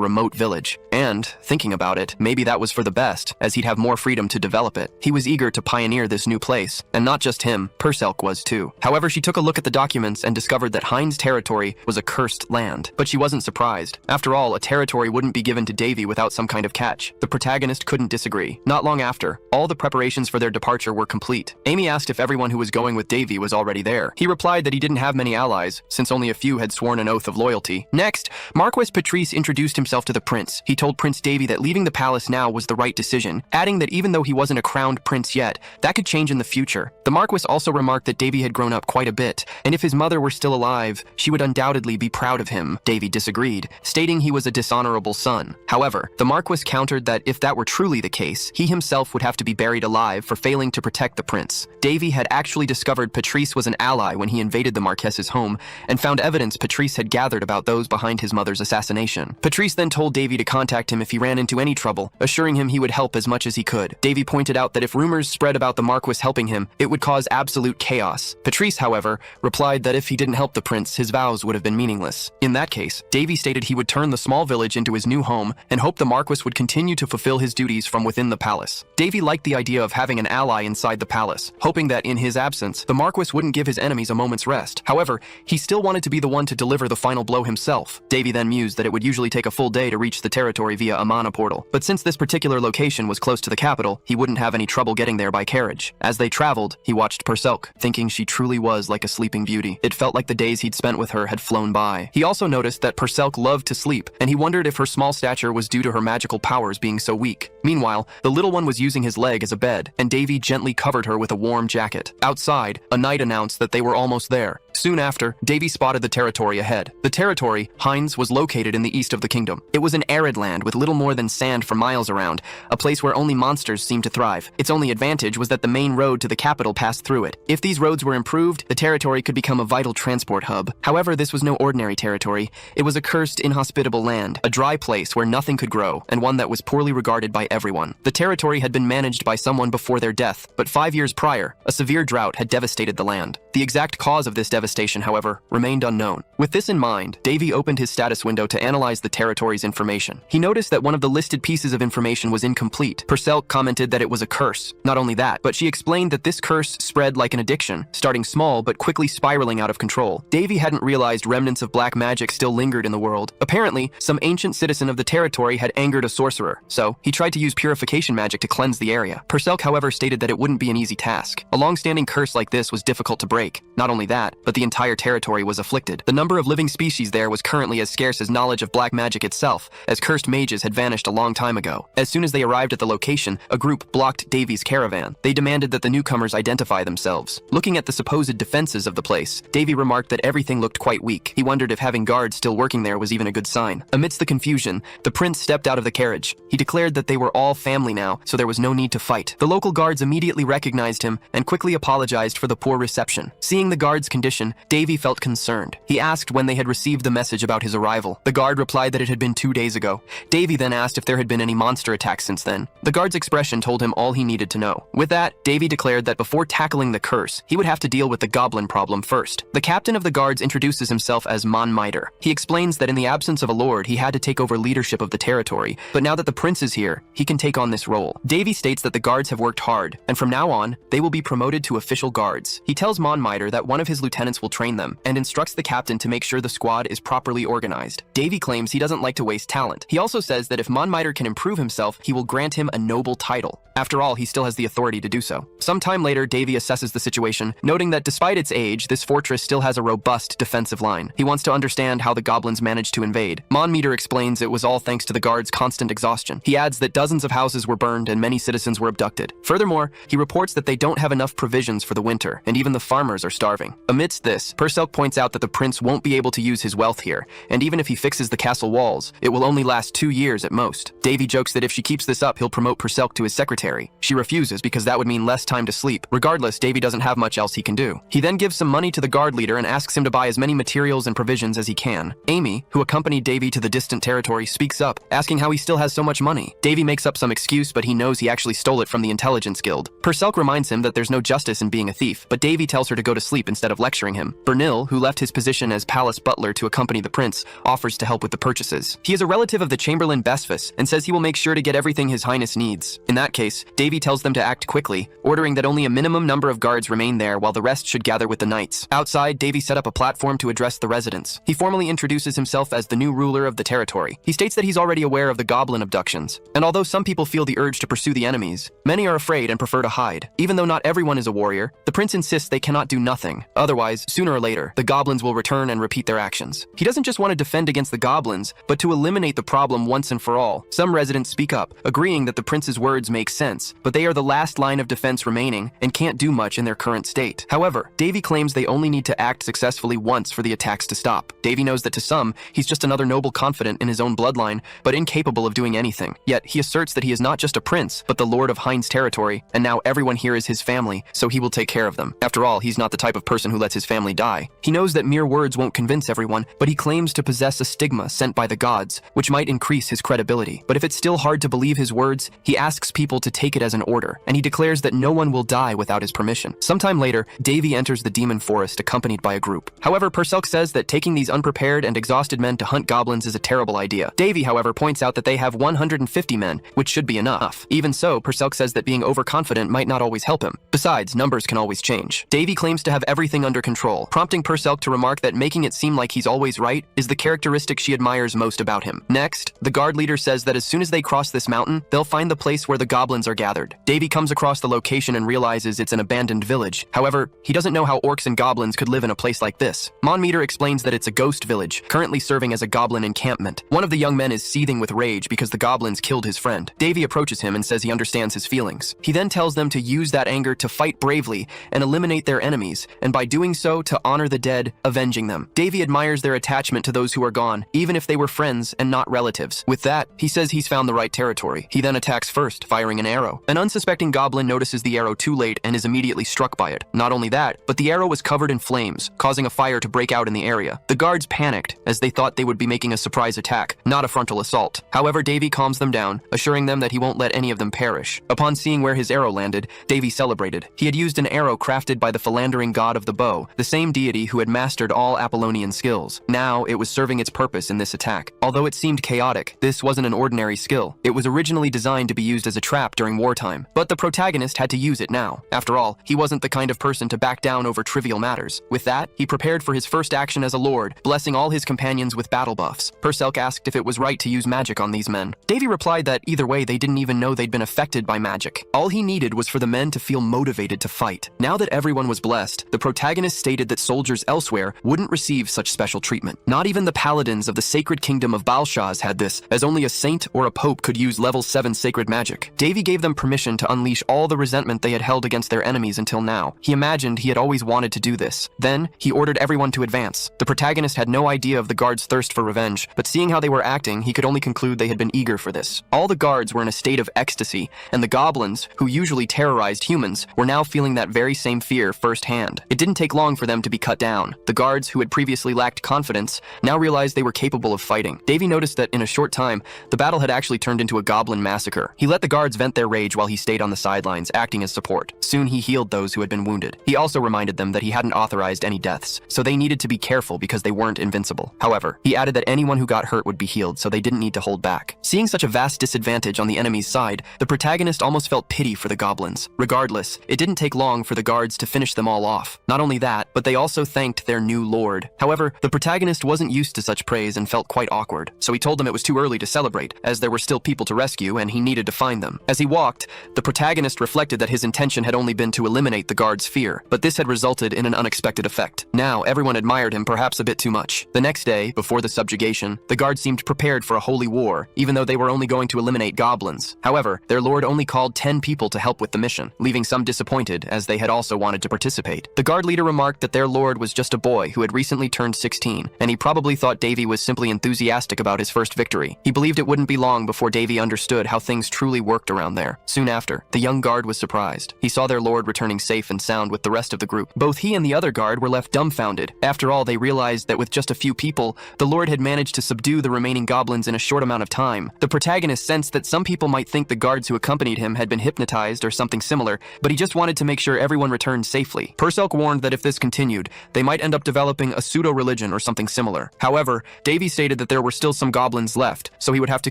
remote village. And, thinking about it, maybe that was for the best, as he'd have more freedom to develop it. He was eager to pioneer this new place, and not just him, Purcell was too. However, she took a look at the documents and discovered that Heinz territory was a cursed land. But she wasn't surprised. After all, a territory wouldn't be given to Davey without some kind of catch. The protagonist couldn't disagree. Not long after, all the preparations for their departure were complete. Amy asked if everyone who was going with Davey was already there. He replied that he didn't have many allies, since only a few had sworn an oath of loyalty. Next, Marquis Patrice introduced himself to the prince. He told Prince Davey that leaving the palace now was the right decision, adding that even though he wasn't a crowned prince yet, that could change in the future. The Marquis also remarked that Davey had grown up quite a bit, and if his mother were still alive, she would undoubtedly be proud of him. Davey disagreed, stating he was a dishonorable son. However, the Marquis countered that if that were truly the case, he himself would have to be buried alive for failing to protect the prince. Davey had actually discovered Patrice was an ally when he invaded the Marquess's home, and found evidence Patrice had gathered about those behind his mother's assassination. Patrice then told Davey to contact him if he ran into any trouble, assuring him he would help as much as he could. Davey pointed out that if rumors spread about the Marquis helping him, it would cause absolute chaos. Patrice, however, replied that if he didn't help the prince, his vows would have been meaningless. In that case, Davey stated he would turn the small village into his new home and hoped the Marquis would continue to fulfill his duties from within the palace. Davey liked the idea of having an ally inside the palace, hoping that in his absence, the Marquis wouldn't give his enemies a moment's rest. However, he still wanted to be the one to deliver the final blow himself. Davey then mused that it would usually take a full day to reach the territory via a mana portal, but since this particular location was close to the capital, he wouldn't have any trouble getting there by carriage. As they traveled, he watched Purcell, thinking she truly was like a sleeping beauty. It felt like the days he'd spent with her had flown by. He also noticed that Purcell loved to sleep, and he wondered if her small stature was due to her magical powers being so weak. Meanwhile, the little one was using his leg as a bed, and Davey gently covered her with a warm jacket. Outside, a knight announced that they were almost there. Soon after, Davey spotted the territory ahead. The territory, Heinz, was located in the east of the kingdom. It was an arid land with little more than sand for miles around, a place where only monsters seemed to thrive. Its only advantage was that the main road to the capital passed through it. If these roads were improved, the territory could become a vital transport hub. However, this was no ordinary territory. It was a cursed, inhospitable land, a dry place where nothing could grow, and one that was poorly regarded by everyone. The territory had been managed by someone before their death, but 5 years prior, a severe drought had devastated the land. The exact cause of this devastation, however, remained unknown. With this in mind, Davey opened his status window to analyze the territory's information. He noticed that one of the listed pieces of information was incomplete. Purcell commented that it was a curse. Not only that, but she explained that this curse spread like an addiction, starting small but quickly spiraling out of control. Davey hadn't realized remnants of black magic still lingered in the world. Apparently, some ancient citizen of the territory had angered a sorcerer, so he tried to use purification magic to cleanse the area. Purcell, however, stated that it wouldn't be an easy task. A long-standing curse like this was difficult to break. Not only that, but the entire territory was afflicted. The number of living species there was currently as scarce as knowledge of black magic itself, as cursed mages had vanished a long time ago. As soon as they arrived at the location, a group blocked Davey's caravan. They demanded that the newcomers identify themselves. Looking at the supposed defenses of the place, Davey remarked that everything looked quite weak. He wondered if having guards still working there was even a good sign. Amidst the confusion, the prince stepped out of the carriage. He declared that they were all family now, so there was no need to fight. The local guards immediately recognized him and quickly apologized for the poor reception. Seeing the guard's condition, Davey felt concerned. He asked when they had received the message about his arrival. The guard replied that it had been 2 days ago. Davey then asked if there had been any monster attacks since then. The guard's expression told him all he needed to know. With that, Davey declared that before tackling the curse, he would have to deal with the goblin problem first. The captain of the guards introduces himself as Manhwa. He explains that in the absence of a lord, he had to take over leadership of the territory, but now that the prince is here, he can take on this role. Davey states that the guards have worked hard, and from now on, they will be promoted to official guards. He tells Manhwa that one of his lieutenants prince will train them, and instructs the captain to make sure the squad is properly organized. Davey claims he doesn't like to waste talent. He also says that if Manhwa can improve himself, he will grant him a noble title. After all, he still has the authority to do so. Sometime later, Davey assesses the situation, noting that despite its age, this fortress still has a robust defensive line. He wants to understand how the goblins managed to invade. Manhwa explains it was all thanks to the guards' constant exhaustion. He adds that dozens of houses were burned and many citizens were abducted. Furthermore, he reports that they don't have enough provisions for the winter, and even the farmers are starving. Amidst this, Perselk points out that the prince won't be able to use his wealth here, and even if he fixes the castle walls, it will only last 2 years at most. Davey jokes that if she keeps this up, he'll promote Perselk to his secretary. She refuses because that would mean less time to sleep. Regardless, Davey doesn't have much else he can do. He then gives some money to the guard leader and asks him to buy as many materials and provisions as he can. Amy, who accompanied Davey to the distant territory, speaks up, asking how he still has so much money. Davey makes up some excuse, but he knows he actually stole it from the intelligence guild. Perselk reminds him that there's no justice in being a thief, but Davey tells her to go to sleep instead of lecturing him. Bernil, who left his position as palace butler to accompany the prince, offers to help with the purchases. He is a relative of the Chamberlain Besfus and says he will make sure to get everything His Highness needs. In that case, Davey tells them to act quickly, ordering that only a minimum number of guards remain there while the rest should gather with the knights. Outside, Davey set up a platform to address the residents. He formally introduces himself as the new ruler of the territory. He states that he's already aware of the goblin abductions, and although some people feel the urge to pursue the enemies, many are afraid and prefer to hide. Even though not everyone is a warrior, the prince insists they cannot do nothing. Otherwise, sooner or later, the goblins will return and repeat their actions. He doesn't just want to defend against the goblins, but to eliminate the problem once and for all. Some residents speak up, agreeing that the prince's words make sense, but they are the last line of defense remaining and can't do much in their current state. However, Davey claims they only need to act successfully once for the attacks to stop. Davey knows that to some, he's just another noble confidant in his own bloodline, but incapable of doing anything. Yet, he asserts that he is not just a prince, but the lord of Hein's territory, and now everyone here is his family, so he will take care of them. After all, he's not the type of person who lets his family die. He knows that mere words won't convince everyone, but he claims to possess a stigma sent by the gods, which might increase his credibility. But if it's still hard to believe his words, he asks people to take it as an order, and he declares that no one will die without his permission. Sometime later, Davey enters the demon forest accompanied by a group. However, Perselk says that taking these unprepared and exhausted men to hunt goblins is a terrible idea. Davey, however, points out that they have 150 men, which should be enough. Even so, Perselk says that being overconfident might not always help him. Besides, numbers can always change. Davey claims to have everything under control, prompting Perselk to remark that making it seem like he's always right is the characteristic she admires most about him. Next, the guard leader says that as soon as they cross this mountain, they'll find the place where the goblins are gathered. Davey comes across the location and realizes it's an abandoned village. However, he doesn't know how orcs and goblins could live in a place like this. Manhwa explains that it's a ghost village, currently serving as a goblin encampment. One of the young men is seething with rage because the goblins killed his friend. Davey approaches him and says he understands his feelings. He then tells them to use that anger to fight bravely and eliminate their enemies, and by doing so, to honor the dead, avenging them. Davey admires their attachment to those who are gone, even if they were friends and not relatives. With that, he says he's found the right territory. He then attacks first, firing an arrow. An unsuspecting goblin notices the arrow too late and is immediately struck by it. Not only that, but the arrow was covered in flames, causing a fire to break out in the area. The guards panicked, as they thought they would be making a surprise attack, not a frontal assault. However, Davey calms them down, assuring them that he won't let any of them perish. Upon seeing where his arrow landed, Davey celebrated. He had used an arrow crafted by the philandering god of the bow, the same deity who had mastered all Apollonian skills. Now, it was serving its purpose in this attack. Although it seemed chaotic, this wasn't an ordinary skill. It was originally designed to be used as a trap during wartime, but the protagonist had to use it now. After all, he wasn't the kind of person to back down over trivial matters. With that, he prepared for his first action as a lord, blessing all his companions with battle buffs. Perselk asked if it was right to use magic on these men. Davey replied that either way they didn't even know they'd been affected by magic. All he needed was for the men to feel motivated to fight. Now that everyone was blessed, the protagonist stated that soldiers elsewhere wouldn't receive such special treatment. Not even the paladins of the sacred kingdom of Balshaz had this, as only a saint or a pope could use level 7 sacred magic. Davey gave them permission to unleash all the resentment they had held against their enemies until now. He imagined he had always wanted to do this. Then, he ordered everyone to advance. The protagonist had no idea of the guards' thirst for revenge, but seeing how they were acting, he could only conclude they had been eager for this. All the guards were in a state of ecstasy, and the goblins, who usually terrorized humans, were now feeling that very same fear firsthand. It didn't take long for them to be cut down. The guards, who had previously lacked confidence, now realized they were capable of fighting. Davey noticed that in a short time, the battle had actually turned into a goblin massacre. He let the guards vent their rage while he stayed on the sidelines, acting as support. Soon he healed those who had been wounded. He also reminded them that he hadn't authorized any deaths, so they needed to be careful because they weren't invincible. However, he added that anyone who got hurt would be healed, so they didn't need to hold back. Seeing such a vast disadvantage on the enemy's side, the protagonist almost felt pity for the goblins. Regardless, it didn't take long for the guards to finish them all off. Not only that, that, but they also thanked their new lord. However, the protagonist wasn't used to such praise and felt quite awkward, so he told them it was too early to celebrate, as there were still people to rescue and he needed to find them. As he walked, the protagonist reflected that his intention had only been to eliminate the guard's fear, but this had resulted in an unexpected effect. Now, everyone admired him perhaps a bit too much. The next day, before the subjugation, the guard seemed prepared for a holy war, even though they were only going to eliminate goblins. However, their lord only called 10 people to help with the mission, leaving some disappointed as they had also wanted to participate. The guard leader remarked that their lord was just a boy who had recently turned 16, and he probably thought Davey was simply enthusiastic about his first victory. He believed it wouldn't be long before Davey understood how things truly worked around there. Soon after, the young guard was surprised. He saw their lord returning safe and sound with the rest of the group. Both he and the other guard were left dumbfounded. After all, they realized that with just a few people, the lord had managed to subdue the remaining goblins in a short amount of time. The protagonist sensed that some people might think the guards who accompanied him had been hypnotized or something similar, but he just wanted to make sure everyone returned safely. Perselk warned that if this continued, they might end up developing a pseudo-religion or something similar. However, Davey stated that there were still some goblins left, so he would have to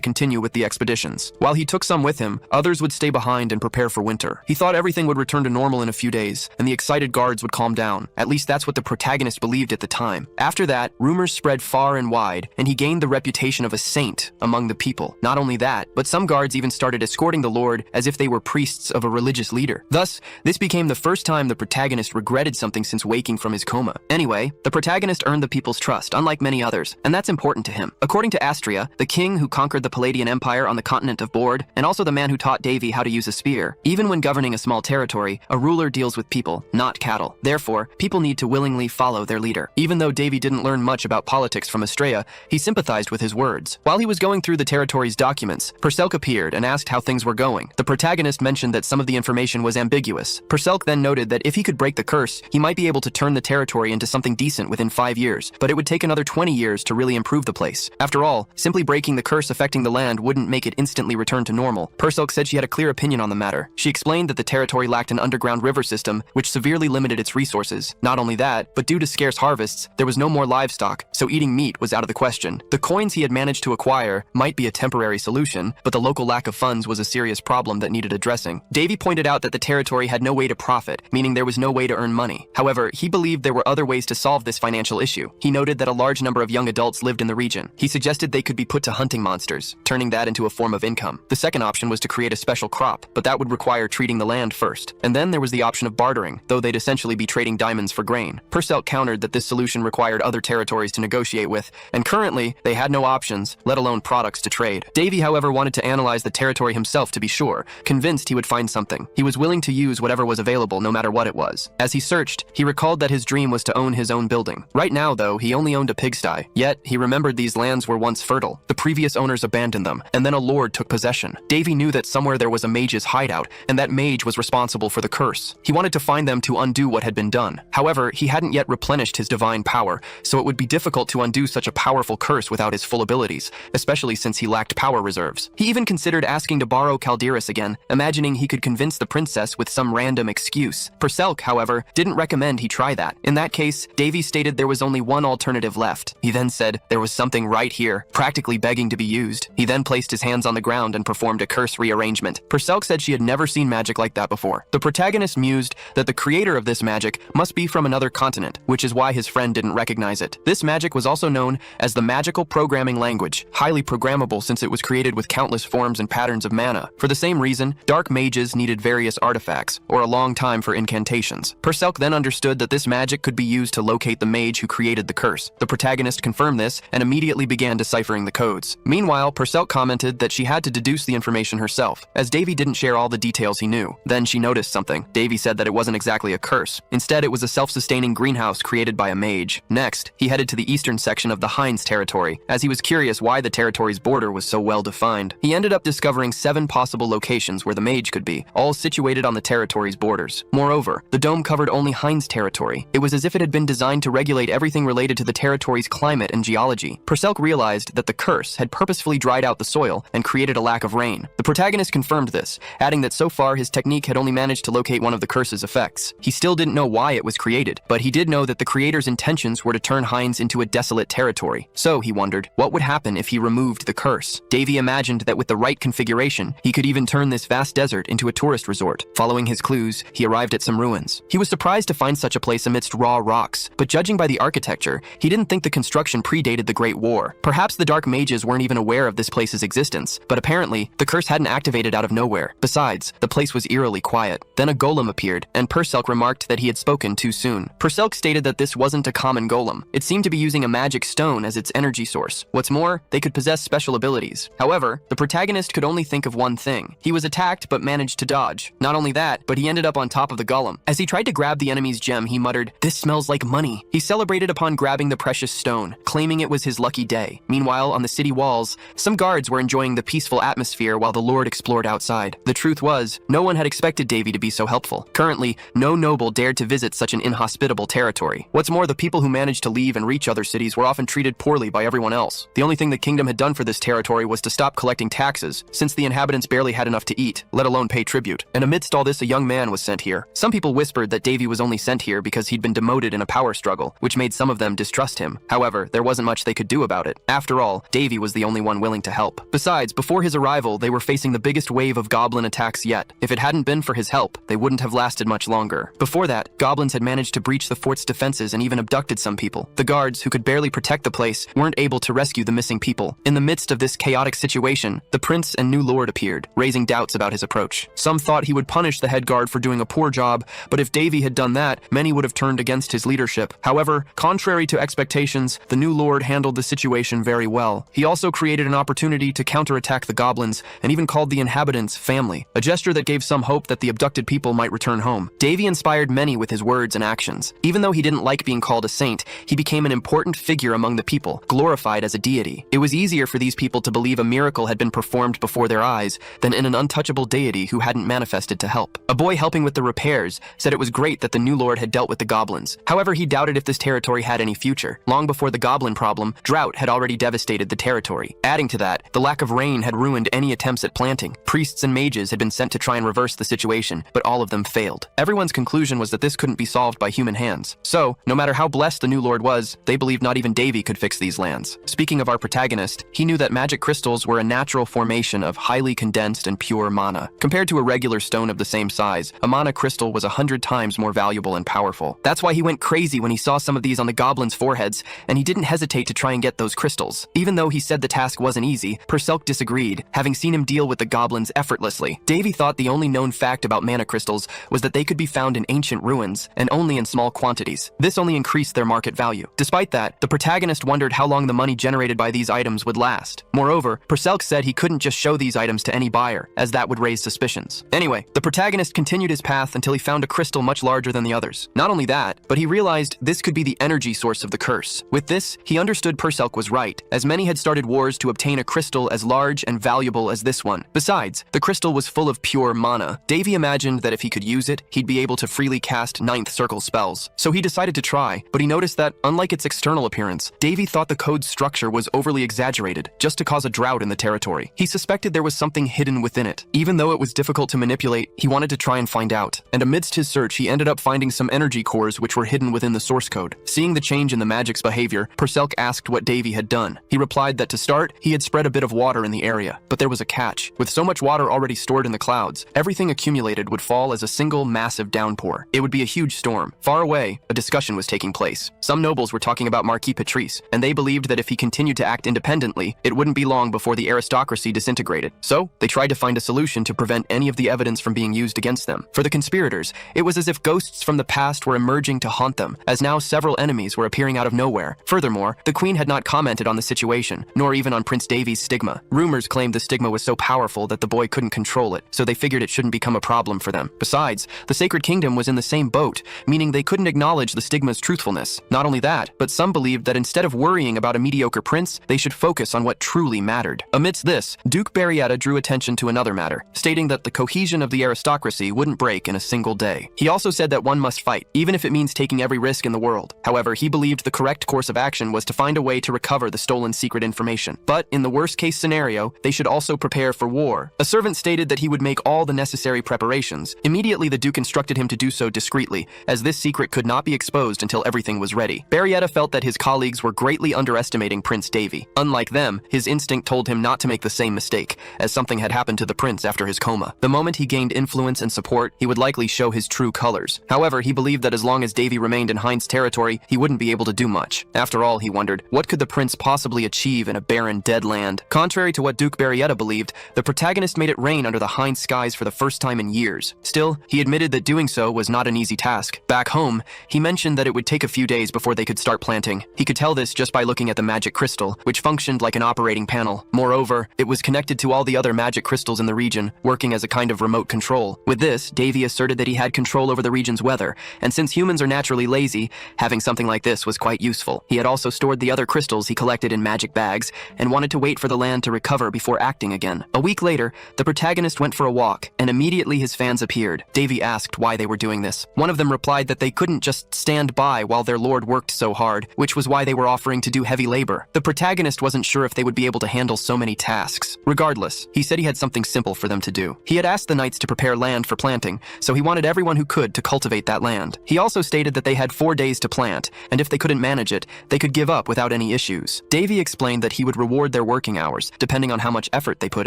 continue with the expeditions. While he took some with him, others would stay behind and prepare for winter. He thought everything would return to normal in a few days, and the excited guards would calm down. At least that's what the protagonist believed at the time. After that, rumors spread far and wide, and he gained the reputation of a saint among the people. Not only that, but some guards even started escorting the lord as if they were priests of a religious leader. Thus, this became the first time the protagonist regretted something since waking from his coma. Anyway, the protagonist earned the people's trust, unlike many others, and that's important to him. According to Astria, the king who conquered the Palladian Empire on the continent of Bord, and also the man who taught Davey how to use a spear, even when governing a small territory, a ruler deals with people, not cattle. Therefore, people need to willingly follow their leader. Even though Davey didn't learn much about politics from Astrea, he sympathized with his words. While he was going through the territory's documents, Perselk appeared and asked how things were going. The protagonist mentioned that some of the information was ambiguous. Perselk then noted that if he could break the curse, he might be able to turn the territory into something decent within 5 years, but it would take another 20 years to really improve the place. After all, simply breaking the curse affecting the land wouldn't make it instantly return to normal. Perselk said she had a clear opinion on the matter. She explained that the territory lacked an underground river system, which severely limited its resources. Not only that, but due to scarce harvests, there was no more livestock, so eating meat was out of the question. The coins he had managed to acquire might be a temporary solution, but the local lack of funds was a serious problem that needed addressing. Davey pointed out that the territory had no way to profit, meaning there was no way to earn money. However, he believed there were other ways to solve this financial issue. He noted that a large number of young adults lived in the region. He suggested they could be put to hunting monsters, turning that into a form of income. The second option was to create a special crop, but that would require treating the land first. And then there was the option of bartering, though they'd essentially be trading diamonds for grain. Perselk countered that this solution required other territories to negotiate with, and currently, they had no options, let alone products to trade. Davey, however, wanted to analyze the territory himself to be sure, convinced he would find something. He was willing to use whatever was available, no matter what it was. As he searched, he recalled that his dream was to own his own building. Right now, though, he only owned a pigsty. Yet, he remembered these lands were once fertile. The previous owners abandoned them, and then a lord took possession. Davey knew that somewhere there was a mage's hideout, and that mage was responsible for the curse. He wanted to find them to undo what had been done. However, he hadn't yet replenished his divine power, so it would be difficult to undo such a powerful curse without his full abilities, especially since he lacked power reserves. He even considered asking to borrow Calderis again, imagining he could convince the princess with some random excuse. Perselk, however, didn't recommend he try that. In that case, Davey stated there was only one alternative left. He then said there was something right here, practically begging to be used. He then placed his hands on the ground and performed a curse rearrangement. Perselk said she had never seen magic like that before. The protagonist mused that the creator of this magic must be from another continent, which is why his friend didn't recognize it. This magic was also known as the magical programming language, highly programmable since it was created with countless forms and patterns of mana. For the same reason, dark mages needed various artifacts, or a long time for incantations. Perselk then understood that this magic could be used to locate the mage who created the curse. The protagonist confirmed this and immediately began deciphering the codes. Meanwhile, Perselk commented that she had to deduce the information herself, as Davey didn't share all the details he knew. Then she noticed something. Davey said that it wasn't exactly a curse. Instead, it was a self-sustaining greenhouse created by a mage. Next, he headed to the eastern section of the Heinz territory, as he was curious why the territory's border was so well defined. He ended up discovering 7 possible locations where the mage could be, all situated on the territory's borders. Moreover, the dome covered only Heinz territory. It was as if it had been designed to regulate everything related to the territory's climate and geology. Perselk realized that the curse had purposefully dried out the soil and created a lack of rain. The protagonist confirmed this, adding that so far his technique had only managed to locate one of the curse's effects. He still didn't know why it was created, but he did know that the creator's intentions were to turn Heinz into a desolate territory. So, he wondered, what would happen if he removed the curse? Davey imagined that with the right configuration, he could even turn this vast desert into a tourist resort. Following his clues, he arrived at some ruins. He was surprised to find such such a place amidst raw rocks, but judging by the architecture, he didn't think the construction predated the Great War. Perhaps the Dark Mages weren't even aware of this place's existence, but apparently, the curse hadn't activated out of nowhere. Besides, the place was eerily quiet. Then a golem appeared, and Perselk remarked that he had spoken too soon. Perselk stated that this wasn't a common golem. It seemed to be using a magic stone as its energy source. What's more, they could possess special abilities. However, the protagonist could only think of one thing. He was attacked but managed to dodge. Not only that, but he ended up on top of the golem. As he tried to grab the enemy's gem, he muttered, "This smells like money." He celebrated upon grabbing the precious stone, claiming it was his lucky day. Meanwhile, on the city walls, some guards were enjoying the peaceful atmosphere while the Lord explored outside. The truth was, no one had expected Davey to be so helpful. Currently, no noble dared to visit such an inhospitable territory. What's more, the people who managed to leave and reach other cities were often treated poorly by everyone else. The only thing the kingdom had done for this territory was to stop collecting taxes, since the inhabitants barely had enough to eat, let alone pay tribute. And amidst all this, a young man was sent here. Some people whispered that Davey was only sent here because he'd been demoted in a power struggle, which made some of them distrust him. However, there wasn't much they could do about it. After all, Davey was the only one willing to help. Besides, before his arrival, they were facing the biggest wave of goblin attacks yet. If it hadn't been for his help, they wouldn't have lasted much longer. Before that, goblins had managed to breach the fort's defenses and even abducted some people. The guards, who could barely protect the place, weren't able to rescue the missing people. In the midst of this chaotic situation, the prince and new lord appeared, raising doubts about his approach. Some thought he would punish the head guard for doing a poor job, but if Davey had done that, many would have turned against his leadership. However, contrary to expectations, the new lord handled the situation very well. He also created an opportunity to counterattack the goblins, and even called the inhabitants family, a gesture that gave some hope that the abducted people might return home. Davey inspired many with his words and actions. Even though he didn't like being called a saint, he became an important figure among the people, glorified as a deity. It was easier for these people to believe a miracle had been performed before their eyes than in an untouchable deity who hadn't manifested to help. A boy helping with the repairs said it was great that the new lord had dealt with the goblins. However, he doubted if this territory had any future. Long before the goblin problem, drought had already devastated the territory. Adding to that, the lack of rain had ruined any attempts at planting. Priests and mages had been sent to try and reverse the situation, but all of them failed. Everyone's conclusion was that this couldn't be solved by human hands. So, no matter how blessed the new lord was, they believed not even Davey could fix these lands. Speaking of our protagonist, he knew that magic crystals were a natural formation of highly condensed and pure mana. Compared to a regular stone of the same size, a mana crystal was 100 times more valuable and powerful. That's why he went crazy when he saw some of these on the goblins' foreheads, and he didn't hesitate to try and get those crystals. Even though he said the task wasn't easy, Perselk disagreed, having seen him deal with the goblins effortlessly. Davey thought the only known fact about mana crystals was that they could be found in ancient ruins, and only in small quantities. This only increased their market value. Despite that, the protagonist wondered how long the money generated by these items would last. Moreover, Perselk said he couldn't just show these items to any buyer, as that would raise suspicions. Anyway, the protagonist continued his path until he found a crystal much larger than the others. Not only that, but he realized this could be the energy source of the curse. With this, he understood Perselk was right, as many had started wars to obtain a crystal as large and valuable as this one. Besides, the crystal was full of pure mana. Davey imagined that if he could use it, he'd be able to freely cast ninth circle spells. So he decided to try, but he noticed that, unlike its external appearance, Davey thought the code's structure was overly exaggerated, just to cause a drought in the territory. He suspected there was something hidden within it. Even though it was difficult to manipulate, he wanted to try and find out. And amidst his search, he ended up finding some energy cores which were hidden within the source code. Seeing the change in the magic's behavior, Perselk asked what Davey had done. He replied that to start, he had spread a bit of water in the area, but there was a catch. With so much water already stored in the clouds, everything accumulated would fall as a single massive downpour. It would be a huge storm. Far away, a discussion was taking place. Some nobles were talking about Marquis Patrice, and they believed that if he continued to act independently, it wouldn't be long before the aristocracy disintegrated. So, they tried to find a solution to prevent any of the evidence from being used against them. For the conspirators, it was as if ghosts from the past were emerging to haunt them, as now several enemies were appearing out of nowhere. Furthermore, the queen had not commented on the situation, nor even on Prince Davey's stigma. Rumors claimed the stigma was so powerful that the boy couldn't control it, so they figured it shouldn't become a problem for them. Besides, the Sacred Kingdom was in the same boat, meaning they couldn't acknowledge the stigma's truthfulness. Not only that, but some believed that instead of worrying about a mediocre prince, they should focus on what truly mattered. Amidst this, Duke Barrietta drew attention to another matter, stating that the cohesion of the aristocracy wouldn't break in a single day. He also said that one must fight, even if it means taking every risk in the world. However, he believed the correct course of action was to find a way to recover the stolen secret information. But in the worst-case scenario, they should also prepare for war. A servant stated that he would make all the necessary preparations. Immediately, the Duke instructed him to do so discreetly, as this secret could not be exposed until everything was ready. Barrietta felt that his colleagues were greatly underestimating Prince Davey. Unlike them, his instinct told him not to make the same mistake, as something had happened to the prince after his coma. The moment he gained influence and support, he would likely show his true colors. However, he believed believed that as long as Davey remained in Heinz's territory, he wouldn't be able to do much. After all, he wondered, what could the prince possibly achieve in a barren, dead land? Contrary to what Duke Barrietta believed, the protagonist made it rain under the Heinz skies for the first time in years. Still, he admitted that doing so was not an easy task. Back home, he mentioned that it would take a few days before they could start planting. He could tell this just by looking at the magic crystal, which functioned like an operating panel. Moreover, it was connected to all the other magic crystals in the region, working as a kind of remote control. With this, Davey asserted that he had control over the region's weather, and since humans are naturally lazy, having something like this was quite useful. He had also stored the other crystals he collected in magic bags, and wanted to wait for the land to recover before acting again. A week later, the protagonist went for a walk, and immediately his fans appeared. Davey asked why they were doing this. One of them replied that they couldn't just stand by while their lord worked so hard, which was why they were offering to do heavy labor. The protagonist wasn't sure if they would be able to handle so many tasks. Regardless, he said he had something simple for them to do. He had asked the knights to prepare land for planting, so he wanted everyone who could to cultivate that land. He also stated that they had 4 days to plant, and if they couldn't manage it, they could give up without any issues. Davey explained that he would reward their working hours, depending on how much effort they put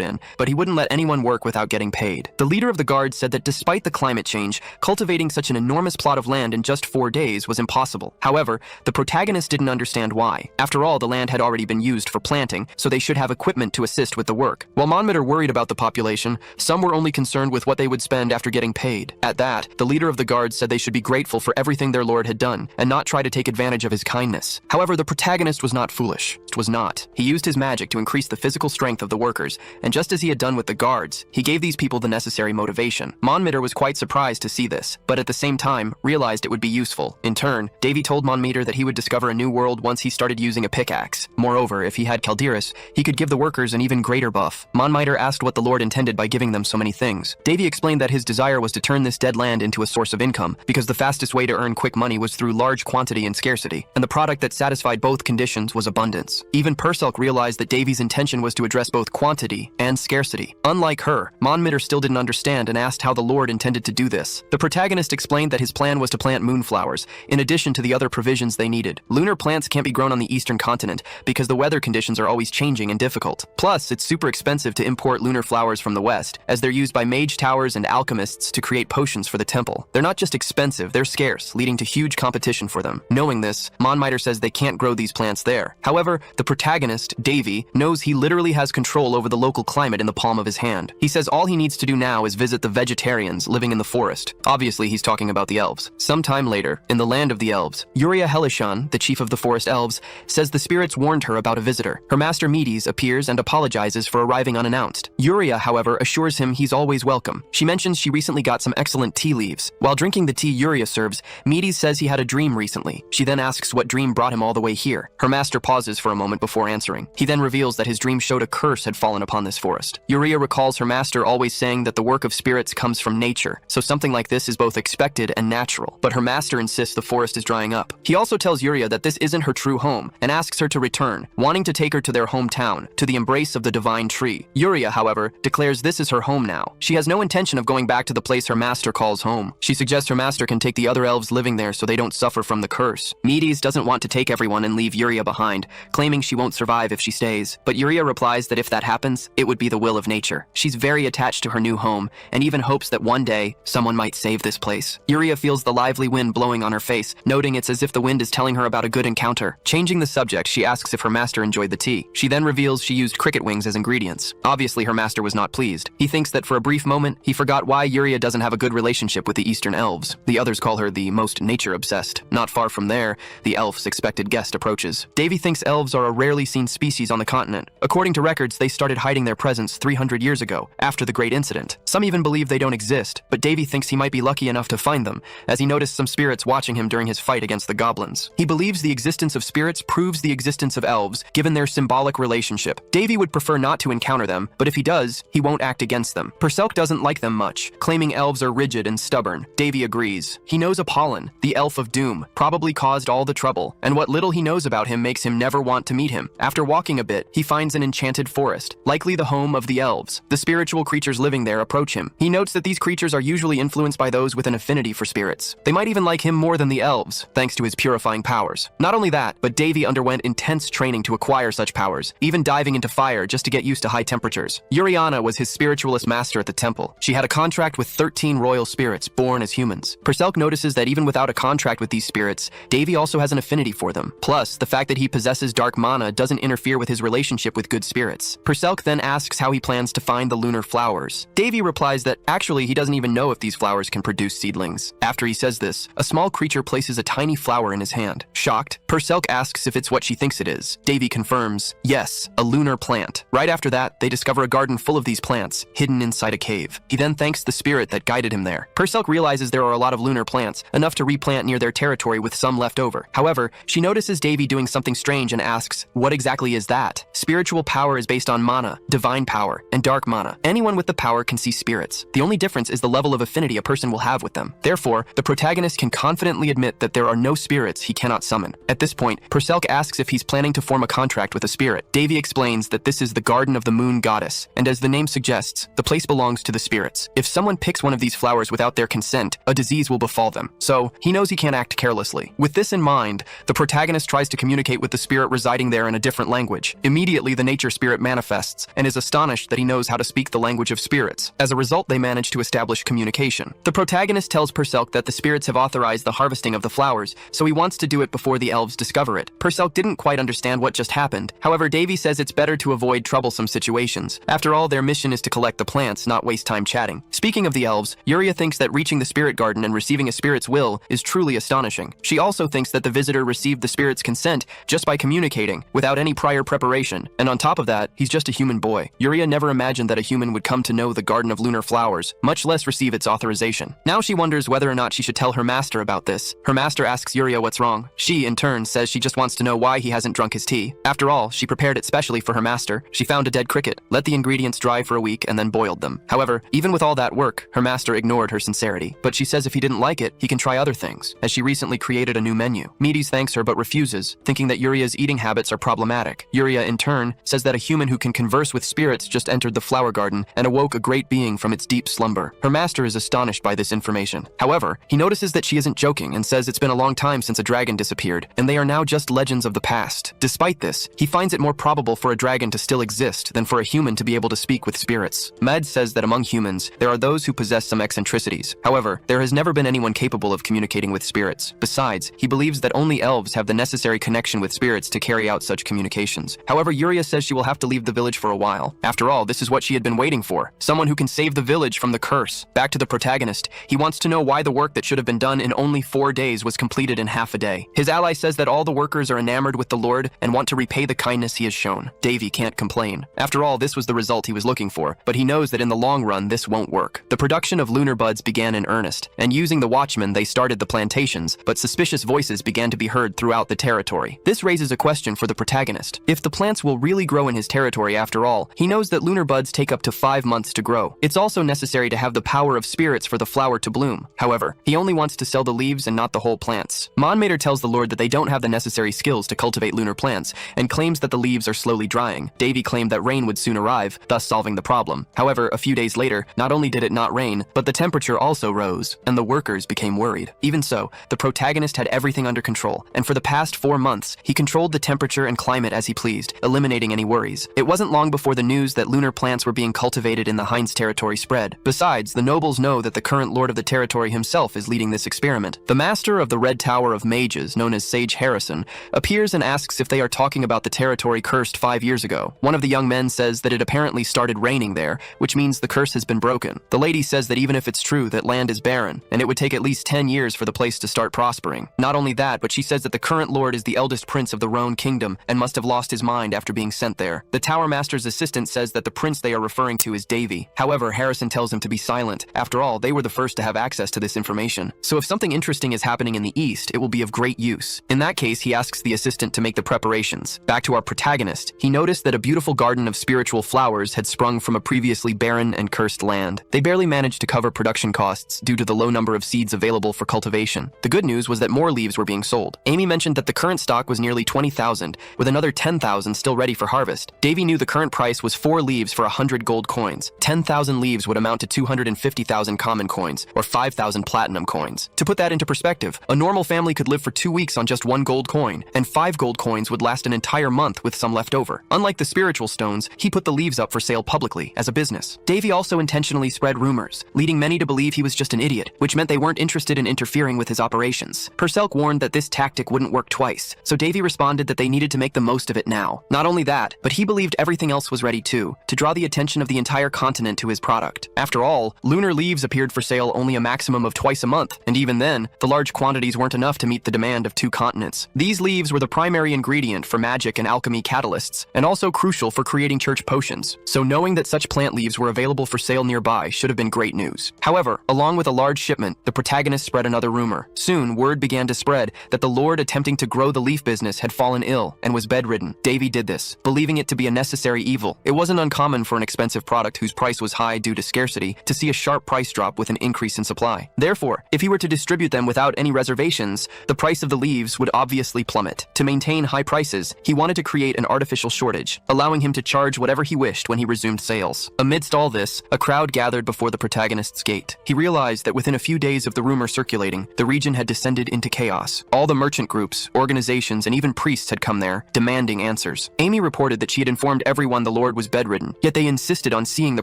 in, but he wouldn't let anyone work without getting paid. The leader of the guard said that despite the climate change, cultivating such an enormous plot of land in just 4 days was impossible. However, the protagonist didn't understand why. After all, the land had already been used for planting, so they should have equipment to assist with the work. While Monmouth worried about the population, some were only concerned with what they would spend after getting paid. At that, the leader of the guard said they should be grateful for everything their lord had done, and not try to take advantage of his kindness. However, the protagonist was not foolish. It was not. He used his magic to increase the physical strength of the workers, and just as he had done with the guards, he gave these people the necessary motivation. Monmouth was quite surprised to see this, but at the same time, realized it would be useful. In turn, Davey told Monmouth that he would discover a new world once he started using a pickaxe. Moreover, if he had Calderis, he could give the workers an even greater buff. Monmouth asked what the lord intended by giving them so many things. Davey explained that his desire was to turn this dead land into a source of income, because the fastest way to earn quick money was through large quantity and scarcity, and the product that satisfied both conditions was abundance. Even Purcelk realized that Davey's intention was to address both quantity and scarcity. Unlike her, Monmouth still didn't understand and asked how the lord intended to do this. The protagonist explained that his plan was to plant moonflowers, in addition to the other provisions they needed. Lunar plants can't be grown on the eastern continent, because the weather conditions are always changing and difficult. Plus, it's super expensive to import lunar flowers from the west, as they're used by mage towers and alchemists to create potions for the temple. They're not just expensive, they're scarce, leading to huge competition for them. Knowing this, Monmouth says they can't grow these plants there. However, the protagonist, Davey, knows he literally has control over the local climate in the palm of his hand. He says all he needs to do now is visit the vegetarians living in the forest. Obviously, he's talking about the elves. Sometime later, in the land of the elves, Yuria Helishan, the chief of the forest elves, says the spirits warned her about a visitor. Her master Medes appears and apologizes for arriving unannounced. Yuria, however, assures him he's always welcome. She mentions she recently got some excellent tea leaves. While drinking the tea Yuria serves, Medes says he had a dream recently. She then asks what dream brought him all the way here. Her master pauses for a moment before answering. He then reveals that his dream showed a curse had fallen upon this forest. Yuria recalls her master always saying that the work of spirits comes from nature, so something like this is both expected and natural. But her master insists the forest is drying up. He also tells Yuria that this isn't her true home, and asks her to return, wanting to take her to their hometown, to the embrace of the divine tree. Yuria, however, declares this is her home now. She has no intention of going back to the place her master calls home. She suggests her master can take the other elves living there so they don't suffer from the curse. Medes doesn't want to take everyone and leave Yuria behind, claiming she won't survive if she stays. But Yuria replies that if that happens, it would be the will of nature. She's very attached to her new home, and even hopes that one day, someone might save this place. Yuria feels the lively wind blowing on her face, noting it's as if the wind is telling her about a good encounter. Changing the subject, she asks if her master enjoyed the tea. She then reveals she used cricket wings as ingredients. Obviously, her master was not pleased. He thinks that for a brief moment, he forgot why Yuria doesn't have a good relationship with the Eastern Elves. The others call her the most nature-obsessed. Not far from there, the elf's expected guest approaches. Davey thinks elves are a rarely seen species on the continent. According to records, they started hiding their presence 300 years ago, after the Great Incident. Some even believe they don't exist, but Davey thinks he might be lucky enough to find them, as he noticed some spirits watching him during his fight against the goblins. He believes the existence of spirits proves the existence of elves, given their symbolic relationship. Davey would prefer not to encounter them, but if he does, he won't act against them. Purcelk doesn't like them much, claiming elves are rigid and stubborn. Davey agrees. He knows Apollon, the elf of doom, probably caused all the trouble, and what little he knows about him makes him never want to meet him. After walking a bit, he finds an enchanted forest, likely the home of the elves. The spiritual creatures living there approach him. He notes that these creatures are usually influenced by those with an affinity for spirits. They might even like him more than the elves, thanks to his purifying powers. Not only that, but Davey underwent intense training to acquire such powers, even diving into fire just to get used to high temperatures. Yuriana was his spiritualist master at the temple. She had a contract with 13 royal spirits born as humans. Purcelk Perselk notices that even without a contract with these spirits, Davey also has an affinity for them. Plus, the fact that he possesses dark mana doesn't interfere with his relationship with good spirits. Perselk then asks how he plans to find the lunar flowers. Davey replies that actually he doesn't even know if these flowers can produce seedlings. After he says this, a small creature places a tiny flower in his hand. Shocked, Perselk asks if it's what she thinks it is. Davey confirms, yes, a lunar plant. Right after that, they discover a garden full of these plants, hidden inside a cave. He then thanks the spirit that guided him there. Perselk realizes there are a lot of lunar plants, enough to replant near their territory with some left over. However, she notices Davey doing something strange and asks, what exactly is that? Spiritual power is based on mana, divine power, and dark mana. Anyone with the power can see spirits. The only difference is the level of affinity a person will have with them. Therefore, the protagonist can confidently admit that there are no spirits he cannot summon. At this point, Perselk asks if he's planning to form a contract with a spirit. Davey explains that this is the Garden of the Moon Goddess, and as the name suggests, the place belongs to the spirits. If someone picks one of these flowers without their consent, a disease will befall them. So, he knows he can't act carelessly. With this in mind, the protagonist tries to communicate with the spirit residing there in a different language. Immediately, the nature spirit manifests and is astonished that he knows how to speak the language of spirits. As a result, they manage to establish communication. The protagonist tells Perselk that the spirits have authorized the harvesting of the flowers, so he wants to do it before the elves discover it. Perselk didn't quite understand what just happened. However, Davey says it's better to avoid troublesome situations. After all, their mission is to collect the plants, not waste time chatting. Speaking of the elves, Yuria thinks that reaching the spirit garden and receiving a spirit's will is truly astonishing. She also thinks that the visitor received the spirit's consent just by communicating, without any prior preparation. And on top of that, he's just a human boy. Yuria never imagined that a human would come to know the Garden of Lunar Flowers, much less receive its authorization. Now she wonders whether or not she should tell her master about this. Her master asks Yuria what's wrong. She, in turn, says she just wants to know why he hasn't drunk his tea. After all, she prepared it specially for her master. She found a dead cricket, let the ingredients dry for a week, and then boiled them. However, even with all that work, her master ignored her sincerity. But she says if he didn't like it, he can try other things, as she recently created a new menu. Medes thanks her but refuses, thinking that Yuria's eating habits are problematic. Yuria, in turn, says that a human who can converse with spirits just entered the flower garden and awoke a great being from its deep slumber. Her master is astonished by this information. However, he notices that she isn't joking and says it's been a long time since a dragon disappeared, and they are now just legends of the past. Despite this, he finds it more probable for a dragon to still exist than for a human to be able to speak with spirits. Med says that among humans, there are those who possess some eccentricities. However, there has never been anyone capable of communicating with spirits. Besides, he believes that only elves have the necessary connection with spirits to carry out such communications. However, Yuria says she will have to leave the village for a while. After all, this is what she had been waiting for. Someone who can save the village from the curse. Back to the protagonist. He wants to know why the work that should have been done in only 4 days was completed in half a day. His ally says that all the workers are enamored with the Lord and want to repay the kindness he has shown. Davey can't complain. After all, this was the result he was looking for, but he knows that in the long run, this won't work. The production of lunar buds began in earnest, and using the watchmen, they started the plantations, but suspicious voices began to be heard throughout the territory. This raises a question for the protagonist. If the plants will really grow in his territory after all, he knows that lunar buds take up to 5 months to grow. It's also necessary to have the power of spirits for the flower to bloom. However, he only wants to sell the leaves and not the whole plants. Monmater tells the Lord that they don't have the necessary skills to cultivate lunar plants, and claims that the leaves are slowly drying. Davey claimed that rain would soon arrive, thus solving the problem. However, a few days later, not only did it not rain, but the temperature also rose, and the workers became worried. Even so, the protagonist had everything under control, and for the past 4 months, he controlled the temperature and climate as he pleased, eliminating any worries. It wasn't long before the news that lunar plants were being cultivated in the Heinz territory spread. Besides, the nobles know that the current lord of the territory himself is leading this experiment. The master of the Red Tower of Mages, known as Sage Harrison, appears and asks if they are talking about the territory cursed 5 years ago. One of the young men says that it apparently started raining there, which means the curse has been broken. The lady says that even if it's true that land is barren, and it would take at least 10 years for the place to start prospering. Not only that, but she says that the current lord is the eldest prince of the Roan kingdom and must have lost his mind after being sent there. The tower master's assistant says that the prince they are referring to is Davey. However, Harrison tells him to be silent. After all, they were the first to have access to this information. So if something interesting is happening in the east, it will be of great use. In that case, he asks the assistant to make the preparations. Back to our protagonist. He noticed that a beautiful garden of spiritual flowers had sprung from a previously barren and cursed land. They barely managed to cover production costs due to the low number of seeds available for cultivation. The good news was that more leaves were being sold. Amy mentioned that the current stock was nearly 20,000, with another 10,000 still ready for harvest. Davey knew the current price was 4 leaves for 100 gold coins. 10,000 leaves would amount to 250,000 common coins, or 5,000 platinum coins. To put that into perspective, a normal family could live for 2 weeks on just 1 gold coin, and 5 gold coins would last an entire month with some left over. Unlike the spiritual stones, he put the leaves up for sale publicly, as a business. Davey also intentionally spread rumors, leading many to believe he was just an idiot, which meant they they weren't interested in interfering with his operations. Purcell warned that this tactic wouldn't work twice, so Davey responded that they needed to make the most of it now. Not only that, but he believed everything else was ready too, to draw the attention of the entire continent to his product. After all, lunar leaves appeared for sale only a maximum of twice a month, and even then, the large quantities weren't enough to meet the demand of 2 continents. These leaves were the primary ingredient for magic and alchemy catalysts, and also crucial for creating church potions, so knowing that such plant leaves were available for sale nearby should have been great news. However, along with a large shipment, the protagonist spread another rumor. Soon, word began to spread that the Lord attempting to grow the leaf business had fallen ill and was bedridden. Davey did this, believing it to be a necessary evil. It wasn't uncommon for an expensive product whose price was high due to scarcity to see a sharp price drop with an increase in supply. Therefore, if he were to distribute them without any reservations, the price of the leaves would obviously plummet. To maintain high prices, he wanted to create an artificial shortage, allowing him to charge whatever he wished when he resumed sales. Amidst all this, a crowd gathered before the protagonist's gate. He realized that within a few days of the rumor circulating, the region had descended into chaos. All the merchant groups, organizations, and even priests had come there, demanding answers. Amy reported that she had informed everyone the Lord was bedridden, yet they insisted on seeing the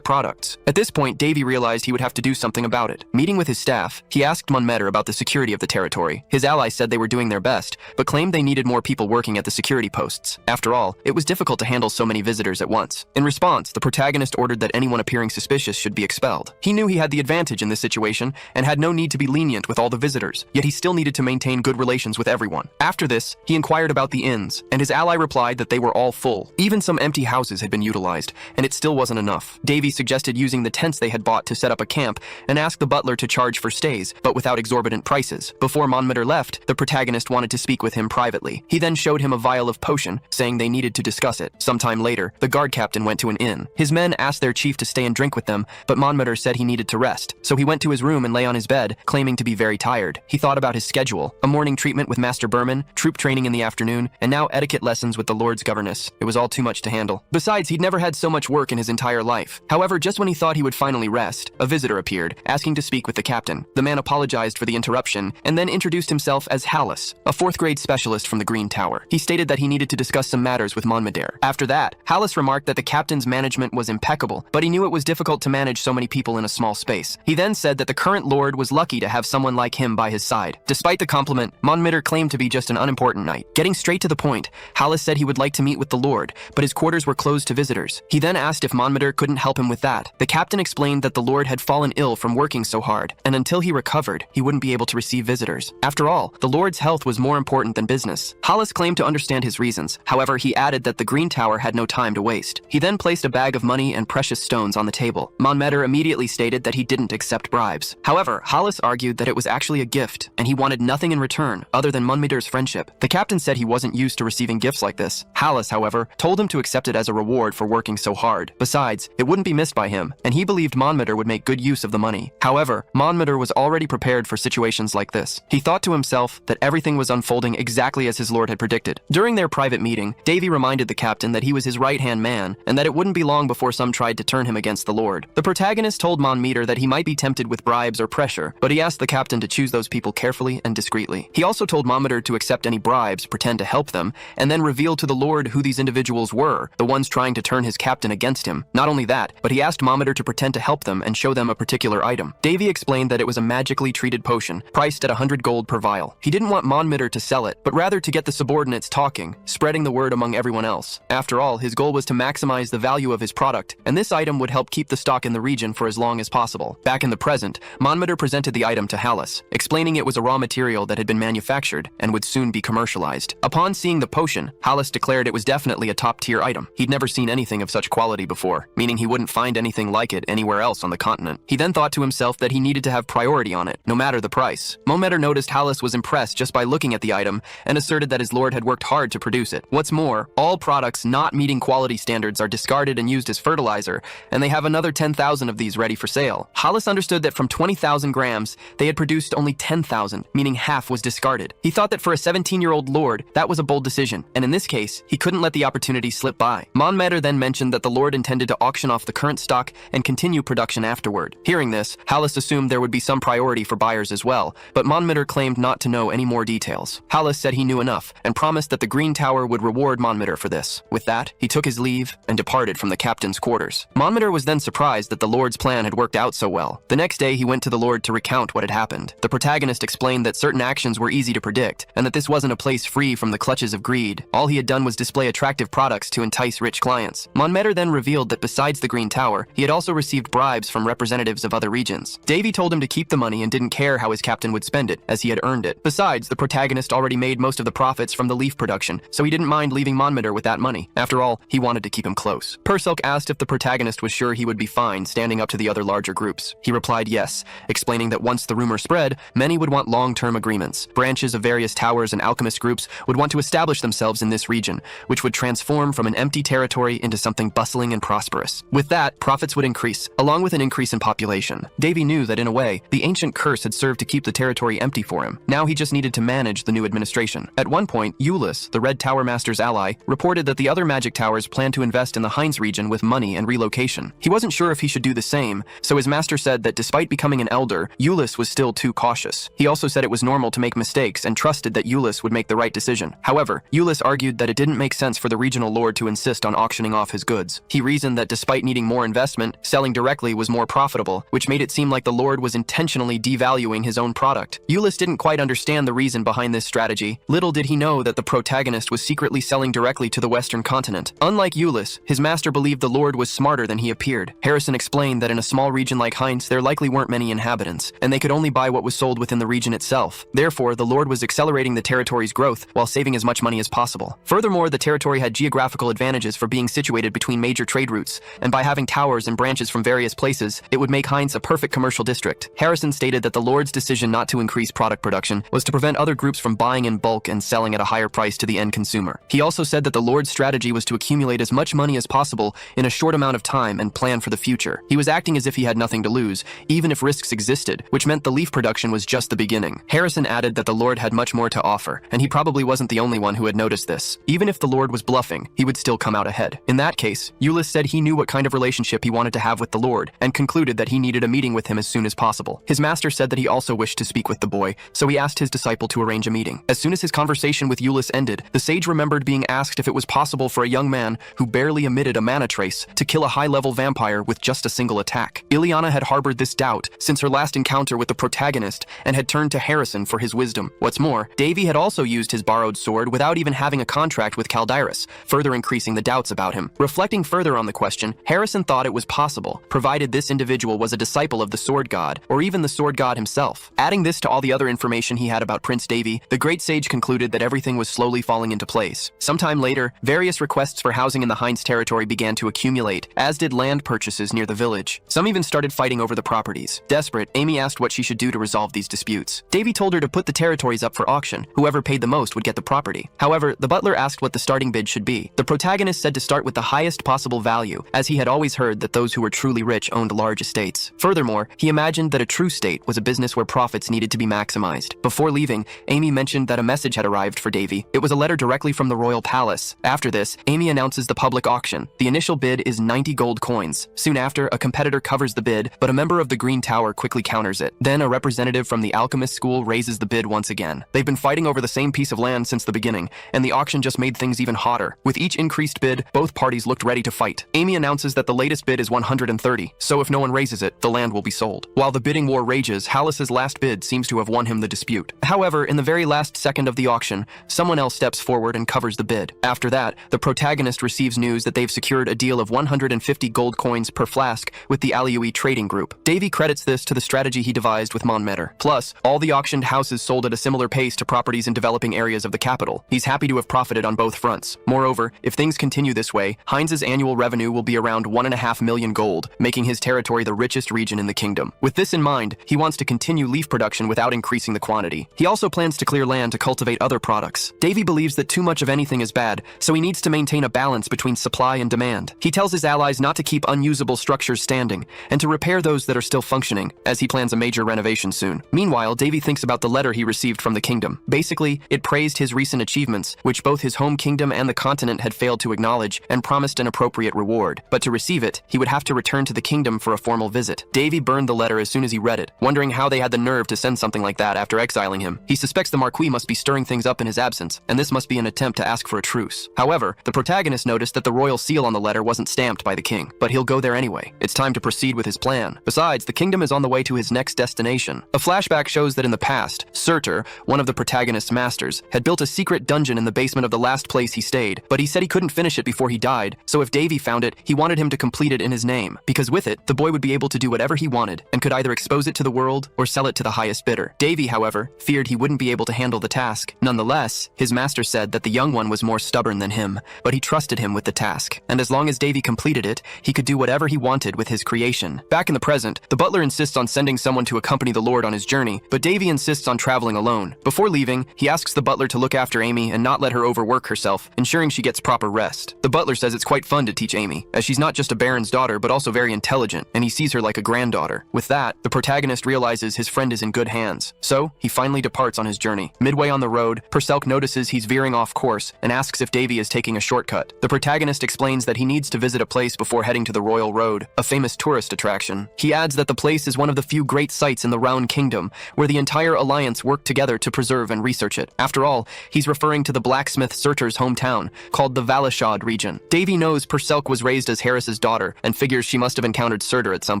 products. At this point, Davey realized he would have to do something about it. Meeting with his staff, he asked Manhwa about the security of the territory. His allies said they were doing their best, but claimed they needed more people working at the security posts. After all, it was difficult to handle so many visitors at once. In response, the protagonist ordered that anyone appearing suspicious should be expelled. He knew he had the advantage in this situation and had no need to be lenient with all the visitors, yet he still needed to maintain good relations with everyone. After this, he inquired about the inns, and his ally replied that they were all full. Even some empty houses had been utilized, and it still wasn't enough. Davey suggested using the tents they had bought to set up a camp and asked the butler to charge for stays, but without exorbitant prices. Before Manhwa left, the protagonist wanted to speak with him privately. He then showed him a vial of potion, saying they needed to discuss it. Sometime later, the guard captain went to an inn. His men asked their chief to stay and drink with them, but Manhwa said he needed to rest, so he went to his room and lay on his bed, claiming to be very tired. He thought about his schedule: a morning treatment with Master Berman, troop training in the afternoon, and now etiquette lessons with the Lord's governess. It was all too much to handle. Besides, he'd never had so much work in his entire life. However, just when he thought he would finally rest, a visitor appeared, asking to speak with the captain. The man apologized for the interruption, and then introduced himself as Hallis, a 4th grade specialist from the Green Tower. He stated that he needed to discuss some matters with Manhwa. After that, Hallis remarked that the captain's management was impeccable, but he knew it was difficult to manage so many people in a small space. He then said that the current lord was lucky to have someone like him by his side. Despite the compliment, Manhwa claimed to be just an unimportant knight. Getting straight to the point, Hallis said he would like to meet with the lord, but his quarters were closed to visitors. He then asked if Manhwa couldn't help him with that. The captain explained that the lord had fallen ill from working so hard, and until he recovered, he wouldn't be able to receive visitors. After all, the lord's health was more important than business. Hallis claimed to understand his reasons. However, he added that the Green Tower had no time to waste. He then placed a bag of money and precious stones on the table. Manhwa immediately stated that he didn't accept bribes. However, Hallis argued that it was actually a gift, and he wanted nothing in return other than Manhwa's friendship. The captain said he wasn't used to receiving gifts like this. Hallis, however, told him to accept it as a reward for working so hard. Besides, it wouldn't be missed by him, and he believed Manhwa would make good use of the money. However, Manhwa was already prepared for situations like this. He thought to himself that everything was unfolding exactly as his lord had predicted. During their private meeting, Davey reminded the captain that he was his right-hand man, and that it wouldn't be long before some tried to turn him against the lord. The protagonist told Manhwa that he might be tempted with bribes or pressure, but he asked the captain to choose those people carefully and discreetly. He also told Manhwa to accept any bribes, pretend to help them, and then reveal to the lord who these individuals were, the ones trying to turn his captain against him. Not only that, but he asked Manhwa to pretend to help them and show them a particular item. Davey explained that it was a magically treated potion, priced at 100 gold per vial. He didn't want Manhwa to sell it, but rather to get the subordinates talking, spreading the word among everyone else. After all, his goal was to maximize the value of his product, and this item would help keep the stock in the region for as long as possible. Back in the present, Manhwa presented the item to Hallis, explaining it was a raw material that had been manufactured and would soon be commercialized. Upon seeing the potion, Hallis declared it was definitely a top-tier item. He'd never seen anything of such quality before, meaning he wouldn't find anything like it anywhere else on the continent. He then thought to himself that he needed to have priority on it, no matter the price. Manhwa noticed Hallis was impressed just by looking at the item and asserted that his lord had worked hard to produce it. What's more, all products not meeting quality standards are discarded and used as fertilizer, and they have another 10,000 of these ready for sale. Hallis understood that from 20,000 grams, they had produced only 10,000, meaning half was discarded. He thought that for a 17-year-old lord, that was a bold decision, and in this case, he couldn't let the opportunity slip by. Manhwa then mentioned that the lord intended to auction off the current stock and continue production afterward. Hearing this, Hallis assumed there would be some priority for buyers as well, but Manhwa claimed not to know any more details. Hallis said he knew enough, and promised that the Green Tower would reward Manhwa for this. With that, he took his leave and departed from the captain's quarters. Manhwa was then surprised that the lord's plan had worked out so well. The next day, he went to the lord to recount recount what had happened. The protagonist explained that certain actions were easy to predict, and that this wasn't a place free from the clutches of greed. All he had done was display attractive products to entice rich clients. Monmetter then revealed that besides the Green Tower, he had also received bribes from representatives of other regions. Davey told him to keep the money and didn't care how his captain would spend it, as he had earned it. Besides, the protagonist already made most of the profits from the leaf production, so he didn't mind leaving Monmetter with that money. After all, he wanted to keep him close. Purcell asked if the protagonist was sure he would be fine standing up to the other larger groups. He replied yes, explaining that once the rumor spread, many would want long-term agreements. Branches of various towers and alchemist groups would want to establish themselves in this region, which would transform from an empty territory into something bustling and prosperous. With that, profits would increase, along with an increase in population. Davey knew that in a way, the ancient curse had served to keep the territory empty for him. Now he just needed to manage the new administration. At one point, Euless, the Red Tower Master's ally, reported that the other magic towers planned to invest in the Heinz region with money and relocation. He wasn't sure if he should do the same, so his master said that despite becoming an elder, Euless was still too cautious. He also said it was normal to make mistakes and trusted that Euless would make the right decision. However, Euless argued that it didn't make sense for the regional lord to insist on auctioning off his goods. He reasoned that despite needing more investment, selling directly was more profitable, which made it seem like the lord was intentionally devaluing his own product. Euless didn't quite understand the reason behind this strategy. Little did he know that the protagonist was secretly selling directly to the Western continent. Unlike Euless, his master believed the lord was smarter than he appeared. Harrison explained that in a small region like Heinz, there likely weren't many inhabitants, and they could only buy what was sold within the region itself. Therefore, the lord was accelerating the territory's growth while saving as much money as possible. Furthermore, the territory had geographical advantages for being situated between major trade routes, and by having towers and branches from various places, it would make Heinz a perfect commercial district. Harrison stated that the lord's decision not to increase product production was to prevent other groups from buying in bulk and selling at a higher price to the end consumer. He also said that the lord's strategy was to accumulate as much money as possible in a short amount of time and plan for the future. He was acting as if he had nothing to lose, even if risks existed, which meant the leaf production was just the beginning. Harrison added that the lord had much more to offer, and he probably wasn't the only one who had noticed this. Even if the lord was bluffing, he would still come out ahead. In that case, Euless said he knew what kind of relationship he wanted to have with the lord, and concluded that he needed a meeting with him as soon as possible. His master said that he also wished to speak with the boy, so he asked his disciple to arrange a meeting. As soon as his conversation with Euless ended, the sage remembered being asked if it was possible for a young man who barely emitted a mana trace to kill a high-level vampire with just a single attack. Ileana had harbored this doubt since her last encounter with the protagonist and had turned to Harrison for his wisdom. What's more, Davey had also used his borrowed sword without even having a contract with Caldiris, further increasing the doubts about him. Reflecting further on the question, Harrison thought it was possible, provided this individual was a disciple of the sword god, or even the sword god himself. Adding this to all the other information he had about Prince Davey, the great sage concluded that everything was slowly falling into place. Sometime later, various requests for housing in the Heinz territory began to accumulate, as did land purchases near the village. Some even started fighting over the properties. Desperate, Amy asked what she should do to resolve these disputes. Davey told her to put the territories up for auction. Whoever paid the most would get the property. However, the butler asked what the starting bid should be. The protagonist said to start with the highest possible value, as he had always heard that those who were truly rich owned large estates. Furthermore, he imagined that a true state was a business where profits needed to be maximized. Before leaving, Amy mentioned that a message had arrived for Davey. It was a letter directly from the royal palace. After this, Amy announces the public auction. The initial bid is 90 gold coins. Soon after, a competitor covers the bid, but a member of the Green Tower quickly counters it. Then a representative from the alchemist school raises the bid once again. They've been fighting over the same piece of land since the beginning, and the auction just made things even hotter. With each increased bid, both parties looked ready to fight. Amy announces that the latest bid is 130, so if no one raises it, the land will be sold. While the bidding war rages, Hallis's last bid seems to have won him the dispute. However, in the very last second of the auction, someone else steps forward and covers the bid. After that, the protagonist receives news that they've secured a deal of 150 gold coins per flask with the Aliui trading group. Davey credits this to the strategy he devised with Monmetter. Plus, all the auctioned houses sold at a similar pace to properties in developing areas of the capital. He's happy to have profited on both fronts. Moreover, if things continue this way, Heinz's annual revenue will be around 1.5 million gold, making his territory the richest region in the kingdom. With this in mind, he wants to continue leaf production without increasing the quantity. He also plans to clear land to cultivate other products. Davey believes that too much of anything is bad, so he needs to maintain a balance between supply and demand. He tells his allies not to keep unusable structures standing, and to repair those that are still functioning, as he plans a major renovation soon. Meanwhile, Davey thinks about the letter he received from the kingdom. Basically, it praised his recent achievements, which both his home kingdom and the continent had failed to acknowledge, and promised an appropriate reward. But to receive it, he would have to return to the kingdom for a formal visit. Davey burned the letter as soon as he read it, wondering how they had the nerve to send something like that after exiling him. He suspects the Marquis must be stirring things up in his absence, and this must be an attempt to ask for a truce. However, the protagonist noticed that the royal seal on the letter wasn't stamped by the king, but he'll go there anyway. It's time to proceed with his plan. Besides, the kingdom is on the way to his his next destination. A flashback shows that in the past, Surtur, one of the protagonist's masters, had built a secret dungeon in the basement of the last place he stayed, but he said he couldn't finish it before he died, so if Davey found it, he wanted him to complete it in his name, because with it, the boy would be able to do whatever he wanted, and could either expose it to the world or sell it to the highest bidder. Davey, however, feared he wouldn't be able to handle the task. Nonetheless, his master said that the young one was more stubborn than him, but he trusted him with the task, and as long as Davey completed it, he could do whatever he wanted with his creation. Back in the present, the butler insists on sending someone to accompany the Lord on his journey, but Davey insists on traveling alone. Before leaving, he asks the butler to look after Amy and not let her overwork herself, ensuring she gets proper rest. The butler says it's quite fun to teach Amy, as she's not just a baron's daughter but also very intelligent, and he sees her like a granddaughter. With that, the protagonist realizes his friend is in good hands, so he finally departs on his journey. Midway on the road, Purcell notices he's veering off course and asks if Davey is taking a shortcut. The protagonist explains that he needs to visit a place before heading to the Royal Road, a famous tourist attraction. He adds that the place is one of the few great sites in the Round Kingdom, where the entire alliance worked together to preserve and research it. After all, he's referring to the blacksmith Surtur's hometown, called the Valashad region. Davey knows Purcell was raised as Harris's daughter, and figures she must have encountered Surtur at some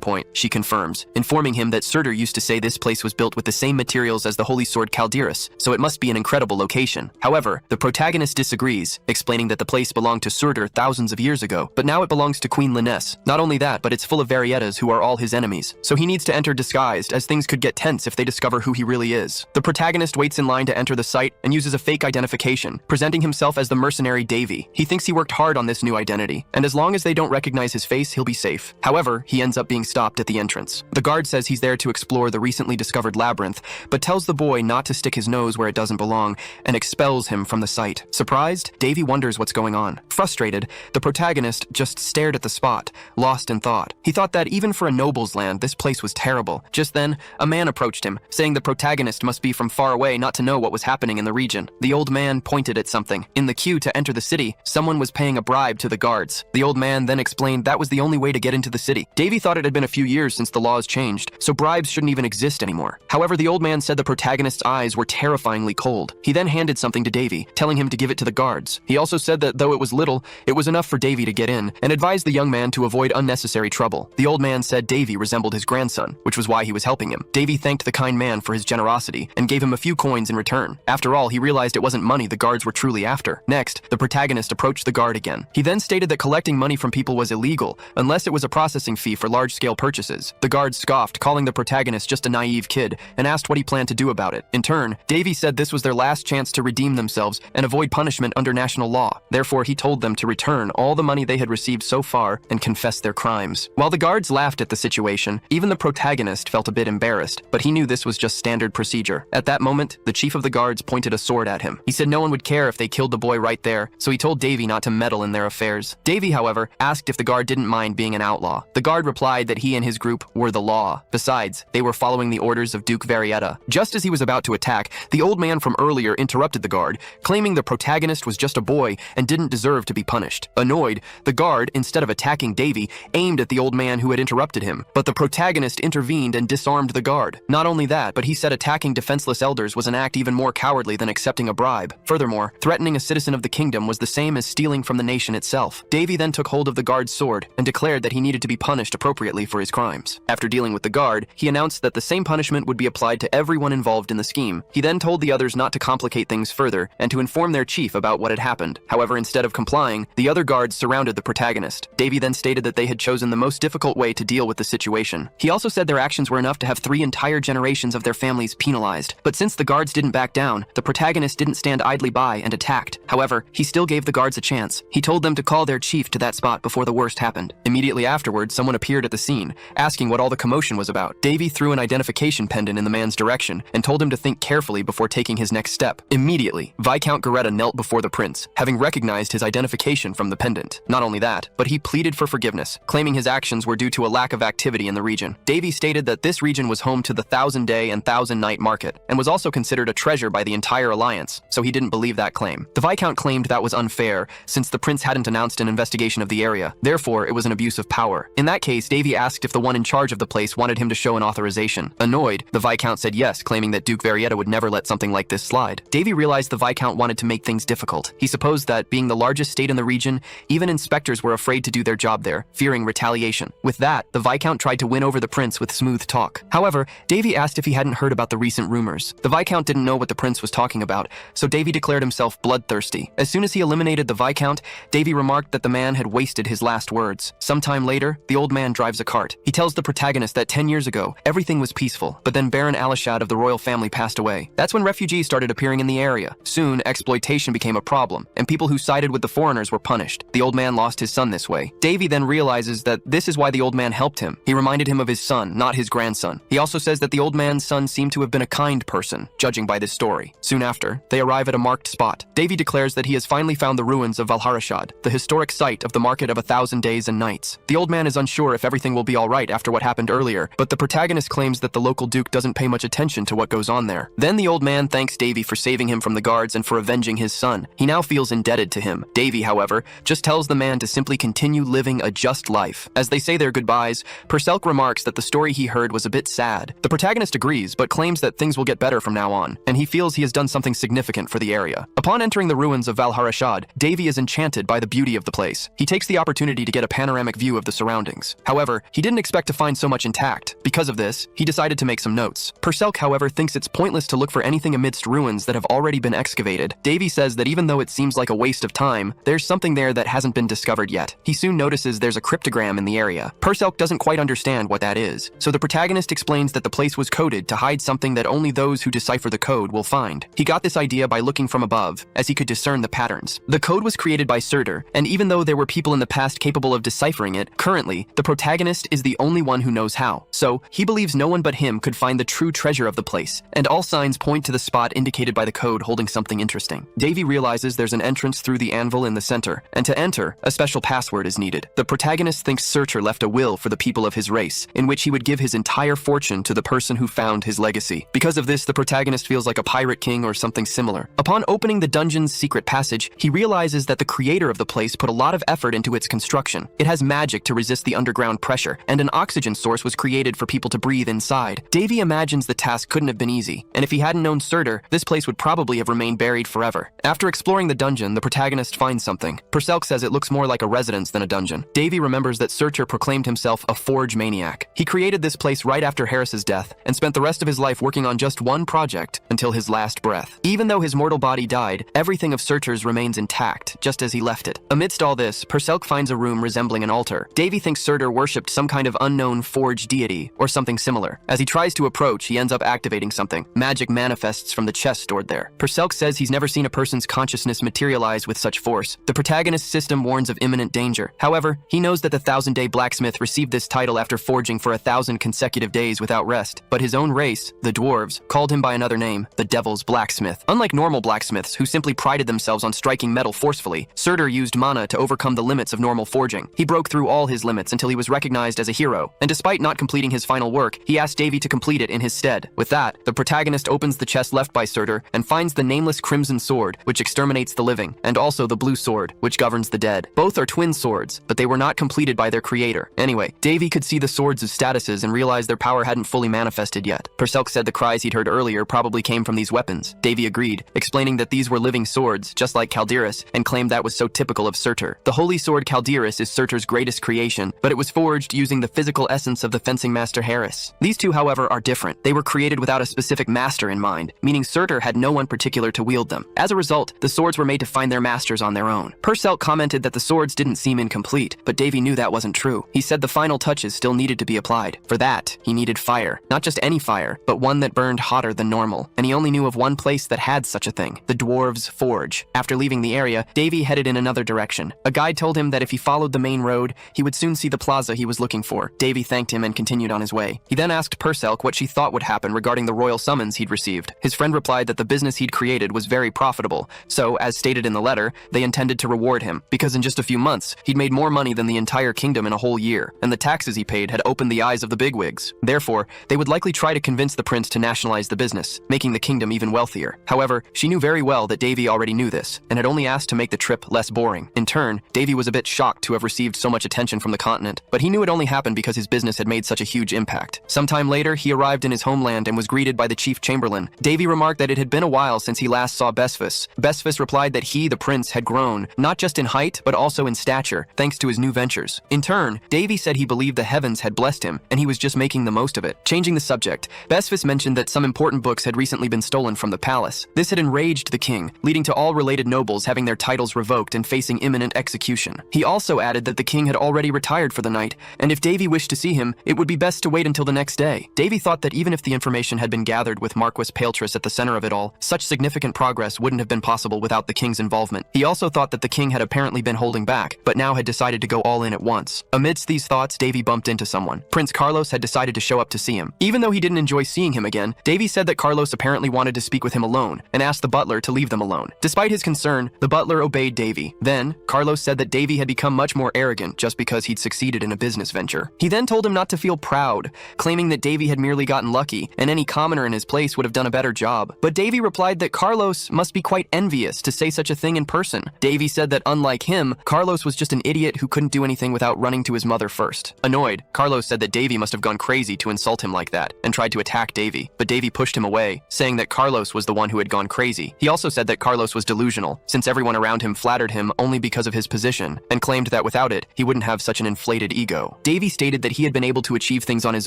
point. She confirms, informing him that Surtur used to say this place was built with the same materials as the holy sword Calderis, so it must be an incredible location. However, the protagonist disagrees, explaining that the place belonged to Surtur thousands of years ago, but now it belongs to Queen Linnes. Not only that, but it's full of Variettas who are all his enemies, so he needs to enter disguised, as things could get tense if they discover who he really is. The protagonist waits in line to enter the site and uses a fake identification, presenting himself as the mercenary Davey. He thinks he worked hard on this new identity, and as long as they don't recognize his face, he'll be safe. However, he ends up being stopped at the entrance. The guard says he's there to explore the recently discovered labyrinth, but tells the boy not to stick his nose where it doesn't belong, and expels him from the site. Surprised, Davey wonders what's going on. Frustrated, the protagonist just stared at the spot, lost in thought. He thought that even for a noble's land, this place was terrible. Just then, a man approached him, saying the protagonist must be from far away not to know what was happening in the region. The old man pointed at something. In the queue to enter the city, someone was paying a bribe to the guards. The old man then explained that was the only way to get into the city. Davey thought it had been a few years since the laws changed, so bribes shouldn't even exist anymore. However, the old man said the protagonist's eyes were terrifyingly cold. He then handed something to Davey, telling him to give it to the guards. He also said that though it was little, it was enough for Davey to get in, and advised the young man to avoid unnecessary trouble. The old man said Davey resembled his grandson, which was why he was helping him. Davey thanked the kind man for his generosity and gave him a few coins in return. After all, he realized it wasn't money the guards were truly after. Next, the protagonist approached the guard again. He then stated that collecting money from people was illegal, unless it was a processing fee for large-scale purchases. The guard scoffed, calling the protagonist just a naive kid, and asked what he planned to do about it. In turn, Davey said this was their last chance to redeem themselves and avoid punishment under national law. Therefore, he told them to return all the money they had received so far and confess their crimes. While the guards laughed at the situation, even the protagonist felt a bit embarrassed, but he knew this was just standard procedure. At that moment, the chief of the guards pointed a sword at him. He said no one would care if they killed the boy right there, so he told Davey not to meddle in their affairs. Davey, however, asked if the guard didn't mind being an outlaw. The guard replied that he and his group were the law. Besides, they were following the orders of Duke Varietta. Just as he was about to attack, the old man from earlier interrupted the guard, claiming the protagonist was just a boy and didn't deserve to be punished. Annoyed, the guard, instead of attacking Davey, aimed at the old man who had interrupted him, but the protagonist intervened and disarmed the guard. Not only that, but he said attacking defenseless elders was an act even more cowardly than accepting a bribe. Furthermore, threatening a citizen of the kingdom was the same as stealing from the nation itself. Davey then took hold of the guard's sword and declared that he needed to be punished appropriately for his crimes. After dealing with the guard, he announced that the same punishment would be applied to everyone involved in the scheme. He then told the others not to complicate things further and to inform their chief about what had happened. However, instead of complying, the other guards surrounded the protagonist. Davey then stated that they had chosen the most difficult way to deal with the situation. He also said their actions were enough to have 3 entire generations of their families penalized. But since the guards didn't back down, the protagonist didn't stand idly by and attacked. However, he still gave the guards a chance. He told them to call their chief to that spot before the worst happened. Immediately afterwards, someone appeared at the scene, asking what all the commotion was about. Davey threw an identification pendant in the man's direction and told him to think carefully before taking his next step. Immediately, Viscount Garetta knelt before the prince, having recognized his identification from the pendant. Not only that, but he pleaded for forgiveness, claiming his actions were due to a lack of activity in the region. Davey stated that this region was home to the 1000-day and 1000-night market, and was also considered a treasure by the entire alliance, so he didn't believe that claim. The Viscount claimed that was unfair, since the prince hadn't announced an investigation of the area. Therefore, it was an abuse of power. In that case, Davey asked if the one in charge of the place wanted him to show an authorization. Annoyed, the Viscount said yes, claiming that Duke Varietta would never let something like this slide. Davey realized the Viscount wanted to make things difficult. He supposed that, being the largest state in the region, even inspectors were afraid to do their job there, fearing retaliation. With that, the Viscount tried to win over the prince with smooth smooth talk. However, Davey asked if he hadn't heard about the recent rumors. The Viscount didn't know what the prince was talking about, so Davey declared himself bloodthirsty. As soon as he eliminated the Viscount, Davey remarked that the man had wasted his last words. Sometime later, the old man drives a cart. He tells the protagonist that 10 years ago, everything was peaceful, but then Baron Alishad of the royal family passed away. That's when refugees started appearing in the area. Soon, exploitation became a problem, and people who sided with the foreigners were punished. The old man lost his son this way. Davey then realizes that this is why the old man helped him. He reminded him of his son, not his grandson. He also says that the old man's son seemed to have been a kind person, judging by this story. Soon after, they arrive at a marked spot. Davey declares that he has finally found the ruins of Valharashad, the historic site of the Market of 1,000 Days and Nights. The old man is unsure if everything will be all right after what happened earlier, but the protagonist claims that the local duke doesn't pay much attention to what goes on there. Then the old man thanks Davey for saving him from the guards and for avenging his son. He now feels indebted to him. Davey, however, just tells the man to simply continue living a just life. As they say their goodbyes, Perselk remarks that the story he heard was a bit sad. The protagonist agrees, but claims that things will get better from now on, and he feels he has done something significant for the area. Upon entering the ruins of Valharashad, Davey is enchanted by the beauty of the place. He takes the opportunity to get a panoramic view of the surroundings. However, he didn't expect to find so much intact. Because of this, he decided to make some notes. Perselk, however, thinks it's pointless to look for anything amidst ruins that have already been excavated. Davey says that even though it seems like a waste of time, there's something there that hasn't been discovered yet. He soon notices there's a cryptogram in the area. Perselk doesn't quite understand what that is, so the protagonist explains that the place was coded to hide something that only those who decipher the code will find. He got this idea by looking from above, as he could discern the patterns. The code was created by Surtur, and even though there were people in the past capable of deciphering it, currently, the protagonist is the only one who knows how. So, he believes no one but him could find the true treasure of the place, and all signs point to the spot indicated by the code holding something interesting. Davey realizes there's an entrance through the anvil in the center, and to enter, a special password is needed. The protagonist thinks Surtur left a will for the people of his race, in which he would give his entire fortune to the person who found his legacy. Because of this, the protagonist feels like a pirate king or something similar. Upon opening the dungeon's secret passage, he realizes that the creator of the place put a lot of effort into its construction. It has magic to resist the underground pressure, and an oxygen source was created for people to breathe inside. Davey imagines the task couldn't have been easy, and if he hadn't known Surtur, this place would probably have remained buried forever. After exploring the dungeon, the protagonist finds something. Perselk says it looks more like a residence than a dungeon. Davey remembers that Surtur proclaimed himself a forge maniac. He created this place right after Harris's death, and spent the rest of his life working on just one project until his last breath. Even though his mortal body died, everything of Surtur's remains intact, just as he left it. Amidst all this, Perselk finds a room resembling an altar. Davey thinks Surtur worshipped some kind of unknown forge deity, or something similar. As he tries to approach, he ends up activating something. Magic manifests from the chest stored there. Perselk says he's never seen a person's consciousness materialize with such force. The protagonist's system warns of imminent danger. However, he knows that the 1,000-day blacksmith received this title after forging for 1,000 consecutive days without rest. But his own race, the dwarves, called him by another name, the Devil's Blacksmith. Unlike normal blacksmiths, who simply prided themselves on striking metal forcefully, Surtur used mana to overcome the limits of normal forging. He broke through all his limits until he was recognized as a hero, and despite not completing his final work, he asked Davey to complete it in his stead. With that, the protagonist opens the chest left by Surtur and finds the nameless Crimson Sword, which exterminates the living, and also the Blue Sword, which governs the dead. Both are twin swords, but they were not completed by their creator. Anyway, Davey could see the swords as statuses and realized their power hadn't fully manifested yet. Perselk said the cries he'd heard earlier probably came from these weapons. Davey agreed, explaining that these were living swords, just like Calderis, and claimed that was so typical of Surtur. The holy sword Calderis is Surtur's greatest creation, but it was forged using the physical essence of the fencing master Harris. These two, however, are different. They were created without a specific master in mind, meaning Surtur had no one particular to wield them. As a result, the swords were made to find their masters on their own. Perselk commented that the swords didn't seem incomplete, but Davey knew that wasn't true. He said the final touches still needed to be applied. For that, he needed fire. Not just any fire, but one that burned hotter than normal. And he only knew of one place that had such a thing, the Dwarves' Forge. After leaving the area, Davey headed in another direction. A guide told him that if he followed the main road, he would soon see the plaza he was looking for. Davey thanked him and continued on his way. He then asked Perselk what she thought would happen regarding the royal summons he'd received. His friend replied that the business he'd created was very profitable, so, as stated in the letter, they intended to reward him, because in just a few months, he'd made more money than the entire kingdom in a whole year, and the taxes he paid had opened the eyes of the bigwigs. Therefore, they would likely try to convince the prince to nationalize the business, making the kingdom even wealthier. However, she knew very well that Davey already knew this, and had only asked to make the trip less boring. In turn, Davey was a bit shocked to have received so much attention from the continent, but he knew it only happened because his business had made such a huge impact. Sometime later, he arrived in his homeland and was greeted by the chief chamberlain. Davey remarked that it had been a while since he last saw Besfus. Besfus replied that he, the prince, had grown, not just in height, but also in stature, thanks to his new ventures. In turn, Davey said he believed the heavens had blessed him, and he was just making the most of it. Changing the subject, Besfis mentioned that some important books had recently been stolen from the palace. This had enraged the king, leading to all related nobles having their titles revoked and facing imminent execution. He also added that the king had already retired for the night, and if Davey wished to see him, it would be best to wait until the next day. Davey thought that even if the information had been gathered with Marquis Treacherous at the center of it all, such significant progress wouldn't have been possible without the king's involvement. He also thought that the king had apparently been holding back, but now had decided to go all in at once. Amidst these thoughts, Davey bumped into someone. Prince Carlos had decided to show up to see him. Even though he didn't enjoy seeing him again, Davey said that Carlos apparently wanted to speak with him alone, and asked the butler to leave them alone. Despite his concern, the butler obeyed Davey. Then, Carlos said that Davey had become much more arrogant just because he'd succeeded in a business venture. He then told him not to feel proud, claiming that Davey had merely gotten lucky, and any commoner in his place would have done a better job. But Davey replied that Carlos must be quite envious to say such a thing in person. Davey said that unlike him, Carlos was just an idiot who couldn't do anything without running to his mother first. Annoyed, Carlos said that Davey must have gone crazy to insult him like that, and tried to attack Davey, but Davey pushed him away, saying that Carlos was the one who had gone crazy. He also said that Carlos was delusional, since everyone around him flattered him only because of his position, and claimed that without it, he wouldn't have such an inflated ego. Davey stated that he had been able to achieve things on his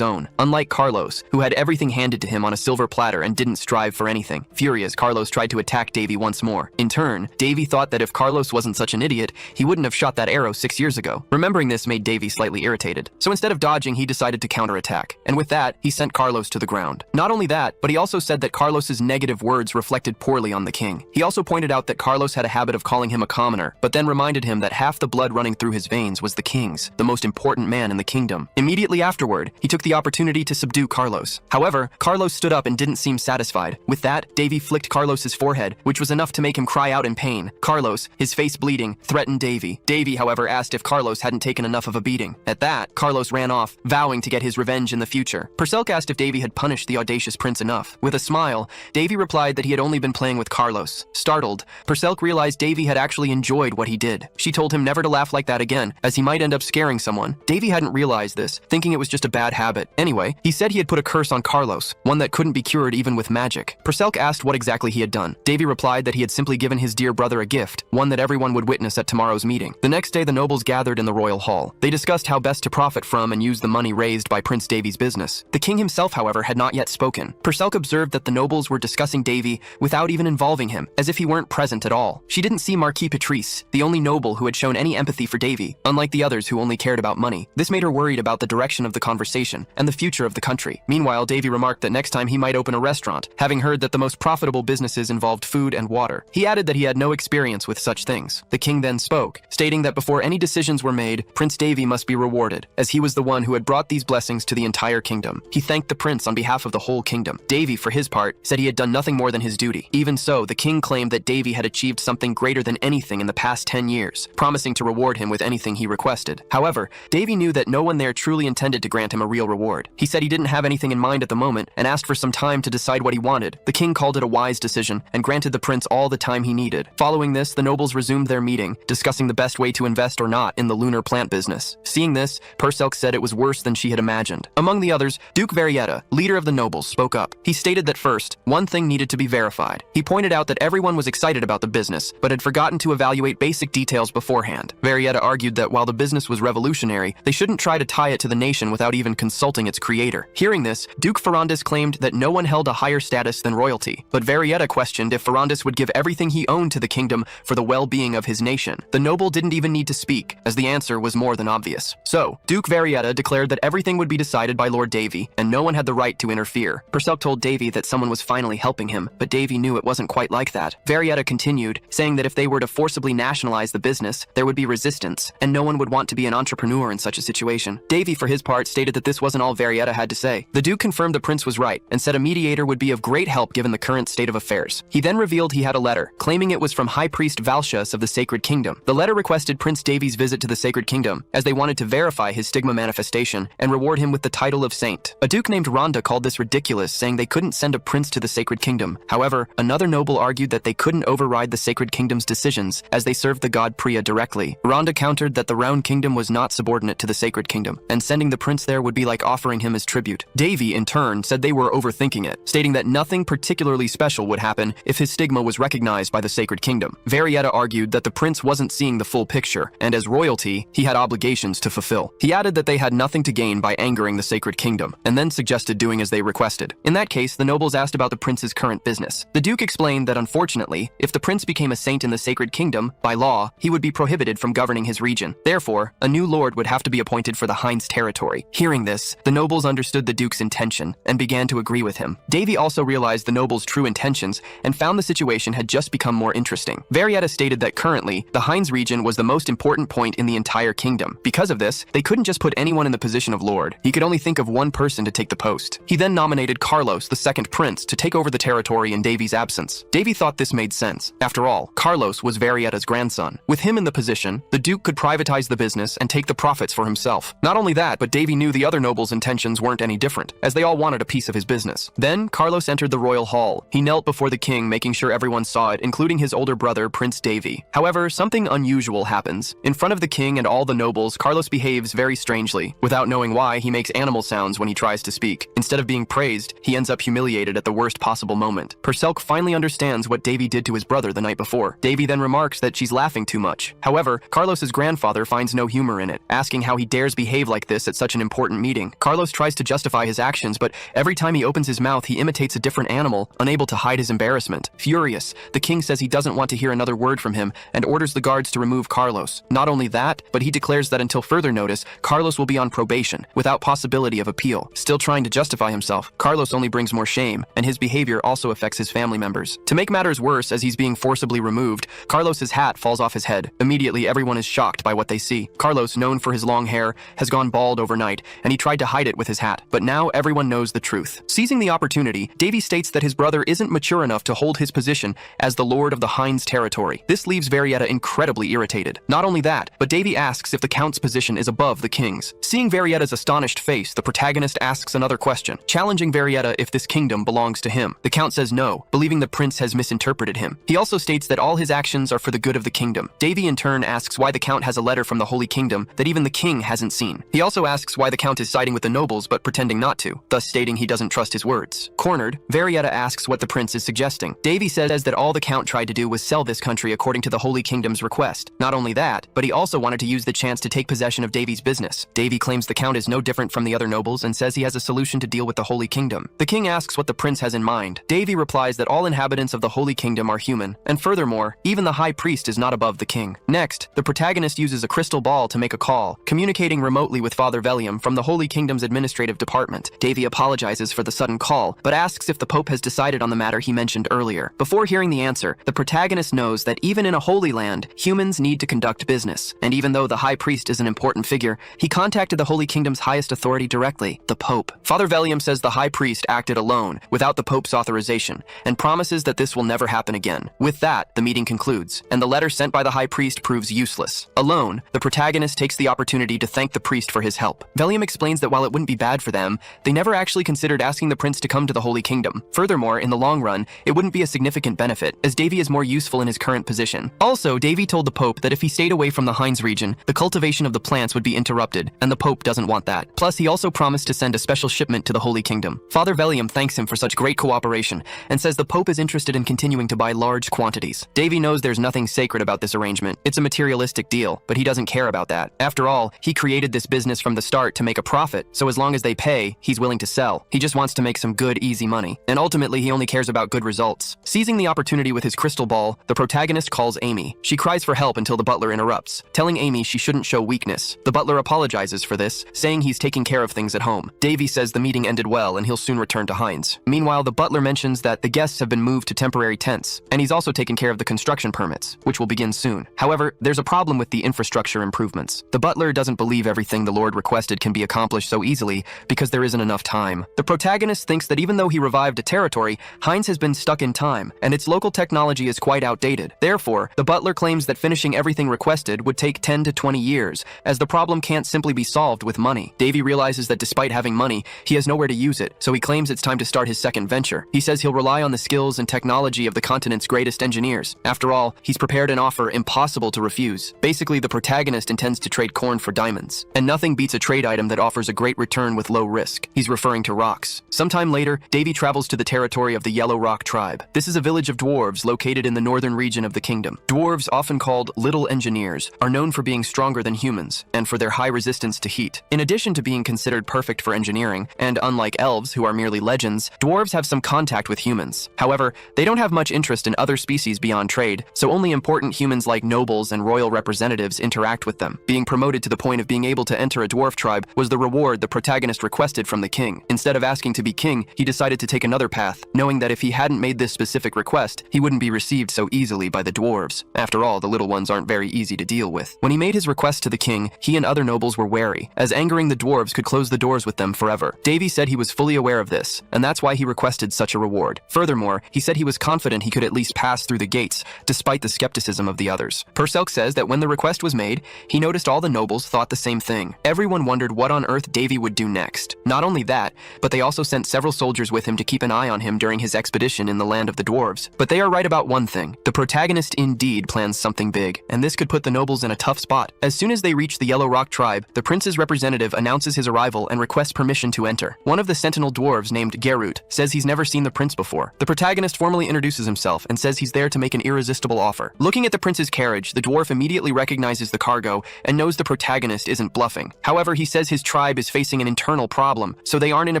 own, unlike Carlos, who had everything handed to him on a silver platter and didn't strive for anything. Furious, Carlos tried to attack Davey once more. In turn, Davey thought that if Carlos wasn't such an idiot, he wouldn't have shot that arrow 6 years ago. Remembering this made Davey slightly irritated. So instead of dodging, he decided to counterattack. And with that, he sent Carlos to the ground. Not only that, but he also said that Carlos's negative words reflected poorly on the king. He also pointed out that Carlos had a habit of calling him a commoner, but then reminded him that half the blood running through his veins was the king's, the most important man in the kingdom. Immediately afterward, he took the opportunity to subdue Carlos. However, Carlos stood up and didn't seem satisfied. With that, Davey flicked Carlos's forehead, which was enough to make him cry out in pain. Carlos, his face bleeding, threatened Davey. Davey, however, asked if Carlos hadn't taken enough of a beating. At that, Carlos ran off, vowing to get his revenge in the future. Purcell asked if Davey had punished the audacious prince enough. With a smile, Davey replied that he had only been playing with Carlos. Startled, Purcell realized Davey had actually enjoyed what he did. She told him never to laugh like that again, as he might end up scaring someone. Davey hadn't realized this, thinking it was just a bad habit. Anyway, he said he had put a curse on Carlos, one that couldn't be cured even with magic. Purcell asked what exactly he had done. Davey replied that he had simply given his dear brother a gift, one that everyone would witness at tomorrow's meeting. The next day, the nobles gathered in the royal hall. They discussed how best to profit from and use the money raised by Prince Davey's business. The king himself, however, had not yet spoken. Purcell observed that the nobles were discussing Davey without even involving him, as if he weren't present at all. She didn't see Marquis Patrice, the only noble who had shown any empathy for Davey, unlike the others who only cared about money. This made her worried about the direction of the conversation and the future of the country. Meanwhile, Davey remarked that next time he might open a restaurant, having heard that the most profitable businesses involved food and water. He added that he had no experience with such things. The king then spoke, stating that before any decisions were made, Prince Davey must be rewarded, as he was the one who had brought these blessings to the entire kingdom. He thanked the prince on behalf of the whole kingdom. Davey, for his part, said he had done nothing more than his duty. Even so, the king claimed that Davey had achieved something greater than anything in the past 10 years, promising to reward him with anything he requested. However, Davey knew that no one there truly intended to grant him a real reward. He said he didn't have anything in mind at the moment and asked for some time to decide what he wanted. The king called it a wise decision and granted the prince all the time he needed. Following this, the nobles resumed their meeting, discussing the best way to invest or not in the lunar plant business. Seeing this, Purcell said it was worse than she had imagined. Among the others, Duke Varietta, leader of the nobles, spoke up. He stated that first, one thing needed to be verified. He pointed out that everyone was excited about the business, but had forgotten to evaluate basic details beforehand. Varietta argued that while the business was revolutionary, they shouldn't try to tie it to the nation without even consulting its creator. Hearing this, Duke Ferrandis claimed that no one held a higher status than royalty, but Varietta questioned if Ferrandis would give everything he owned to the kingdom for the well-being of his nation. The noble didn't even need to speak, as the answer was more than obvious. So, Duke Varietta declared that everything would be decided by Lord Davey, and no one had the right to interfere. Purcell told Davey that someone was finally helping him, but Davey knew it wasn't quite like that. Varietta continued, saying that if they were to forcibly nationalize the business, there would be resistance, and no one would want to be an entrepreneur in such a situation. Davey, for his part, stated that this wasn't all Varietta had to say. The Duke confirmed the prince was right, and said a mediator would be of great help given the current state of affairs. He then revealed he had a letter, claiming it was from High Priest Valsius of the Sacred Kingdom. The letter requested Prince Davey's visit to the Sacred Kingdom, as they wanted to verify his stigma manifestation and reward him with the title of saint. A duke named Rhonda called this ridiculous, saying they couldn't send a prince to the Sacred Kingdom. However, another noble argued that they couldn't override the Sacred Kingdom's decisions, as they served the god Priya directly. Rhonda countered that the Round Kingdom was not subordinate to the Sacred Kingdom, and sending the prince there would be like offering him as tribute. Davey, in turn, said they were overthinking it, stating that nothing particularly special would happen if his stigma was recognized by the Sacred Kingdom. Varietta argued that the prince wasn't seeing the full picture, and as royalty, he had obligations to fulfill. He added that they had nothing to gain by angering the sacred kingdom, and then suggested doing as they requested. In that case, the nobles asked about the prince's current business. The duke explained that unfortunately, if the prince became a saint in the sacred kingdom, by law, he would be prohibited from governing his region. Therefore, a new lord would have to be appointed for the Heinz territory. Hearing this, the nobles understood the duke's intention and began to agree with him. Davey also realized the nobles' true intentions and found the situation had just become more interesting. Varietta stated that currently, the Heinz region was the most important point in the entire kingdom. Because of this, they couldn't just put anyone in the position of lord. He could only think of one person to take the post. He then nominated Carlos, the second prince, to take over the territory in Davey's absence. Davey thought this made sense. After all, Carlos was Varietta's grandson. With him in the position, the duke could privatize the business and take the profits for himself. Not only that, but Davey knew the other nobles' intentions weren't any different, as they all wanted a piece of his business. Then, Carlos entered the royal hall. He knelt before the king, making sure everyone saw it, including his older brother, Prince Davey. However, something unusual happens. In front of the king and all the nobles, Carlos behaves very strangely. Without knowing why, he makes animal sounds when he tries to speak. Instead of being praised, he ends up humiliated at the worst possible moment. Purcell finally understands what Davey did to his brother the night before. Davey then remarks that she's laughing too much. However, Carlos's grandfather finds no humor in it, asking how he dares behave like this at such an important meeting. Carlos tries to justify his actions, but every time he opens his mouth, he imitates a different animal, unable to hide his embarrassment. Furious, the king says he doesn't want to hear another word from him and orders the guards to remove Carlos. Not only that, but he declares that until further notice, Carlos will be on probation, without possibility of appeal. Still trying to justify himself, Carlos only brings more shame, and his behavior also affects his family members. To make matters worse, as he's being forcibly removed, Carlos's hat falls off his head. Immediately, everyone is shocked by what they see. Carlos, known for his long hair, has gone bald overnight, and he tried to hide it with his hat. But now everyone knows the truth. Seizing the opportunity, Davey states that his brother isn't mature enough to hold his position as the lord of the Heinz territory. This leaves Varietta incredibly irritated. Not only that, but Davey asks if the count's position is above the king's. Seeing Varietta's astonished face, the protagonist asks another question, challenging Varietta if this kingdom belongs to him. The count says no, believing the prince has misinterpreted him. He also states that all his actions are for the good of the kingdom. Davey in turn asks why the count has a letter from the Holy Kingdom that even the king hasn't seen. He also asks why the count is siding with the nobles but pretending not to, thus stating he doesn't trust his words. Cornered, Varietta asks what the prince is suggesting. Davey says that all the count tried to do was sell this country according to the Holy Kingdom's request. Not only that, but he also wanted to use the chance to take possession of Davey's business. Davey claims the count is no different from the other nobles and says he has a solution to deal with the Holy Kingdom. The king asks what the prince has in mind. Davey replies that all inhabitants of the Holy Kingdom are human, and furthermore, even the high priest is not above the king. Next, the protagonist uses a crystal ball to make a call, communicating remotely with Father Velium from the Holy Kingdom's administrative department. Davey apologizes for the sudden call, but asks if the Pope has decided on the matter he mentioned earlier. Before hearing the answer, the protagonist knows that even in a holy land, humans need to conduct business. And even though the high priest is an important figure, he contacted the Holy Kingdom's highest authority directly, the Pope. Father Velium says the high priest acted alone, without the Pope's authorization, and promises that this will never happen again. With that, the meeting concludes, and the letter sent by the high priest proves useless. Alone, the protagonist takes the opportunity to thank the priest for his help. Velium explains that while it wouldn't be bad for them, they never actually considered asking the prince to come to the Holy Kingdom. Furthermore, in the long run, it wouldn't be a significant benefit, as Davey is more useful in his current position. Also, Davey told the Pope that if he stayed away from the Heinz region, the cultivation of the plants would be interrupted, and the Pope doesn't want that. Plus, he also promised to send a special shipment to the Holy Kingdom. Father Velium thanks him for such great cooperation, and says the Pope is interested in continuing to buy large quantities. Davey knows there's nothing sacred about this arrangement. It's a materialistic deal, but he doesn't care about that. After all, he created this business from the start to make a profit, so as long as they pay, he's willing to sell. He just wants to make some good, easy money. And ultimately, he only cares about good results. Seizing the opportunity with his crystal ball, the protagonist calls Amy. She cries for help until the butler interrupts, telling Amy she shouldn't show weakness. The butler apologizes for this, saying he's taking care of things at home. Davey says the meeting ended well and he'll soon return to Heinz. Meanwhile, the butler mentions that the guests have been moved to temporary tents, and he's also taken care of the construction permits, which will begin soon. However, there's a problem with the infrastructure improvements. The butler doesn't believe everything the Lord requested can be accomplished so easily because there isn't enough time. The protagonist thinks that even though he revived a territory, Heinz has been stuck in time, and its local technology is quite outdated. Therefore, the butler claims that finishing everything requested would take 10 to 20 years, as the problem can't simply be solved with money. Davey realizes that despite having money, he has nowhere to use it, so he claims it's time to start his second venture. He says he'll rely on the skills and technology of the continent's greatest engineers. After all, he's prepared an offer impossible to refuse. Basically, the protagonist intends to trade corn for diamonds, and nothing beats a trade item that offers a great return with low risk. He's referring to rocks. Sometime later, Davey travels to the territory of the Yellow Rock tribe. This is a village of dwarves located in the northern region of the kingdom. Dwarves, often called little engineers, are known for being stronger than humans and for their high resistance to heat. In addition to to being considered perfect for engineering, and unlike elves, who are merely legends, dwarves have some contact with humans. However, they don't have much interest in other species beyond trade, so only important humans like nobles and royal representatives interact with them. Being promoted to the point of being able to enter a dwarf tribe was the reward the protagonist requested from the king. Instead of asking to be king, he decided to take another path, knowing that if he hadn't made this specific request, he wouldn't be received so easily by the dwarves. After all, the little ones aren't very easy to deal with. When he made his request to the king, he and other nobles were wary, as angering the dwarves could close the doors with them forever. Davey said he was fully aware of this, and that's why he requested such a reward. Furthermore, he said he was confident he could at least pass through the gates, despite the skepticism of the others. Purcell says that when the request was made, he noticed all the nobles thought the same thing. Everyone wondered what on earth Davey would do next. Not only that, but they also sent several soldiers with him to keep an eye on him during his expedition in the land of the dwarves. But they are right about one thing. The protagonist indeed plans something big, and this could put the nobles in a tough spot. As soon as they reach the Yellow Rock tribe, the prince's representative announces his arrival and requests permission to enter. One of the sentinel dwarves, named Gerut, says he's never seen the prince before. The protagonist formally introduces himself and says he's there to make an irresistible offer. Looking at the prince's carriage, the dwarf immediately recognizes the cargo and knows the protagonist isn't bluffing. However, he says his tribe is facing an internal problem, so they aren't in a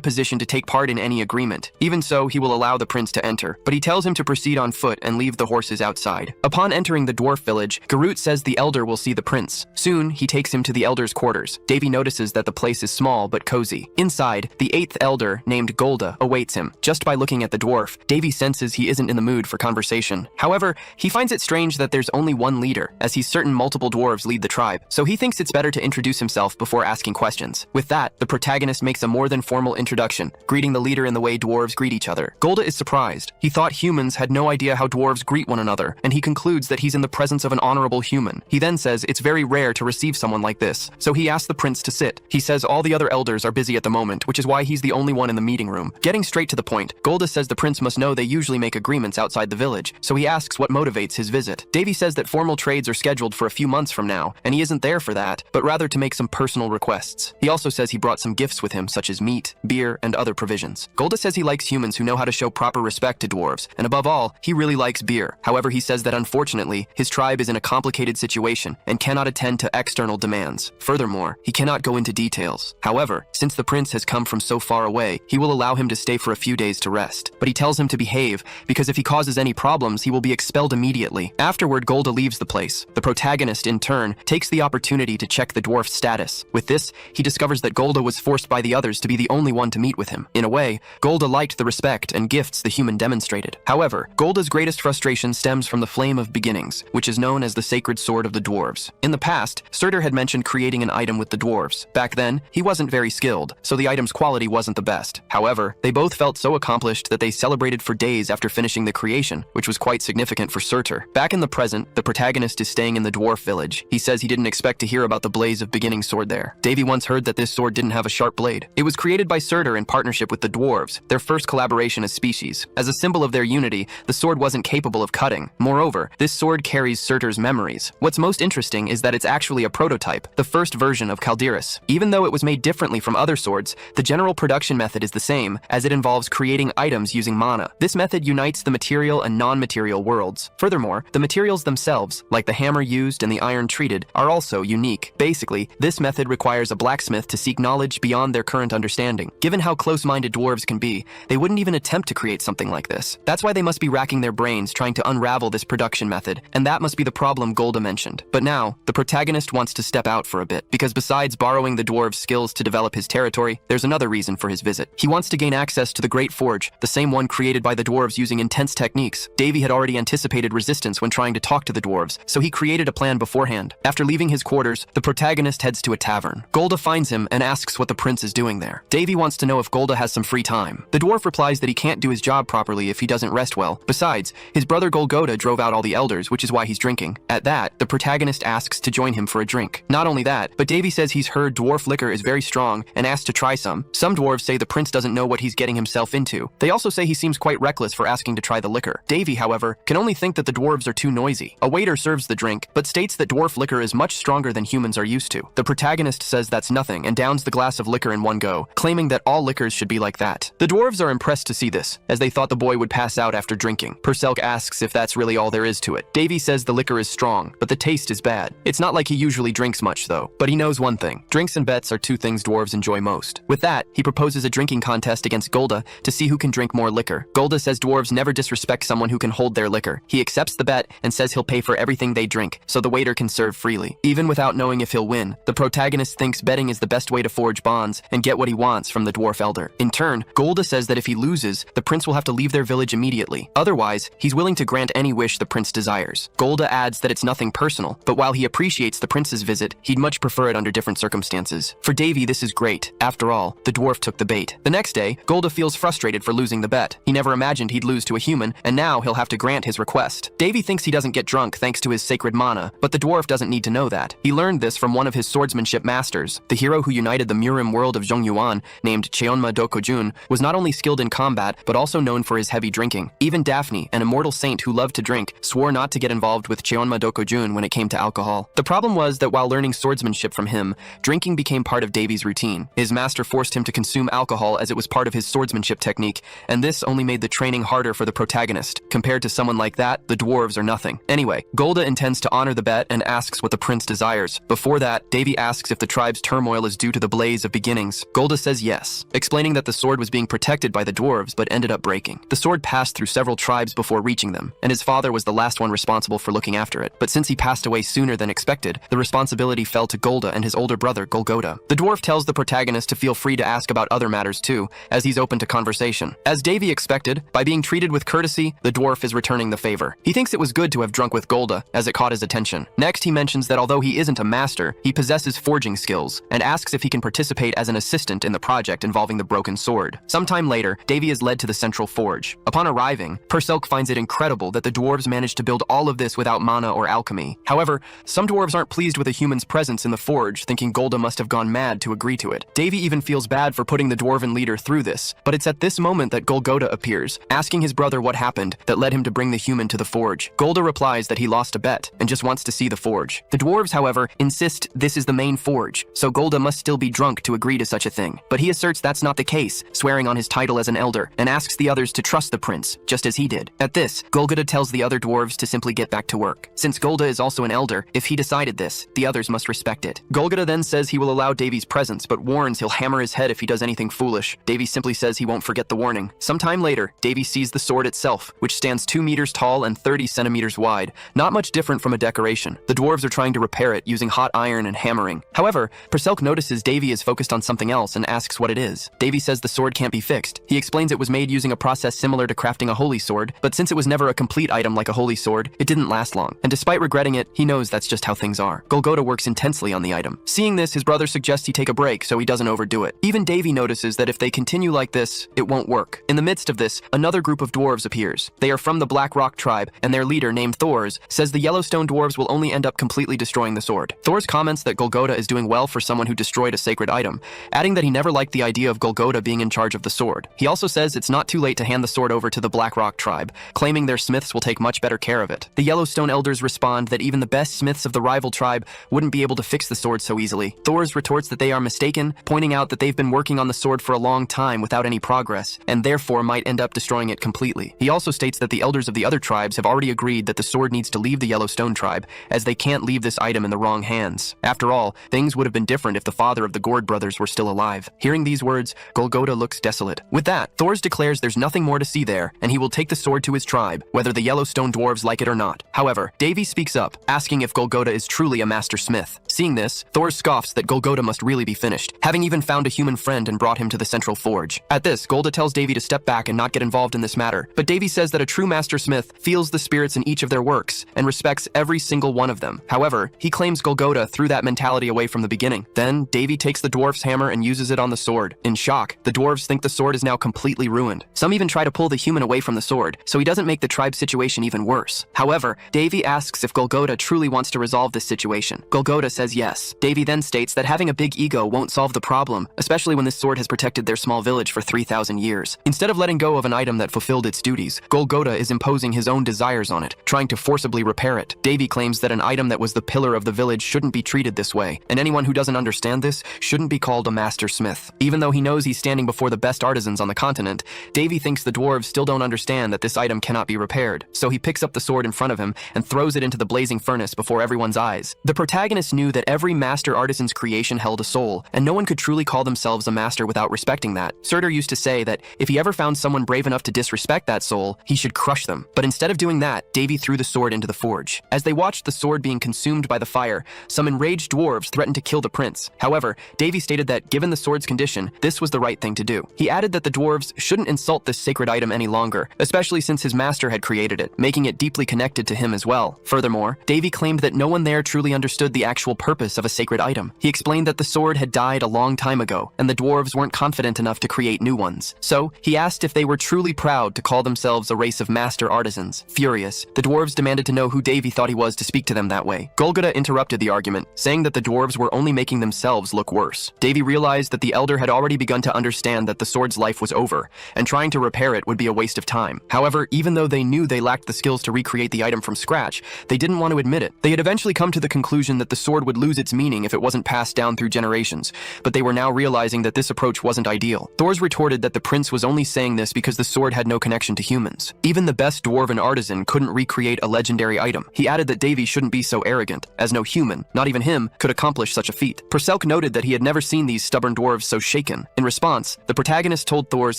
position to take part in any agreement. Even so, he will allow the prince to enter, but he tells him to proceed on foot and leave the horses outside. Upon entering the dwarf village, Gerut says the elder will see the prince. Soon, he takes him to the elder's quarters. Davey notices that the place is small but cozy. Inside, the 8th elder, named Golda, awaits him. Just by looking at the dwarf, Davey senses he isn't in the mood for conversation. However, he finds it strange that there's only one leader, as he's certain multiple dwarves lead the tribe, so he thinks it's better to introduce himself before asking questions. With that, the protagonist makes a more than formal introduction, greeting the leader in the way dwarves greet each other. Golda is surprised. He thought humans had no idea how dwarves greet one another, and he concludes that he's in the presence of an honorable human. He then says it's very rare to receive someone like this, so he asks the prince to sit. He says all the other elders are busy at the moment, which is why he's the only one in the meeting room. Getting straight to the point, Golda says the prince must know they usually make agreements outside the village, so he asks what motivates his visit. Davey says that formal trades are scheduled for a few months from now, and he isn't there for that, but rather to make some personal requests. He also says he brought some gifts with him, such as meat, beer, and other provisions. Golda says he likes humans who know how to show proper respect to dwarves, and above all, he really likes beer. However, he says that unfortunately, his tribe is in a complicated situation and cannot attend to external demands. Furthermore, he cannot go into details. However, since the prince has come from so far away, he will allow him to stay for a few days to rest. But he tells him to behave, because if he causes any problems, he will be expelled immediately. Afterward, Golda leaves the place. The protagonist, in turn, takes the opportunity to check the dwarf's status. With this, he discovers that Golda was forced by the others to be the only one to meet with him. In a way, Golda liked the respect and gifts the human demonstrated. However, Golda's greatest frustration stems from the Flame of Beginnings, which is known as the sacred sword of the dwarves. In the past, Surtur had mentioned creating an item with the dwarves. Back then, he wasn't very skilled, so the item's quality wasn't the best. However, they both felt so accomplished that they celebrated for days after finishing the creation, which was quite significant for Surtur. Back in the present, the protagonist is staying in the dwarf village. He says he didn't expect to hear about the Blaze of Beginning sword there. Davey once heard that this sword didn't have a sharp blade. It was created by Surtur in partnership with the dwarves, their first collaboration as species. As a symbol of their unity, the sword wasn't capable of cutting. Moreover, this sword carries Surtur's memories. What's most interesting is that it's actually a prototype, the first version of Calderis. Even though it was made differently from other swords, the general production method is the same, as it involves creating items using mana. This method unites the material and non-material worlds. Furthermore, the materials themselves, like the hammer used and the iron treated, are also unique. Basically, this method requires a blacksmith to seek knowledge beyond their current understanding. Given how close-minded dwarves can be, they wouldn't even attempt to create something like this. That's why they must be racking their brains trying to unravel this production method, and that must be the problem Golda mentioned. But now, the protagonist wants to step out for a bit, because besides borrowing the dwarves' skills to develop his territory, there's another reason for his visit. He wants to gain access to the Great Forge, the same one created by the dwarves using intense techniques. Davey had already anticipated resistance when trying to talk to the dwarves, so he created a plan beforehand. After leaving his quarters, the protagonist heads to a tavern. Golda finds him and asks what the prince is doing there. Davey wants to know if Golda has some free time. The dwarf replies that he can't do his job properly if he doesn't rest well. Besides, his brother Golgoda drove out all the elders, which is why he's drinking. At that, the protagonist asks to join him for a drink. Not only that, but Davey says he's heard dwarf liquor is very strong and asks to try some. Some dwarves say the prince doesn't know what he's getting himself into. They also say he seems quite reckless for asking to try the liquor. Davey, however, can only think that the dwarves are too noisy. A waiter serves the drink, but states that dwarf liquor is much stronger than humans are used to. The protagonist says that's nothing and downs the glass of liquor in one go, claiming that all liquors should be like that. The dwarves are impressed to see this, as they thought the boy would pass out after drinking. Purcell asks if that's really all there is to it. Davey says the liquor is strong, but the taste is bad. It's not like he usually drinks much though, but he knows one thing. Drinks in bed bets are two things dwarves enjoy most. With that, he proposes a drinking contest against Golda to see who can drink more liquor. Golda says dwarves never disrespect someone who can hold their liquor. He accepts the bet and says he'll pay for everything they drink, so the waiter can serve freely. Even without knowing if he'll win, the protagonist thinks betting is the best way to forge bonds and get what he wants from the dwarf elder. In turn, Golda says that if he loses, the prince will have to leave their village immediately. Otherwise, he's willing to grant any wish the prince desires. Golda adds that it's nothing personal, but while he appreciates the prince's visit, he'd much prefer it under different circumstances. For Davey, this is great. After all, the dwarf took the bait. The next day, Golda feels frustrated for losing the bet. He never imagined he'd lose to a human, and now he'll have to grant his request. Davey thinks he doesn't get drunk thanks to his sacred mana, but the dwarf doesn't need to know that. He learned this from one of his swordsmanship masters. The hero who united the Murim world of Zhongyuan, named Cheonma Dokojun, was not only skilled in combat, but also known for his heavy drinking. Even Daphne, an immortal saint who loved to drink, swore not to get involved with Cheonma Dokojun when it came to alcohol. The problem was that while learning swordsmanship from him, drinking became part of Davey's routine. His master forced him to consume alcohol as it was part of his swordsmanship technique, and this only made the training harder for the protagonist. Compared to someone like that, the dwarves are nothing. Anyway, Golda intends to honor the bet and asks what the prince desires. Before that, Davey asks if the tribe's turmoil is due to the blaze of beginnings. Golda says yes, explaining that the sword was being protected by the dwarves but ended up breaking. The sword passed through several tribes before reaching them, and his father was the last one responsible for looking after it. But since he passed away sooner than expected, the responsibility fell to Golda and his older brother, Golgoda. The dwarf tells the protagonist to feel free to ask about other matters too, as he's open to conversation. As Davey expected, by being treated with courtesy, the dwarf is returning the favor. He thinks it was good to have drunk with Golda, as it caught his attention. Next, he mentions that although he isn't a master, he possesses forging skills, and asks if he can participate as an assistant in the project involving the broken sword. Sometime later, Davey is led to the central forge. Upon arriving, Perselk finds it incredible that the dwarves managed to build all of this without mana or alchemy. However, some dwarves aren't pleased with a human's presence in the forge, thinking Golda must have gone mad to agree to it. Davey even feels bad for putting the dwarven leader through this, but it's at this moment that Golgoda appears, asking his brother what happened that led him to bring the human to the forge. Golda replies that he lost a bet and just wants to see the forge. The dwarves, however, insist this is the main forge, so Golda must still be drunk to agree to such a thing. But he asserts that's not the case, swearing on his title as an elder, and asks the others to trust the prince, just as he did. At this, Golgoda tells the other dwarves to simply get back to work. Since Golda is also an elder, if he decided this, the others must respect it. Golgoda then says he will allow Davey's presence, but warns he'll hammer his head if he does anything foolish. Davey simply says he won't forget the warning. Sometime later, Davey sees the sword itself, which stands 2 meters tall and 30 centimeters wide, not much different from a decoration. The dwarves are trying to repair it using hot iron and hammering. However, Perselk notices Davey is focused on something else and asks what it is. Davey says the sword can't be fixed. He explains it was made using a process similar to crafting a holy sword, but since it was never a complete item like a holy sword, it didn't last long. And despite regretting it, he knows that's just how things are. Golgoda works intensely on the item. Seeing this, his brother suggests he take a break so he doesn't overdo it. Even Davey notices that if they continue like this, it won't work. In the midst of this, another group of dwarves appears. They are from the Black Rock tribe, and their leader, named Thors, says the Yellowstone dwarves will only end up completely destroying the sword. Thors comments that Golgoda is doing well for someone who destroyed a sacred item, adding that he never liked the idea of Golgoda being in charge of the sword. He also says it's not too late to hand the sword over to the Black Rock tribe, claiming their smiths will take much better care of it. The Yellowstone elders respond that even the best smiths of the rival tribe wouldn't be able to fix the sword so easily. Thors retorts that they are mistaken, pointing out that they've been working on the sword for a long time without any progress, and therefore might end up destroying it completely. He also states that the elders of the other tribes have already agreed that the sword needs to leave the Yellowstone tribe, as they can't leave this item in the wrong hands. After all, things would have been different if the father of the Gord brothers were still alive. Hearing these words, Golgoda looks desolate. With that, Thors declares there's nothing more to see there, and he will take the sword to his tribe, whether the Yellowstone dwarves like it or not. However, Davey speaks up, asking if Golgoda is truly a master smith. Seeing this, Thors scoffs that Golgoda must really be finished, having even found a human friend and brought him to the central forge. At this, Golda tells Davey to step back and not get involved in this matter, but Davey says that a true master smith feels the spirits in each of their works and respects every single one of them. However, he claims Golgoda threw that mentality away from the beginning. Then, Davey takes the dwarf's hammer and uses it on the sword. In shock, the dwarves think the sword is now completely ruined. Some even try to pull the human away from the sword, so he doesn't make the tribe's situation even worse. However, Davey asks if Golgoda truly wants to resolve this situation. Golgoda says yes. Davey then states that having a big ego won't solve the problem, especially when this sword has protected their small village for 3,000 years. Instead of letting go of an item that fulfilled its duties, Golgoda is imposing his own desires on it, trying to forcibly repair it. Davey claims that an item that was the pillar of the village shouldn't be treated this way, and anyone who doesn't understand this shouldn't be called a master smith. Even though he knows he's standing before the best artisans on the continent, Davey thinks the dwarves still don't understand that this item cannot be repaired, so he picks up the sword in front of him and throws it into the blazing furnace before everyone's eyes. The protagonist knew that every master artisan's creation creation held a soul, and no one could truly call themselves a master without respecting that. Surtur used to say that if he ever found someone brave enough to disrespect that soul, he should crush them. But instead of doing that, Davey threw the sword into the forge. As they watched the sword being consumed by the fire, some enraged dwarves threatened to kill the prince. However, Davey stated that given the sword's condition, this was the right thing to do. He added that the dwarves shouldn't insult this sacred item any longer, especially since his master had created it, making it deeply connected to him as well. Furthermore, Davey claimed that no one there truly understood the actual purpose of a sacred item. He explained that the sword had died a long time ago, and the dwarves weren't confident enough to create new ones. So, he asked if they were truly proud to call themselves a race of master artisans. Furious, the dwarves demanded to know who Davey thought he was to speak to them that way. Golgotha interrupted the argument, saying that the dwarves were only making themselves look worse. Davey realized that the elder had already begun to understand that the sword's life was over, and trying to repair it would be a waste of time. However, even though they knew they lacked the skills to recreate the item from scratch, they didn't want to admit it. They had eventually come to the conclusion that the sword would lose its meaning if it wasn't passed down through generations, but they were now realizing that this approach wasn't ideal. Thors retorted that the prince was only saying this because the sword had no connection to humans. Even the best dwarven artisan couldn't recreate a legendary item. He added that Davey shouldn't be so arrogant, as no human, not even him, could accomplish such a feat. Perselk noted that he had never seen these stubborn dwarves so shaken. In response, the protagonist told Thors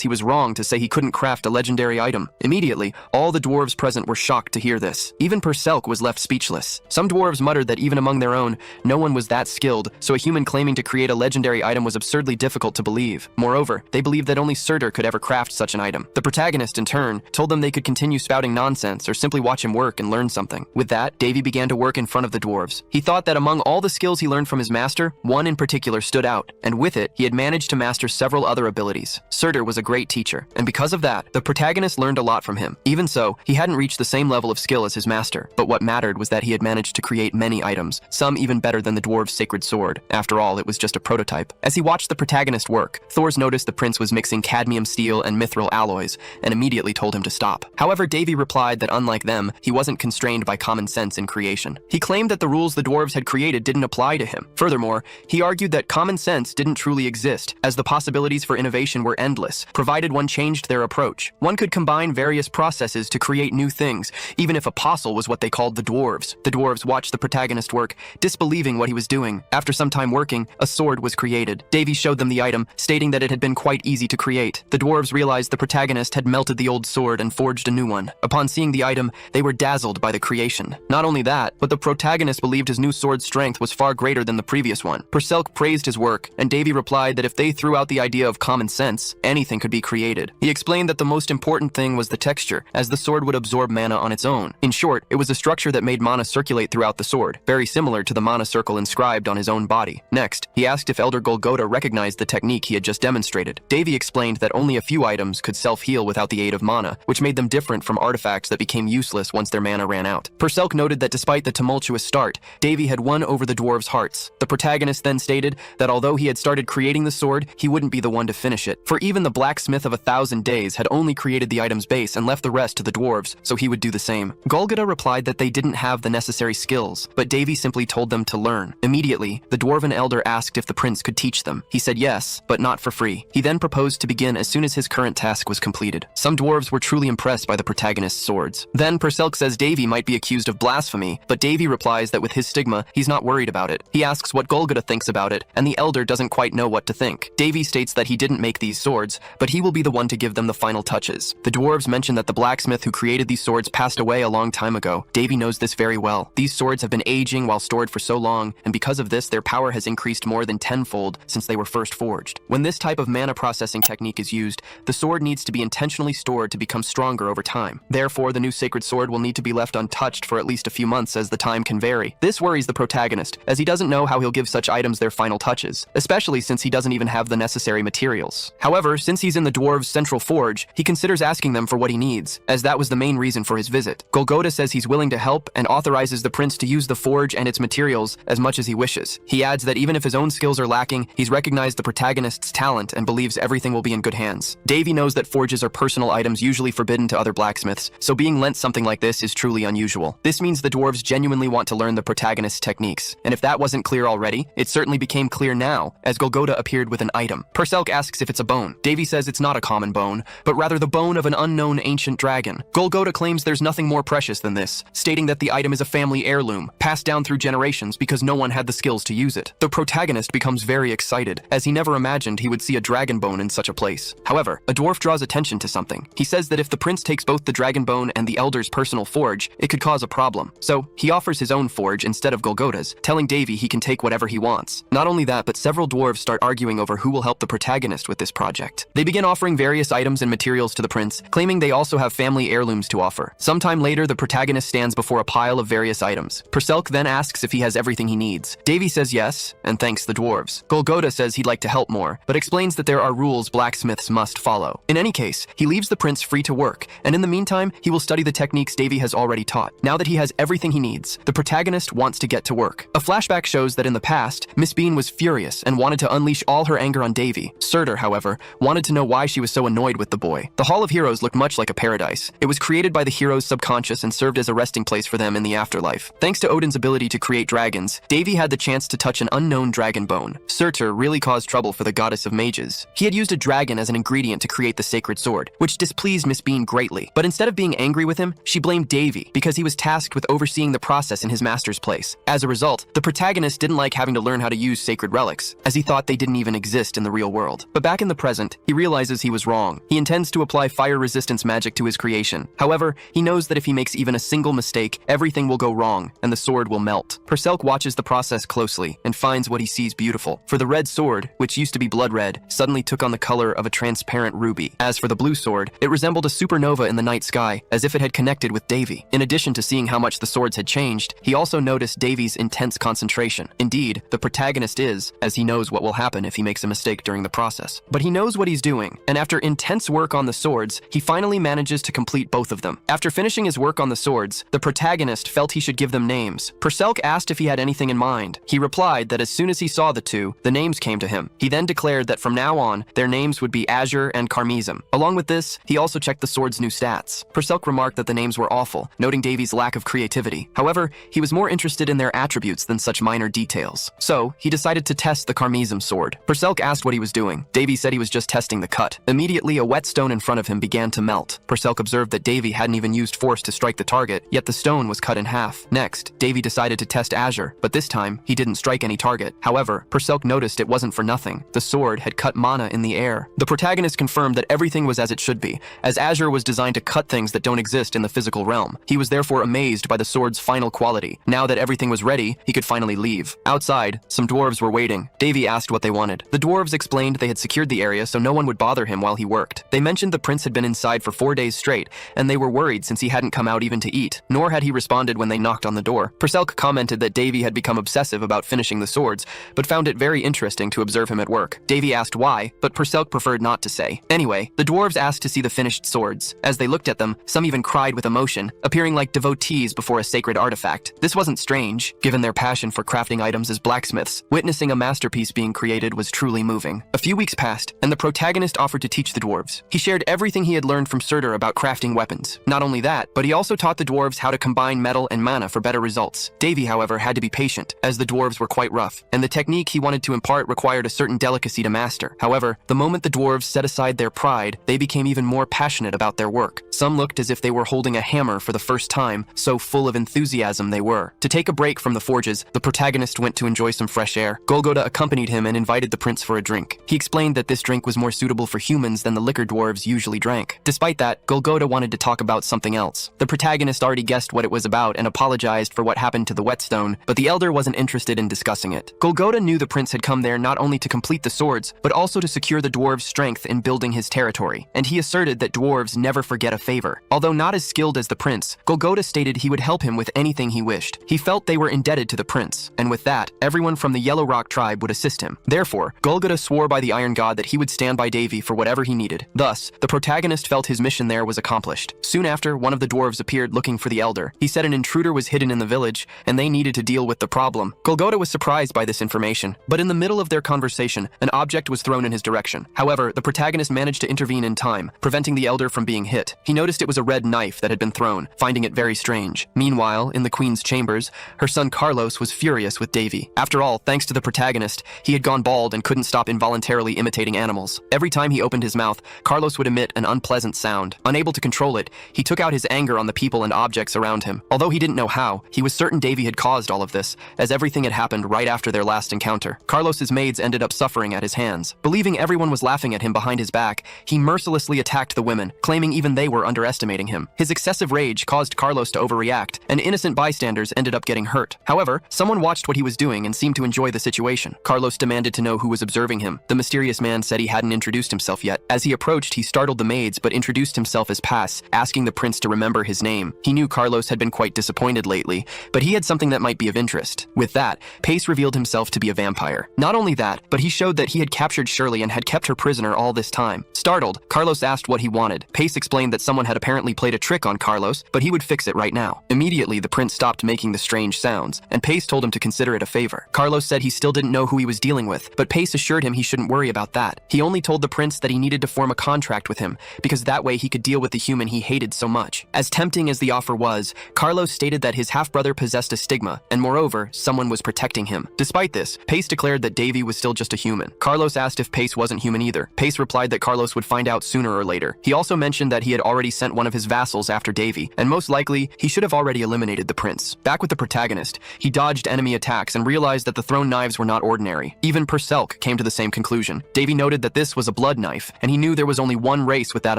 he was wrong to say he couldn't craft a legendary item. Immediately, all the dwarves present were shocked to hear this. Even Perselk was left speechless. Some dwarves muttered that even among their own, no one was that skilled, so a human claiming to create a legendary item was absurdly difficult to believe. Moreover, they believed that only Surtur could ever craft such an item. The protagonist, in turn, told them they could continue spouting nonsense or simply watch him work and learn something. With that, Davey began to work in front of the dwarves. He thought that among all the skills he learned from his master, one in particular stood out, and with it, he had managed to master several other abilities. Surtur was a great teacher, and because of that, the protagonist learned a lot from him. Even so, he hadn't reached the same level of skill as his master, but what mattered was that he had managed to create many items, some even better than the dwarves' sacred sword. After all, it was just a prototype. As he watched the protagonist work, Thors noticed the prince was mixing cadmium steel and mithril alloys, and immediately told him to stop. However, Davey replied that unlike them, he wasn't constrained by common sense in creation. He claimed that the rules the dwarves had created didn't apply to him. Furthermore, he argued that common sense didn't truly exist, as the possibilities for innovation were endless, provided one changed their approach. One could combine various processes to create new things, even if apostle was what they called the dwarves. The dwarves watched the protagonist work, disbelieving what he was doing. After some time working, a sword was created. Davey showed them the item, stating that it had been quite easy to create. The dwarves realized the protagonist had melted the old sword and forged a new one. Upon seeing the item, they were dazzled by the creation. Not only that, but the protagonist believed his new sword's strength was far greater than the previous one. Perselk praised his work, and Davey replied that if they threw out the idea of common sense, anything could be created. He explained that the most important thing was the texture, as the sword would absorb mana on its own. In short, it was a structure that made mana circulate throughout the sword, very similar to the mana circle inscribed on his own body. Next, he asked if Elder Golgotha recognized the technique he had just demonstrated. Davey explained that only a few items could self-heal without the aid of mana, which made them different from artifacts that became useless once their mana ran out. Perselk noted that despite the tumultuous start, Davey had won over the dwarves' hearts. The protagonist then stated that although he had started creating the sword, he wouldn't be the one to finish it. For even the blacksmith of 1,000 days had only created the item's base and left the rest to the dwarves, so he would do the same. Golgotha replied that they didn't have the necessary skills, but Davey simply told them to learn. Immediately, the dwarven elder asked if the prince could teach them. He said yes, but not for free. He then proposed to begin as soon as his current task was completed. Some dwarves were truly impressed by the protagonist's swords. Then Perselk says Davey might be accused of blasphemy, but Davey replies that with his stigma, he's not worried about it. He asks what Golgotha thinks about it, and the elder doesn't quite know what to think. Davey states that he didn't make these swords, but he will be the one to give them the final touches. The dwarves mention that the blacksmith who created these swords passed away a long time ago. Davey knows this very well. These swords have been aging while stored for so long, and because of this, their power has increased more than tenfold since they were first forged. When this type of mana processing technique is used, the sword needs to be intentionally stored to become stronger over time. Therefore, the new sacred sword will need to be left untouched for at least a few months, as the time can vary. This worries the protagonist, as he doesn't know how he'll give such items their final touches, especially since he doesn't even have the necessary materials. However, since he's in the dwarves' central forge, he considers asking them for what he needs, as that was the main reason for his visit. Golgotha says he's willing to help and authorizes the prince to use the forge and its materials as much as he wishes. He adds that even if his own skills are lacking, he's recognized the protagonist's talent and believes everything will be in good hands. Davey knows that forges are personal items usually forbidden to other blacksmiths, so being lent something like this is truly unusual. This means the dwarves genuinely want to learn the protagonist's techniques, and if that wasn't clear already, it certainly became clear now, as Golgotha appeared with an item. Perselk asks if it's a bone. Davey says it's not a common bone, but rather the bone of an unknown ancient dragon. Golgotha claims there's nothing more precious than this, stating that the item is a family heirloom, passed down through generations because no one had the skills to use it. The protagonist becomes very excited, as he never imagined he would see a dragon bone in such a place. However, a dwarf draws attention to something. He says that if the prince takes both the dragon bone and the elder's personal forge, it could cause a problem. So, he offers his own forge instead of Golgota's, telling Davey he can take whatever he wants. Not only that, but several dwarves start arguing over who will help the protagonist with this project. They begin offering various items and materials to the prince, claiming they also have family heirlooms to offer. Sometime later, the protagonist stands before a pile of various items. Perselk then asks if he has everything he needs. Davey says yes, and thanks the dwarves. Golgota says he'd like to help more, but explains that there are rules blacksmiths must follow. In any case, he leaves the prince free to work, and in the meantime, he will study the techniques Davey has already taught. Now that he has everything he needs, the protagonist wants to get to work. A flashback shows that in the past, Miss Bean was furious and wanted to unleash all her anger on Davey. Surtur, however, wanted to know why she was so annoyed with the boy. The Hall of Heroes looked much like a paradise. It was created by the heroes' subconscious and served as a resting place for them in the afterlife. Thanks to Odin's ability to create dragons, Davey had the chance to touch an unknown dragon bone. Surtur really caused trouble for the goddess of mages. He had used a dragon as an ingredient to create the sacred sword, which displeased Miss Bean greatly. But instead of being angry with him, she blamed Davey because he was tasked with overseeing the process in his master's place. As a result, the protagonist didn't like having to learn how to use sacred relics, as he thought they didn't even exist in the real world. But back in the present, he realizes he was wrong. He intends to apply fire resistance magic to his creation. However, he knows that if he makes even a single mistake, everything will go wrong and the sword will melt. Perselk watches the process closely and finds what he sees beautiful. For the red sword, which used to be blood red, suddenly took on the color of a transparent ruby. As for the blue sword, it resembled a supernova in the night sky, as if it had connected with Davey. In addition to seeing how much the swords had changed, he also noticed Davey's intense concentration. Indeed, the protagonist is, as he knows what will happen if he makes a mistake during the process. But he knows what he's doing, and after intense work on the swords, he finally manages to complete both of them. After finishing his work on the swords, the protagonist felt he should give them names. Perselk asked if he had anything in mind. He replied that as soon as he saw the two, the names came to him. He then declared that from now on, their names would be Azure and Carmesum. Along with this, he also checked the sword's new stats. Perselk remarked that the names were awful, noting Davey's lack of creativity. However, he was more interested in their attributes than such minor details. So, he decided to test the Carmesum sword. Perselk asked what he was doing. Davey said he was just testing the cut. Immediately, a wet stone in front of him began to melt. Perselk observed that Davey hadn't even used force to strike the target, yet the stone was cut in half. Next, Davey decided to test Azure, but this time, he didn't strike any target. However, Perselk noticed it wasn't for nothing. The sword had cut mana in the air. The protagonist confirmed that everything was as it should be, as Azure was designed to cut things that don't exist in the physical realm. He was therefore amazed by the sword's final quality. Now that everything was ready, he could finally leave. Outside, some dwarves were waiting. Davey asked what they wanted. The dwarves explained they had secured the area so no one would bother him while he worked. They mentioned the prince had been inside for 4 days straight, and they were worried since he hadn't come out even to eat, nor had he responded when they knocked on the door. Perselk commented that Davey had become obsessive about finishing the swords, but found it very interesting to observe him at work. Davey asked why, but Perselk preferred not to say. Anyway, the dwarves asked to see the finished swords. As they looked at them, some even cried with emotion, appearing like devotees before a sacred artifact. This wasn't strange, given their passion for crafting items as blacksmiths. Witnessing a masterpiece being created was truly moving. A few weeks passed, and the protagonist offered to teach the dwarves. He shared everything he had learned from Surtur about crafting weapons. Not only that, but he also taught the dwarves how to combine metal and mana for better results. Davey, however, had to be patient, as the dwarves were quite rough, and the technique he wanted to impart required a certain delicacy to master. However, the moment the dwarves set aside their pride, they became even more passionate about their work. Some looked as if they were holding a hammer for the first time, so full of enthusiasm they were. To take a break from the forges, the protagonist went to enjoy some fresh air. Golgota accompanied him and invited the prince for a drink. He explained that this drink was more suitable for humans than the liquor dwarves usually drank. Despite that, Golgota wanted to talk about something else. The protagonist already guessed what it was about and apologized for what happened to the whetstone, but the elder wasn't interested in discussing it. Golgota knew the prince had come there not only to complete the swords, but also to secure the dwarves' strength in building his territory, and he asserted that dwarves never forget a favor. Although not as skilled as the prince, Golgota stated he would help him with anything he wished. He felt they were indebted to the prince, and with that, everyone from the Yellow Rock tribe would assist him. Therefore, Golgota swore by the Iron God that he would stand by Davey for whatever he needed. Thus, the protagonist felt his mission there was accomplished. Soon after, one of the dwarves appeared looking for the elder. He said an intruder was hidden in the village, and they needed to deal with the problem. Golgota was surprised by this information, but in the middle of their conversation, an object was thrown in his direction. However, the protagonist managed to intervene in time, preventing the elder from being hit. He noticed it was a red knife that had been thrown, finding it very strange. Meanwhile, in the queen's chambers, her son Carlos was furious with Davey. After all, thanks to the protagonist, he had gone bald and couldn't stop involuntarily imitating animals. Every time he opened his mouth, Carlos would emit an unpleasant sound. Unable to control it, he took out his anger on the people and objects around him. Although he didn't know how, he was certain Davey had caused all of this, as everything had happened right after their last encounter. Carlos's maids ended up suffering at his hands. Believing everyone was laughing at him behind his back, he mercilessly attacked the women, claiming even they were underestimating him. His excessive rage caused Carlos to overreact, and innocent bystanders ended up getting hurt. However, someone watched what he was doing and seemed to enjoy the situation. Carlos demanded to know who was observing him. The mysterious man said he hadn't introduced himself yet. As he approached, he startled the maids but introduced himself as Pass, asking the prince to remember his name. He knew Carlos had been quite disappointed lately, but he had something that might be of interest. With that, Pace revealed himself to be a vampire. Not only that, but he showed that he had captured Shirley and had kept her prisoner all this time. Startled, Carlos asked what he wanted. Pace explained that someone had apparently played a trick on Carlos, but he would fix it right now. Immediately, the prince stopped making the strange sounds, and Pace told him to consider it a favor. Carlos said he still didn't know who he was dealing with, but Pace assured him he shouldn't worry about that. He only told the prince that he needed to form a contract with him, because that way he could deal with the human he hated so much. As tempting as the offer was, Carlos stated that his half-brother possessed a stigma, and moreover, someone was protecting him. Despite this, Pace declared that Davey was still just a human. Carlos asked if Pace wasn't human either. Pace replied that Carlos would find out sooner or later. He also mentioned that he had already sent one of his vassals after Davey, and most likely, he should have already eliminated the prince. Back with the protagonist, he dodged enemy attacks and realized that the thrown knives were not ordinary. Even Perselk came to the same conclusion. Davey noted that this was a blood knife, and he knew there was only one race with that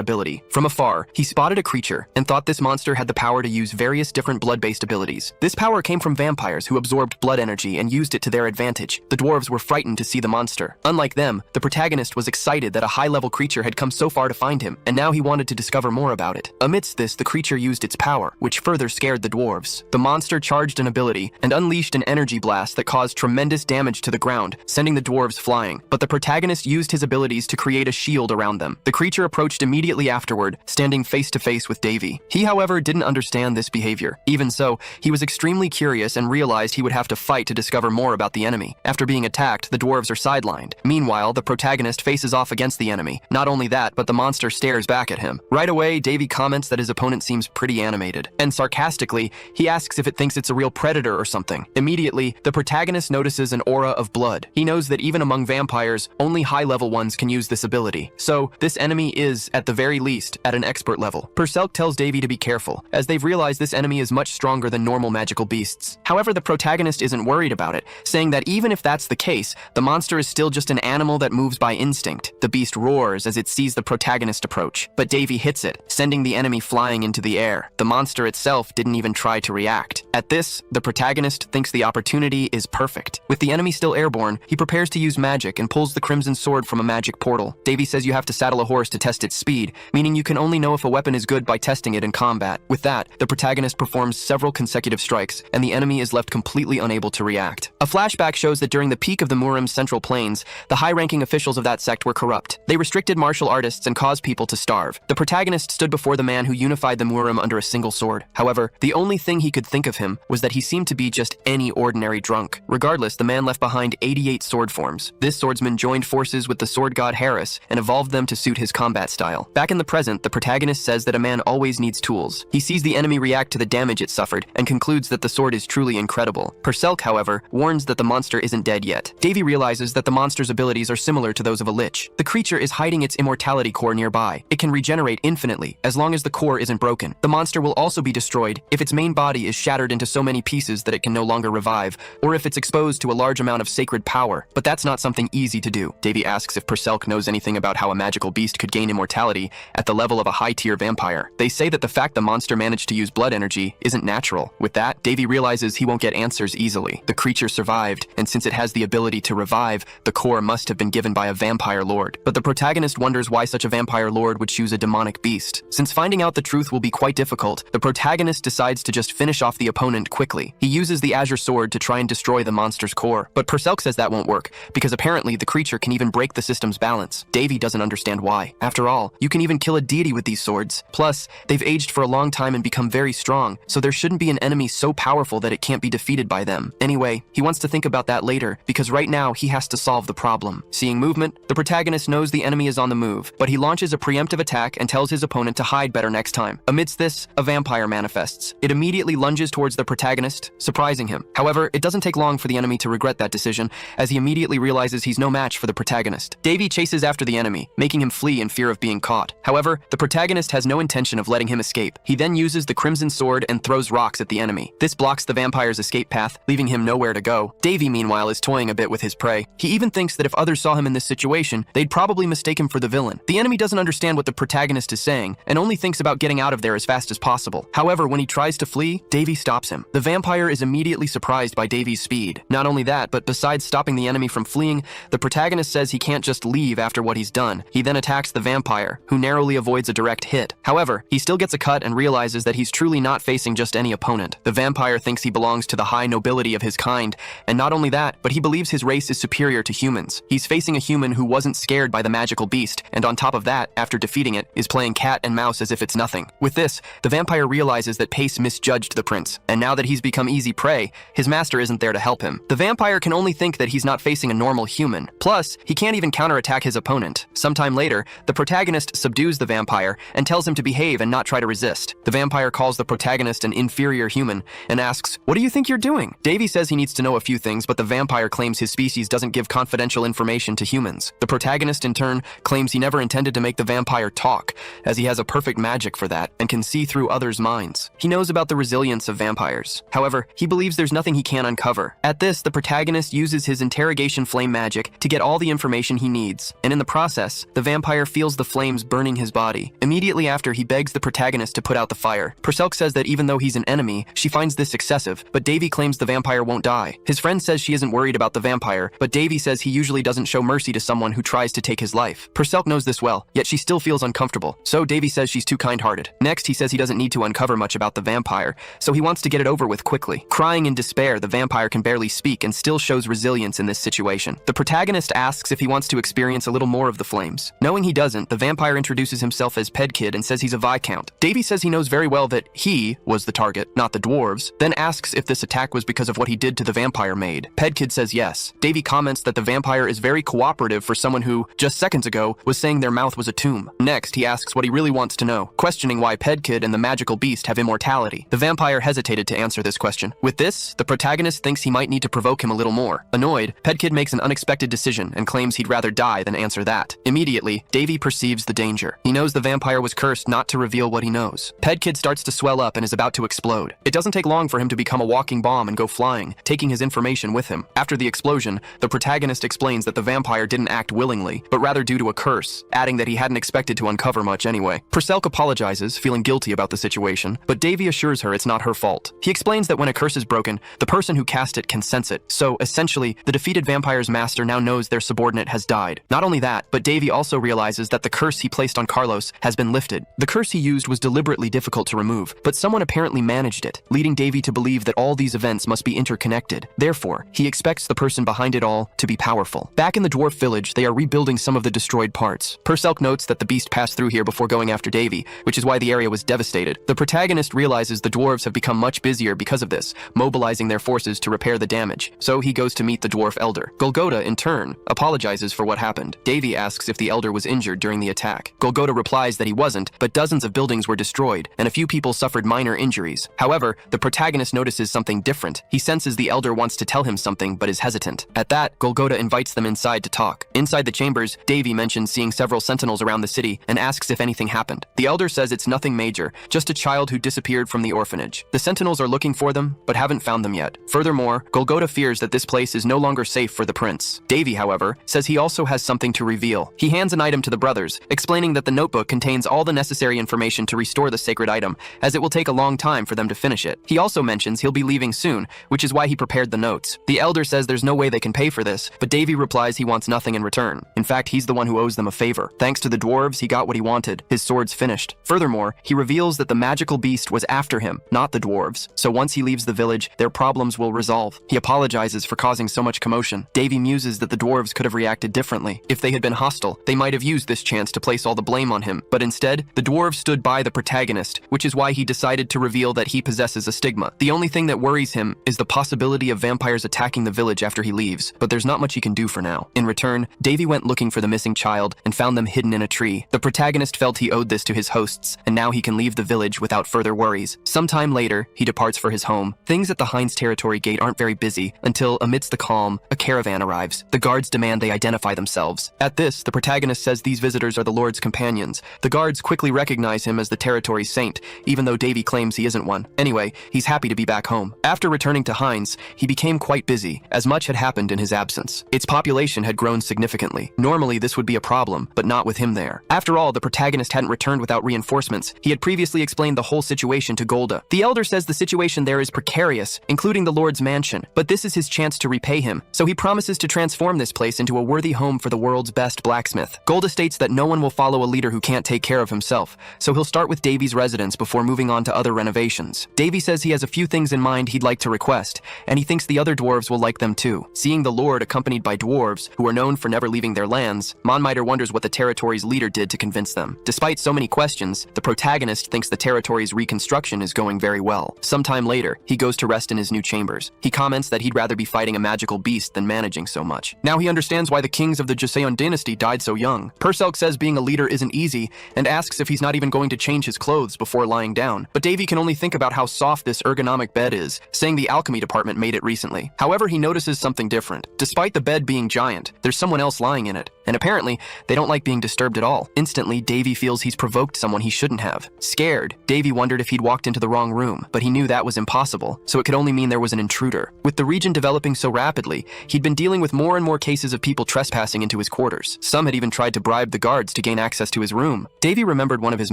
ability. From afar, he spotted a creature and thought this monster had the power to use various different blood-based abilities. This power came from vampires who absorbed blood energy and used it to their advantage. The dwarves were frightened to see the monster. Unlike them, the protagonist was excited that a high-level creature had come so far to find him, and now he wanted to discover more about it. Amidst this, the creature used its power, which further scared the dwarves. The monster charged an ability and unleashed an energy blast that caused tremendous damage to the ground, sending the dwarves flying. But the protagonist used his abilities to create a shield around them. The creature approached immediately afterward, standing face to face with Davey. He, however, didn't understand this behavior. Even so, he was extremely curious and realized he would have to fight to discover more about the enemy. After being attacked, the dwarves are sidelined. Meanwhile, the protagonist faces off against the enemy. Not only that, but the monster stares back at him. Right away, Davey comments that his opponent seems pretty animated. And sarcastically, he asks if it thinks it's a real predator or something. Immediately, the protagonist notices an aura of blood. He knows that even among vampires, only high-level ones can use this ability. So, this enemy is, at the very least, at an expert level. Perselk tells Davey to be careful, as they've realized this enemy is much stronger than normal magical beasts. However, the protagonist isn't worried about it, saying that even if that's the case, the monster is still just an animal that moves by instinct. The beast roars as it sees the protagonist approach, but Davey hits it, sending the enemy flying into the air. The monster itself didn't even try to react. At this, the protagonist thinks the opportunity is perfect. With the enemy still airborne, he prepares to use magic and pulls the crimson sword from a magic portal. Davey says you have to saddle a horse to test its speed, meaning you can only know if a weapon is good by testing it in combat. With that, the protagonist performs several consecutive strikes, and the enemy is left completely unable to react. A flashback shows that during the peak of the Murim's central plains, the high-ranking officials of that sect were corrupt. They restricted martial artists and caused people to starve. The protagonist stood before the man who unified the Murim under a single sword. However, the only thing he could think of him was that he seemed to be just any ordinary drunk. Regardless, the man left behind 88 sword forms. This swordsman joined forces with the sword god Harris and evolved them to suit his combat style. Back in the present, the protagonist says that a man always needs tools. He sees the enemy react to the damage it suffered and concludes that the sword is truly incredible. Perselk, however, warns that the monster isn't dead yet. Davey realizes that the monster's abilities are similar to those of a lich. The creature is hiding its immortality core nearby. It can regenerate infinitely, as long as the core isn't broken. The monster will also be destroyed if its main body is shattered into so many pieces that it can no longer revive, or if it's exposed to a large amount of sacred power. But that's not something easy to do. Davey asks if Perselk knows anything about how a magical beast could gain immortality at the level of a high-tier vampire. They say that the fact the monster managed to use blood energy isn't natural. With that, Davey realizes he won't get answers easily. The creature survived, and since it has the ability to revive, the core must have been given by a vampire lord. But the protagonist wonders why such a vampire lord would choose a demonic beast. Since finding out the truth will be quite difficult, the protagonist decides to just finish off the opponent quickly. He uses the Azure Sword to try and destroy the monster's core, but Perselk says that won't work, because apparently the creature can even break the system's balance. Davey doesn't understand why. After all, you can even kill a deity with these swords. Plus, they've aged for a long time and become very strong, so there shouldn't be an enemy so powerful that it can't be defeated by them. Anyway, he wants to think about that later, because right now he has to solve the problem. Seeing movement, the protagonist knows the enemy is on the move, but he launches a preemptive attack and tells his opponent to hide better next time. Amidst this, a vampire manifests. It immediately lunges towards the protagonist, surprising him. However, it doesn't take long for the enemy to regret that decision, as he immediately realizes he's no match for the protagonist. Davey chases after the enemy, making him flee in fear of being caught. However, the protagonist has no intention of letting him escape. He then uses the crimson sword and throws rocks at the enemy. This blocks the vampire's escape path, leaving him nowhere to go, go. Davey, meanwhile, is toying a bit with his prey. He even thinks that if others saw him in this situation, they'd probably mistake him for the villain. The enemy doesn't understand what the protagonist is saying and only thinks about getting out of there as fast as possible. However, when he tries to flee, Davey stops him. The vampire is immediately surprised by Davey's speed. Not only that, but besides stopping the enemy from fleeing, the protagonist says he can't just leave after what he's done. He then attacks the vampire, who narrowly avoids a direct hit. However, he still gets a cut and realizes that he's truly not facing just any opponent. The vampire thinks he belongs to the high nobility of his kind, and not only that, but he believes his race is superior to humans. He's facing a human who wasn't scared by the magical beast, and on top of that, after defeating it, is playing cat and mouse as if it's nothing. With this, the vampire realizes that Pace misjudged the prince, and now that he's become easy prey, his master isn't there to help him. The vampire can only think that he's not facing a normal human. Plus, he can't even counterattack his opponent. Sometime later, the protagonist subdues the vampire and tells him to behave and not try to resist. The vampire calls the protagonist an inferior human and asks, "What do you think you're doing?" Davey says he needs to know a few things, but the vampire claims his species doesn't give confidential information to humans. The protagonist, in turn, claims he never intended to make the vampire talk, as he has a perfect magic for that and can see through others' minds. He knows about the resilience of vampires. However, he believes there's nothing he can't uncover. At this, the protagonist uses his interrogation flame magic to get all the information he needs, and in the process, the vampire feels the flames burning his body. Immediately after, he begs the protagonist to put out the fire. Perselk says that even though he's an enemy, she finds this excessive, but Davey claims the vampire won't die. His friend says she isn't worried about the vampire, but Davey says he usually doesn't show mercy to someone who tries to take his life. Perselk knows this well, yet she still feels uncomfortable, so Davey says she's too kind-hearted. Next, he says he doesn't need to uncover much about the vampire, so he wants to get it over with quickly. Crying in despair, the vampire can barely speak and still shows resilience in this situation. The protagonist asks if he wants to experience a little more of the flames. Knowing he doesn't, the vampire introduces himself as Pedkid and says he's a viscount. Davey says he knows very well that he was the target, not the dwarves, then asks if this attack was because of what he did to the vampire maid. Pedkid says yes. Davey comments that the vampire is very cooperative for someone who, just seconds ago, was saying their mouth was a tomb. Next, he asks what he really wants to know, questioning why Pedkid and the magical beast have immortality. The vampire hesitated to answer this question. With this, the protagonist thinks he might need to provoke him a little more. Annoyed, Pedkid makes an unexpected decision and claims he'd rather die than answer that. Immediately, Davey perceives the danger. He knows the vampire was cursed not to reveal what he knows. Pedkid starts to swell up and is about to explode. It doesn't take long for him to become a walking bomb and go flying, taking his information with him. After the explosion, the protagonist explains that the vampire didn't act willingly, but rather due to a curse, adding that he hadn't expected to uncover much anyway. Perselk apologizes, feeling guilty about the situation, but Davey assures her it's not her fault. He explains that when a curse is broken, the person who cast it can sense it, so essentially, the defeated vampire's master now knows their subordinate has died. Not only that, but Davey also realizes that the curse he placed on Carlos has been lifted. The curse he used was deliberately difficult to remove, but someone apparently managed it, leading Davey to believe that all these events must be interconnected. Therefore, he expects the person behind it all to be powerful. Back in the dwarf village, they are rebuilding some of the destroyed parts. Perselk notes that the beast passed through here before going after Davey, which is why the area was devastated. The protagonist realizes the dwarves have become much busier because of this, mobilizing their forces to repair the damage, so he goes to meet the dwarf elder. Golgotha, in turn, apologizes for what happened. Davey asks if the elder was injured during the attack. Golgotha replies that he wasn't, but dozens of buildings were destroyed, and a few people suffered minor injuries. However, the protagonist notices something different. He senses the elder wants to tell him something, but is hesitant. At that, Golgotha invites them inside to talk. Inside the chambers, Davey mentions seeing several sentinels around the city and asks if anything happened. The elder says it's nothing major, just a child who disappeared from the orphanage. The sentinels are looking for them, but haven't found them yet. Furthermore, Golgotha fears that this place is no longer safe for the prince. Davey, however, says he also has something to reveal. He hands an item to the brothers, explaining that the notebook contains all the necessary information to restore the sacred item, as it will take a long time for them to finish it. He also mentions he'll be leaving soon, which is why he prepared the notes. The elder says there's no way they can pay for this, but Davey replies he wants nothing in return. In fact, he's the one who owes them a favor. Thanks to the dwarves, he got what he wanted. His sword's finished. Furthermore, he reveals that the magical beast was after him, not the dwarves. So once he leaves the village, their problems will resolve. He apologizes for causing so much commotion. Davey muses that the dwarves could have reacted differently. If they had been hostile, they might have used this chance to place all the blame on him. But instead, the dwarves stood by the protagonist, which is why he decided to reveal that he possesses a stigma. The only thing that worries him is the possibility of vampires attacking the village after he leaves, but there's not much he can do for now. In return, Davey went looking for the missing child and found them hidden in a tree. The protagonist felt he owed this to his hosts, and now he can leave the village without further worries. Sometime later, he departs for his home. Things at the Heinz territory gate aren't very busy until, amidst the calm, a caravan arrives. The guards demand they identify themselves. At this, the protagonist says these visitors are the Lord's companions. The guards quickly recognize him as the territory's saint, even though Davey claims he isn't one. Anyway, he's happy to be back home. After returning to Heinz, he became quite busy, as much had happened in his absence. Its population had grown significantly. Normally, this would be a problem, but not with him there. After all, the protagonist hadn't returned without reinforcements. He had previously explained the whole situation to Golda. The elder says the situation there is precarious, including the Lord's mansion, but this is his chance to repay him, so he promises to transform this place into a worthy home for the world's best blacksmith. Golda states that no one will follow a leader who can't take care of himself, so he'll start with Davey's residence before moving on to other renovations. Davey says he has a few things in mind he'd like to request, and he thinks the other dwarves will like them too. Seeing the Lord accompanied by dwarves, who are known for never leaving their lands, Manhwa wonders what the territory's leader did to convince them. Despite so many questions, the protagonist thinks the territory's reconstruction is going very well. Sometime later, he goes to rest in his new chambers. He comments that he'd rather be fighting a magical beast than managing so much. Now he understands why the kings of the Joseon dynasty died so young. Perselk says being a leader isn't easy and asks if he's not even going to change his clothes before lying down. But Davey can only think about how soft this ergonomic bed is, saying the alchemy department made it recently. However, he notices something different. Despite the bed being giant, there's someone else lying in it, and apparently, they don't like being disturbed at all. Instantly, Davey feels he's provoked someone he shouldn't have. Scared, Davey wondered if he'd walked into the wrong room, but he knew that was impossible, so it could only mean there was an intruder. With the region developing so rapidly, he'd been dealing with more and more cases of people trespassing into his quarters. Some had even tried to bribe the guards to gain access to his room. Davey remembered one of his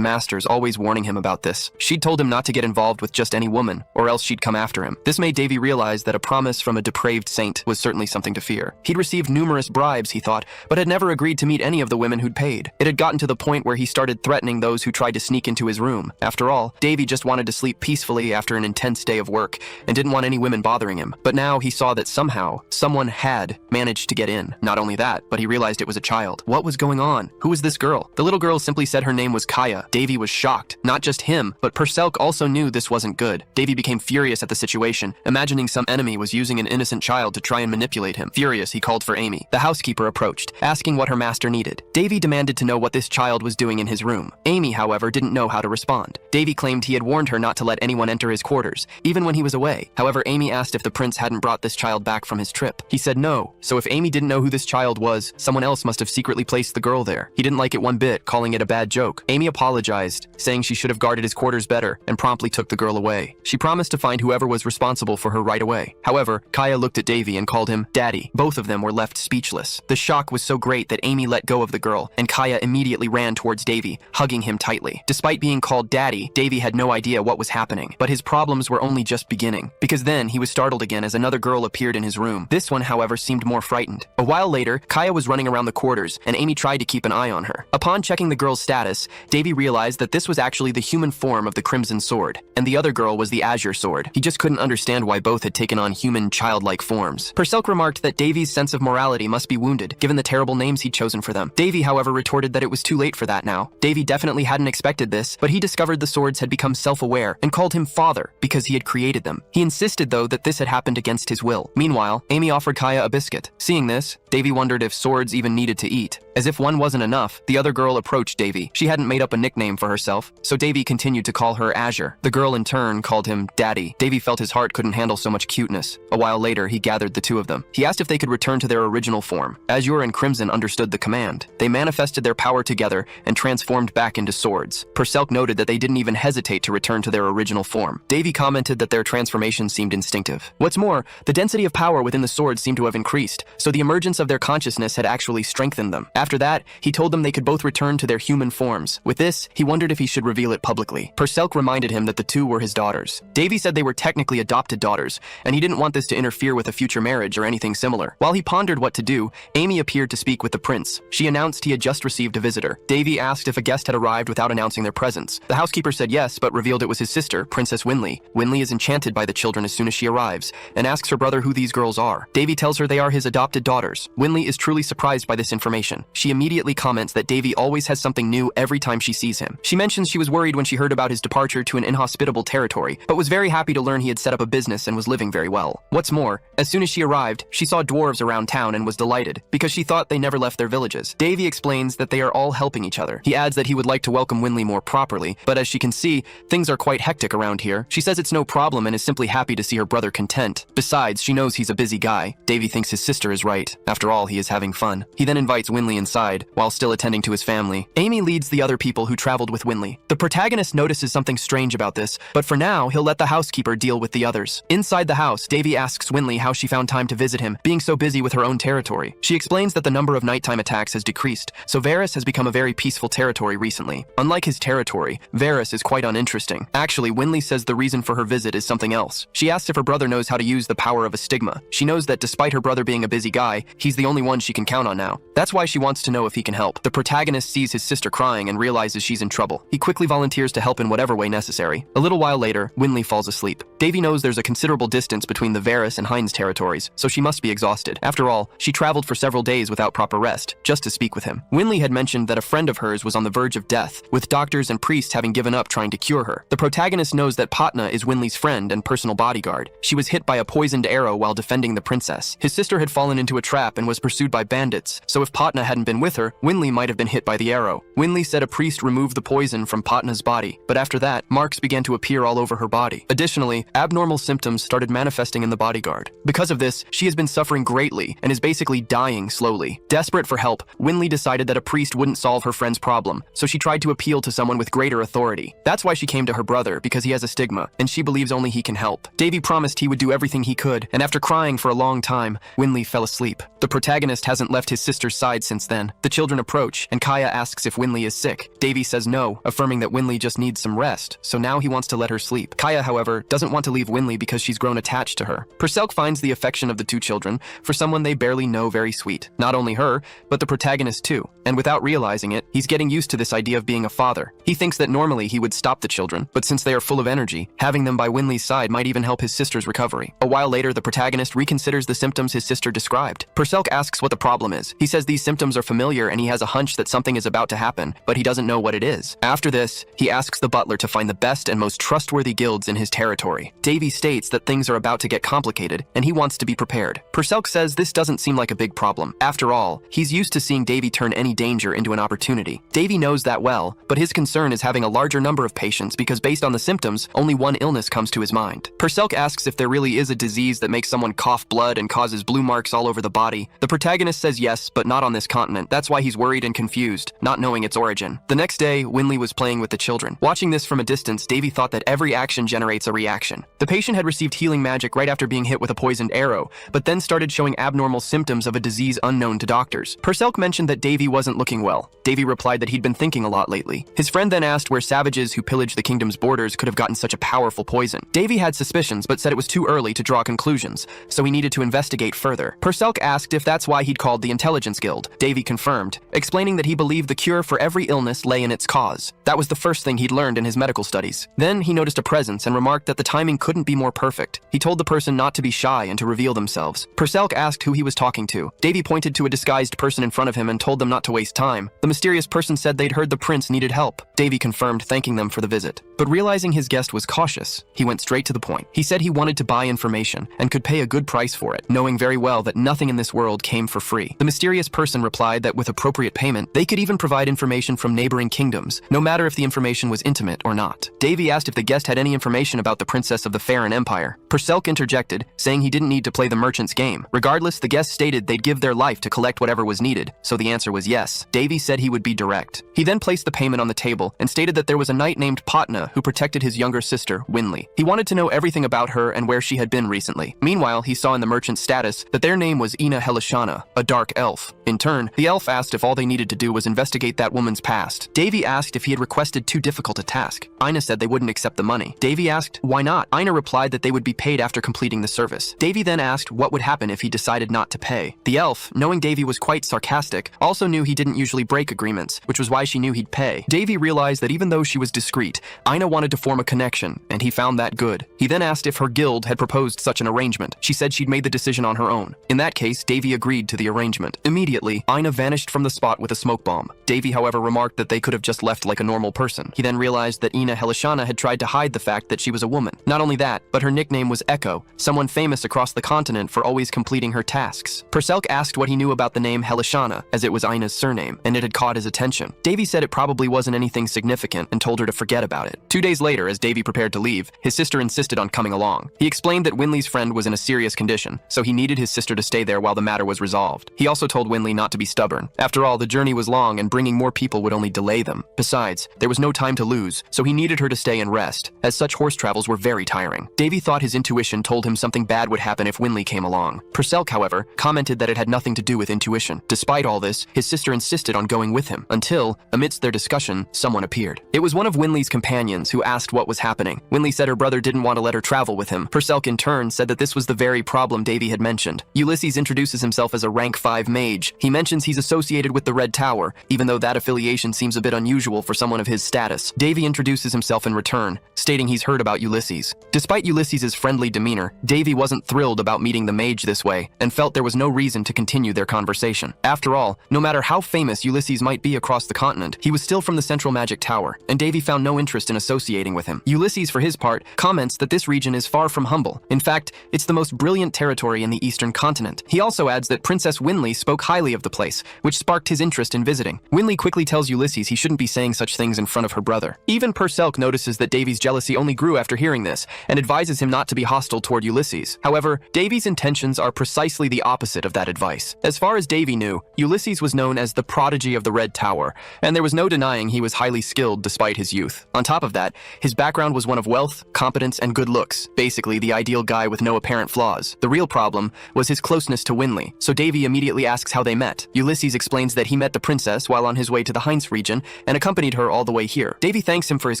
masters always warning him about this. She'd told him not to get involved with just any woman, or else she'd come after him. This made Davey realize that a promise from a depraved saint was certainly something to fear. He'd received numerous bribes, he thought, but had never agreed to meet any of the women who'd paid. It had gotten to the point where he started threatening those who tried to sneak into his room. After all, Davey just wanted to sleep peacefully after an intense day of work and didn't want any women bothering him. But now he saw that somehow, someone had managed to get in. Not only that, but he realized it was a child. What was going on? Who was this girl? The little girl simply said her name was Kaya. Davey was shocked. Not just him, but Perselk also knew this wasn't good. Davey became furious at the situation, imagining some enemy was using an innocent child to try and manipulate him. Furious, he called for Amy. The housekeeper approached, asking what her master needed. Davey demanded to know what this child was doing in his room. Amy, however, didn't know how to respond. Davey claimed he had warned her not to let anyone enter his quarters, even when he was away. However, Amy asked if the prince hadn't brought this child back from his trip. He said no, so if Amy didn't know who this child was, someone else must have secretly placed the girl there. He didn't like it one bit, calling it a bad joke. Amy apologized, saying she should have guarded his quarters better, and promptly took the girl away. She promised to find whoever was responsible for her right away. However, Kaya looked at Davey and called him Daddy. Both of them were left speechless. The shock was so great that Amy let go of the girl, and Kaya immediately ran towards Davey, hugging him tightly. Despite being called Daddy, Davey had no idea what was happening, but his problems were only just beginning, because then he was startled again as another girl appeared in his room. This one, however, seemed more frightened. A while later, Kaya was running around the quarters, and Amy tried to keep an eye on her. Upon checking the girl's status, Davey realized that this was actually the human form of the Crimson Sword, and the other girl was the Azure Sword. He just couldn't understand why both had taken on human, childlike forms. Perselk remarked that Davey's sense of morality must be wounded, given the terrible names he'd chosen for them. Davey, however, retorted that it was too late for that now. Davey definitely hadn't expected this, but he discovered the swords had become self-aware and called him father because he had created them. He insisted, though, that this had happened against his will. Meanwhile, Amy offered Kaya a biscuit. Seeing this, Davey wondered if swords even needed to eat. As if one wasn't enough, the other girl approached Davey. She hadn't made up a nickname for herself, so Davey continued to call her Azure. The girl in turn called him Daddy. Davey felt his heart couldn't handle so much cuteness. A while later, he gathered the two of them. He asked if they could return to their original form. Azure and Crimson understood the command. They manifested their power together and transformed back into swords. Perselk noted that they didn't even hesitate to return to their original form. Davey commented that their transformation seemed instinctive. What's more, the density of power within the swords seemed to have increased, so the emergence of their consciousness had actually strengthened them. After that, he told them they could both return to their human forms. With this, he wondered if he should reveal it publicly. Perselk reminded him that the two were his daughters. Davey said they were technically adopted daughters, and he didn't want this to interfere with a future marriage or anything similar. While he pondered what to do, Amy appeared to speak with the prince. She announced he had just received a visitor. Davey asked if a guest had arrived without announcing their presence. The housekeeper said yes, but revealed it was his sister, Princess Winley. Winley is enchanted by the children as soon as she arrives, and asks her brother who these girls are. Davey tells her they are his adopted daughters. Winley is truly surprised by this information. She immediately comments that Davey always has something new every time she sees him. She mentions she was worried when she heard about his departure to an inhospitable territory, but was very happy to learn he had set up a business and was living very well. What's more, as soon as she arrived, she saw dwarves around town and was delighted, because she thought they never never left their villages. Davey explains that they are all helping each other. He adds that he would like to welcome Winley more properly, but as she can see, things are quite hectic around here. She says it's no problem and is simply happy to see her brother content. Besides, she knows he's a busy guy. Davey thinks his sister is right. After all, he is having fun. He then invites Winley inside, while still attending to his family. Amy leads the other people who traveled with Winley. The protagonist notices something strange about this, but for now, he'll let the housekeeper deal with the others. Inside the house, Davey asks Winley how she found time to visit him, being so busy with her own territory. She explains that the number of nighttime attacks has decreased, so Varys has become a very peaceful territory recently. Unlike his territory, Varys is quite uninteresting. Actually, Winley says the reason for her visit is something else. She asks if her brother knows how to use the power of a stigma. She knows that despite her brother being a busy guy, he's the only one she can count on now. That's why she wants to know if he can help. The protagonist sees his sister crying and realizes she's in trouble. He quickly volunteers to help in whatever way necessary. A little while later, Winley falls asleep. Davey knows there's a considerable distance between the Varys and Hines territories, so she must be exhausted. After all, she traveled for several days without proper rest, just to speak with him. Winley had mentioned that a friend of hers was on the verge of death, with doctors and priests having given up trying to cure her. The protagonist knows that Patna is Winley's friend and personal bodyguard. She was hit by a poisoned arrow while defending the princess. His sister had fallen into a trap and was pursued by bandits, so if Patna hadn't been with her, Winley might have been hit by the arrow. Winley said a priest removed the poison from Patna's body, but after that, marks began to appear all over her body. Additionally, abnormal symptoms started manifesting in the bodyguard. Because of this, she has been suffering greatly and is basically dying slowly. Desperate for help, Winley decided that a priest wouldn't solve her friend's problem, so she tried to appeal to someone with greater authority. That's why she came to her brother, because he has a stigma, and she believes only he can help. Davey promised he would do everything he could, and after crying for a long time, Winley fell asleep. The protagonist hasn't left his sister's side since then. The children approach, and Kaya asks if Winley is sick. Davey says no, affirming that Winley just needs some rest, so now he wants to let her sleep. Kaya, however, doesn't want to leave Winley because she's grown attached to her. Purcell finds the affection of the two children for someone they barely know very sweet. Not only her, but the protagonist too. And without realizing it, he's getting used to this idea of being a father. He thinks that normally he would stop the children, but since they are full of energy, having them by Winley's side might even help his sister's recovery. A while later, the protagonist reconsiders the symptoms his sister described. Purcell asks what the problem is. He says these symptoms are familiar and he has a hunch that something is about to happen, but he doesn't know what it is. After this, he asks the butler to find the best and most trustworthy guilds in his territory. Davey states that things are about to get complicated and he wants to be prepared. Purcell says this doesn't seem like a big problem. After all, he's used to seeing Davey turn any danger into an opportunity. Davey knows that well, but his concern is having a larger number of patients because based on the symptoms, only one illness comes to his mind. Purcell asks if there really is a disease that makes someone cough blood and causes blue marks all over the body. The protagonist says yes, but not on this continent. That's why he's worried and confused, not knowing its origin. The next day, Winley was playing with the children. Watching this from a distance, Davey thought that every action generates a reaction. The patient had received healing magic right after being hit with a poisoned arrow, but then started showing abnormal symptoms of a disease unknown to doctors. Purcell mentioned that Davey wasn't looking well. Davey replied that he'd been thinking a lot lately. His friend then asked where savages who pillaged the kingdom's borders could have gotten such a powerful poison. Davey had suspicions, but said it was too early to draw conclusions, so he needed to investigate further. Purcell asked if that's why he'd called the Intelligence Guild. Davey confirmed, explaining that he believed the cure for every illness lay in its cause. That was the first thing he'd learned in his medical studies. Then he noticed a presence and remarked that the timing couldn't be more perfect. He told the person not to be shy and to reveal themselves. Purcell asked who he was talking to. Davey pointed to a disguised person in front of him and told them not to waste time. The mysterious person said they'd heard the prince needed help. Davey confirmed, thanking them for the visit. But realizing his guest was cautious, he went straight to the point. He said he wanted to buy information and could pay a good price for it, knowing very well that nothing in this world came for free. The mysterious person replied that with appropriate payment, they could even provide information from neighboring kingdoms, no matter if the information was intimate or not. Davey asked if the guest had any information about the princess of the Farron Empire. Purcell interjected, saying he didn't need to play the merchant's game. Regardless, the guest stated they'd give their life to collect whatever was needed, so the answer was yes. Davey said he would be direct. He then placed the payment on the table and stated that there was a knight named Patna who protected his younger sister, Winley. He wanted to know everything about her and where she had been recently. Meanwhile, he saw in the merchant's status that their name was Ina Helishana, a dark elf. In turn, the elf asked if all they needed to do was investigate that woman's past. Davey asked if he had requested too difficult a task. Ina said they wouldn't accept the money. Davey asked, why not? Ina replied that they would be paid after completing the service. Davey then asked what would happen if he decided not to pay. The elf, knowing Davey was quite sarcastic, also knew he didn't usually break agreements, which was why she knew he'd pay. Davey realized that even though she was discreet, Ina wanted to form a connection, and he found that good. He then asked if her guild had proposed such an arrangement. She said she'd made the decision on her own. In that case, Davey agreed to the arrangement. Immediately, Ina vanished from the spot with a smoke bomb. Davey, however, remarked that they could have just left like a normal person. He then realized that Ina Helishana had tried to hide the fact that she was a woman. Not only that, but her nickname was Echo, someone famous across the continent for always completing her tasks. Purcell asked what he knew about the name Helishana, as it was Ina's surname, and it had caught his attention. Davey said it probably wasn't anything significant and told her to forget about it. 2 days later, as Davey prepared to leave, his sister insisted on coming along. He explained that Winley's friend was in a serious condition, so he needed his sister to stay there while the matter was resolved. He also told Winley not to be stubborn. After all, the journey was long and bringing more people would only delay them. Besides, there was no time to lose, so he needed her to stay and rest, as such horse travels were very tiring. Davey thought his intuition told him something bad would happen if Winley came along. Purcell, however, commented that it had nothing to do with intuition. Despite all this, his sister insisted on going with him, until, amidst their discussion, someone appeared. It was one of Winley's companions who asked what was happening. Winley said her brother didn't want to let her travel with him. Purcell, in turn, said that this was the very problem Davey had mentioned. Ulysses introduces himself as a rank 5 mage. He mentions he's associated with the Red Tower, even though that affiliation seems a bit unusual for someone of his status. Davey introduces himself in return, stating he's heard about Ulysses. Despite Ulysses' friendly demeanor, Davey wasn't thrilled about meeting the mage this way, and felt there was no reason to continue their conversation. After all, no matter how famous Ulysses might be across the continent, he was still from the Central Magic Tower, and Davey found no interest in associating with him. Ulysses, for his part, comments that this region is far from humble. In fact, it's the most brilliant territory in the eastern continent. He also adds that Princess Winley spoke highly of the place, which sparked his interest in visiting. Winley quickly tells Ulysses he shouldn't be saying such things in front of her brother. Even Purcell notices that Davey's jealousy only grew after hearing this, and advises him not to be hostile toward Ulysses. However, Davey's intentions are precisely the opposite of that advice. As far as Davey knew, Ulysses was known as the prodigy of the Red Tower, and there was no denying he was highly skilled despite his youth. On top of that, his background was one of wealth, competence, and good looks, basically the ideal guy with no apparent flaws. The real problem was his closeness to Winley, so Davey immediately asks how they met. Ulysses explains that he met the princess while on his way to the Heinz region and accompanied her all the way here. Davey thanks him for his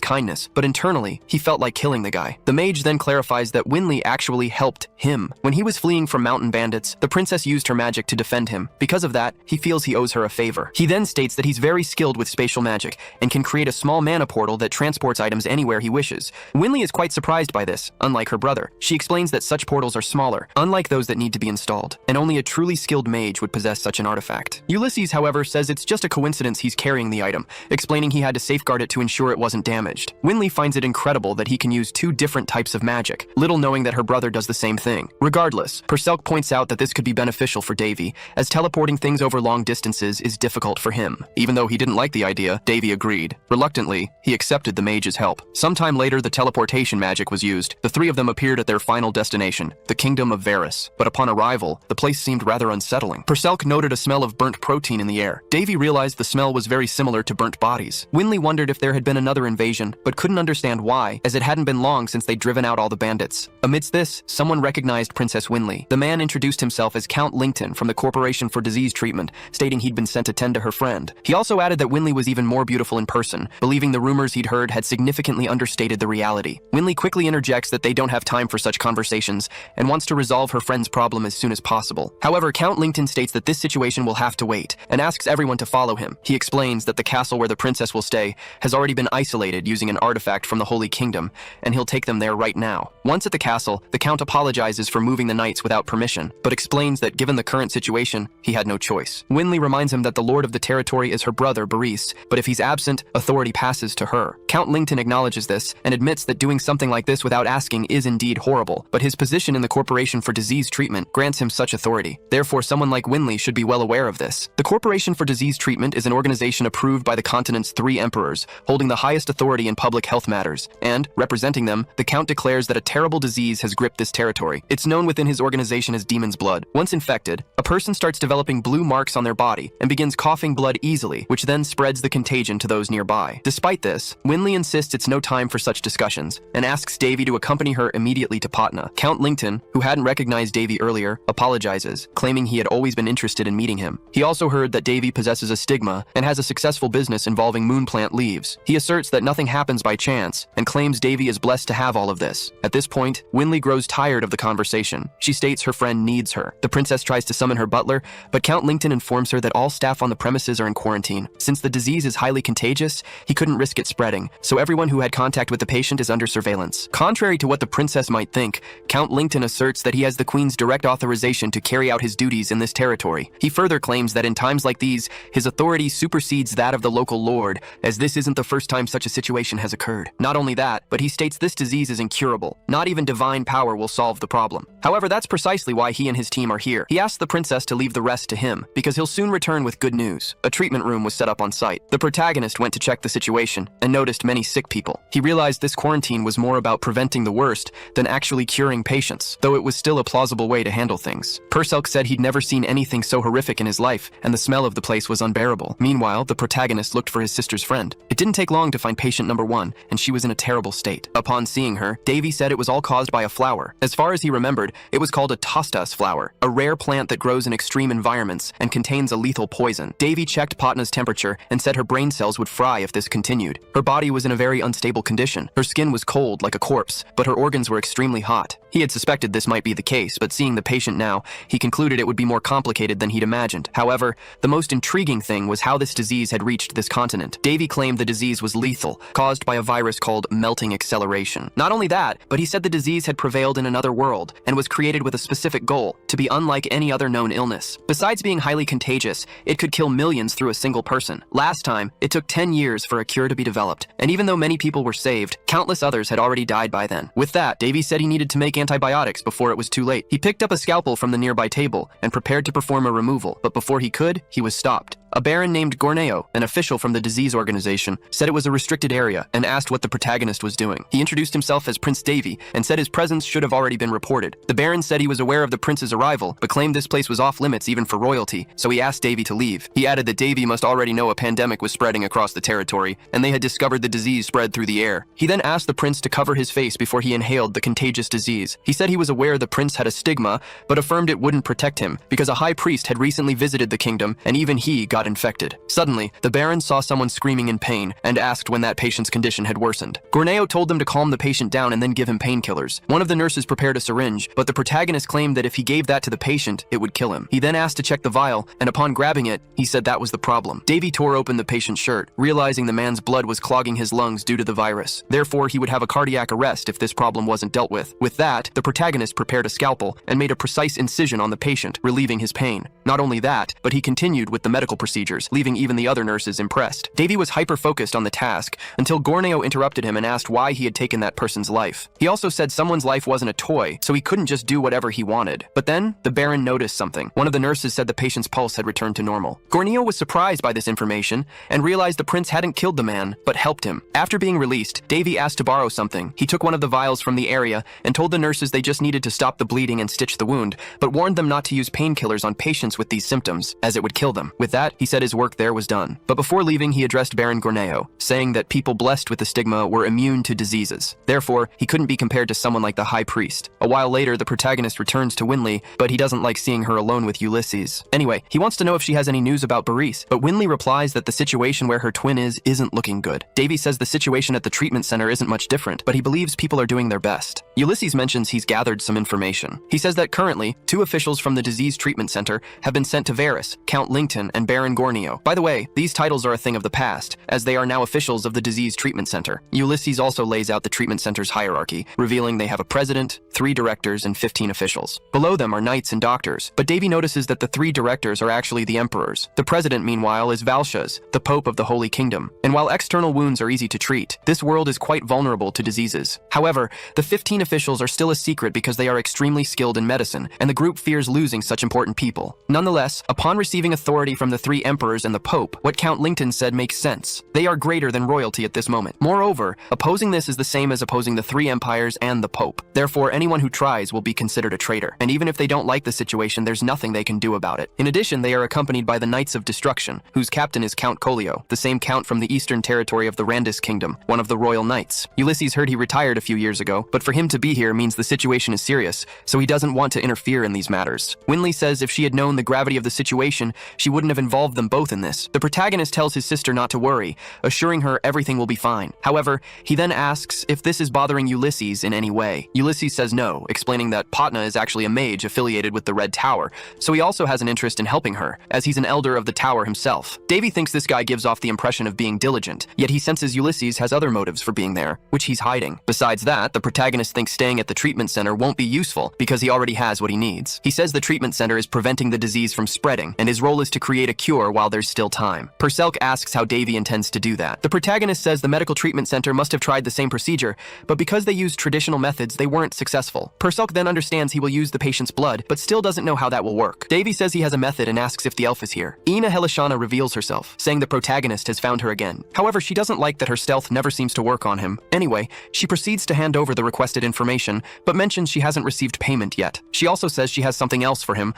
kindness, but internally, he felt like killing the guy. The mage then clarifies that Winley actually helped him. When he was fleeing from mountain bandits, the princess used her magic to defend him. Because of that, he feels he owes her a favor. He then states that he's very skilled with spatial magic and can create a small mana portal that transports items anywhere he wishes. Winley is quite surprised by this, unlike her brother. She explains that such portals are smaller, unlike those that need to be installed, and only a truly skilled mage would possess such an artifact. Ulysses, however, says it's just a coincidence he's carrying the item, explaining he had to safeguard it to ensure it wasn't damaged. Winley finds it incredible that he can use 2 different types of magic, little knowing that her brother does the same thing. Regardless, Purcell points out that this could be beneficial for Davey, as teleporting things over long distances is difficult for him. Even though he didn't like the idea, Davey agreed. Reluctantly, he accepted the mage's help. Sometime later, the teleportation magic was used. The 3 of them appeared at their final destination, the Kingdom of Varus. But upon arrival, the place seemed rather unsettling. Purcell noted a smell of burnt protein in the air. Davey realized the smell was very similar to burnt bodies. Winley wondered if there had been another invasion, but couldn't understand why, as it hadn't been long since they'd driven out all the bandits. Amidst this, someone recognized Princess Winley. The man introduced himself as Count Lincoln from the Corporation for Disease Treatment, stating he'd been sent to tend to her friend. He also added that Winley was even more beautiful in person, believing the rumors he'd heard had significantly understated the reality. Winley quickly interjects that they don't have time for such conversations and wants to resolve her friend's problem as soon as possible. However, Count Lincoln states that this situation will have to wait and asks everyone to follow him. He explains that the castle where the princess will stay has already been isolated using an artifact from the Holy Kingdom, and he'll take them there right now. Once at the castle, the Count apologizes for moving the knights without permission, but explains that given the current situation, he had no choice. Winley reminds him that the lord of the territory is her brother, Boris, but if he's absent, authority passes to her. Count Lincoln acknowledges this and admits that doing something like this without asking is indeed horrible, but his position in the Corporation for Disease Treatment grants him such authority. Therefore, someone like Winley should be well aware of this. The Corporation for Disease Treatment is an organization approved by the continent's 3 emperors, holding the highest authority in public health matters, and, representing them, the Count declares that a terrible disease has gripped this territory. It's known within his organization as Demon's Blood. Once infected, a person starts developing blue marks on their body and begins coughing blood easily, which then spreads the contagion to those nearby. Despite this, Winley insists it's no time for such discussions, and asks Davey to accompany her immediately to Patna. Count Lincoln, who hadn't recognized Davey earlier, apologizes, claiming he had always been interested in meeting him. He also heard that Davey possesses a stigma and has a successful business involving moon plant leaves. He asserts that nothing happens by chance, and claims Davey is blessed to have all of this. At this point, Winley grows tired of the conversation. She states her friend needs her. The princess tries to summon her butler, but Count Lincoln informs her that all staff on the premises are in quarantine. Since the disease is highly contagious, he couldn't risk it spreading, so everyone who had contact with the patient is under surveillance. Contrary to what the princess might think, Count Lincoln asserts that he has the queen's direct authorization to carry out his duties in this territory. He further claims that in times like these, his authority supersedes that of the local lord, as this isn't the first time such a situation has occurred. Not only that, but he states this disease is incurable. Not even divine power will solve the problem. However, that's precisely why he and his team are here. He asks the princess to leave the rest to him, because he'll soon return with good news. A treatment room was set up on site. The protagonist went to check the situation and noticed many sick people. He realized this quarantine was more about preventing the worst than actually curing patients, though it was still a plausible way to handle things. Purcell said he'd never seen anything so horrific in his life, and the smell of the place was unbearable. Meanwhile, the protagonist looked for his sister's friend. It didn't take long to find patient number 1, and she was in a terrible state. Upon seeing her, Davey said it was all caused by a flower. As far as he remembered, it was called a tostas flower, a rare plant that grows in extreme environments and contains a lethal poison. Davey checked Patna's temperature and said her brain cells would fry if this continued. Her body was in a very unstable condition. Her skin was cold like a corpse, but her organs were extremely hot. He had suspected this might be the case, but seeing the patient now, he concluded it would be more complicated than he'd imagined. However, the most intriguing thing was how this disease had reached this continent. Davey claimed the disease was lethal, caused by a virus called melting acceleration. Not only that, but he said the disease had prevailed in another world and was created with a specific goal, to be unlike any other known illness. Besides being highly contagious, it could kill millions through a single person. Last time, it took 10 years for a cure to be developed, and even though many people were saved, countless others had already died by then. With that, Davey said he needed to make antibiotics before it was too late. He picked up a scalpel from the nearby table and prepared to perform a removal, but before he could, he was stopped. A baron named Gorneo, an official from the disease organization, said it was a restricted area and asked what the protagonist was doing. He introduced himself as Prince Davey and said his presence should have already been reported. The baron said he was aware of the prince's arrival, but claimed this place was off limits even for royalty, so he asked Davey to leave. He added that Davey must already know a pandemic was spreading across the territory, and they had discovered the disease spread through the air. He then asked the prince to cover his face before he inhaled the contagious disease. He said he was aware the prince had a stigma, but affirmed it wouldn't protect him, because a high priest had recently visited the kingdom, and even he got infected. Suddenly, the baron saw someone screaming in pain and asked when that patient's condition had worsened. Gorneo told them to calm the patient down and then give him painkillers. One of the nurses prepared a syringe, but the protagonist claimed that if he gave that to the patient, it would kill him. He then asked to check the vial, and upon grabbing it, he said that was the problem. Davey tore open the patient's shirt, realizing the man's blood was clogging his lungs due to the virus. Therefore, he would have a cardiac arrest if this problem wasn't dealt with. With that, the protagonist prepared a scalpel and made a precise incision on the patient, relieving his pain. Not only that, but he continued with the medical procedures, leaving even the other nurses impressed. Davey was hyper-focused on the task until Gorneo interrupted him and asked why he had taken that person's life. He also said someone's life wasn't a toy, so he couldn't just do whatever he wanted. But then, the baron noticed something. One of the nurses said the patient's pulse had returned to normal. Gorneo was surprised by this information and realized the prince hadn't killed the man, but helped him. After being released, Davey asked to borrow something. He took one of the vials from the area and told the nurses they just needed to stop the bleeding and stitch the wound, but warned them not to use painkillers on patients with these symptoms, as it would kill them. With that, he said his work there was done. But before leaving, he addressed Baron Gorneo, saying that people blessed with the stigma were immune to diseases. Therefore, he couldn't be compared to someone like the High Priest. A while later, the protagonist returns to Winley, but he doesn't like seeing her alone with Ulysses. Anyway, he wants to know if she has any news about Baris, but Winley replies that the situation where her twin isn't looking good. Davey says the situation at the treatment center isn't much different, but he believes people are doing their best. Ulysses mentions he's gathered some information. He says that currently, 2 officials from the disease treatment center have been sent to Varys, Count Lington and Baron Gorneo. By the way, these titles are a thing of the past, as they are now officials of the disease treatment center. Ulysses also lays out the treatment center's hierarchy, revealing they have a president, 3 directors, and 15 officials. Below them are knights and doctors, but Davey notices that the 3 directors are actually the emperors. The president, meanwhile, is Valshaz, the Pope of the Holy Kingdom. And while external wounds are easy to treat, this world is quite vulnerable to diseases. However, the 15 officials are still a secret because they are extremely skilled in medicine, and the group fears losing such important people. Nonetheless, upon receiving authority from the 3 emperors and the Pope, what Count Lington said makes sense. They are greater than royalty at this moment. Moreover, opposing this is the same as opposing the 3 empires and the Pope. Therefore, anyone who tries will be considered a traitor. And even if they don't like the situation, there's nothing they can do about it. In addition, they are accompanied by the Knights of Destruction, whose captain is Count Collio, the same count from the eastern territory of the Randis Kingdom, one of the royal knights. Ulysses heard he retired a few years ago, but for him to be here means the situation is serious, so he doesn't want to interfere in these matters. Winley says if she had known the gravity of the situation, she wouldn't have involved them both in this. The protagonist tells his sister not to worry, assuring her everything will be fine. However, he then asks if this is bothering Ulysses in any way. Ulysses says no, explaining that Patna is actually a mage affiliated with the Red Tower, so he also has an interest in helping her, as he's an elder of the tower himself. Davey thinks this guy gives off the impression of being diligent, yet he senses Ulysses has other motives for being there, which he's hiding. Besides that, the protagonist thinks staying at the treatment center won't be useful because he already has what he needs. He says the treatment center is preventing the disease from spreading, and his role is to create a cure cure while there's still time. Purcell asks how Davey intends to do that. The protagonist says the medical treatment center must have tried the same procedure, but because they used traditional methods, they weren't successful. Purcell then understands he will use the patient's blood, but still doesn't know how that will work. Davey says he has a method and asks if the elf is here. Ina Helishana reveals herself, saying the protagonist has found her again. However, she doesn't like that her stealth never seems to work on him. Anyway, she proceeds to hand over the requested information, but mentions she hasn't received payment yet. She also says she has something else for him,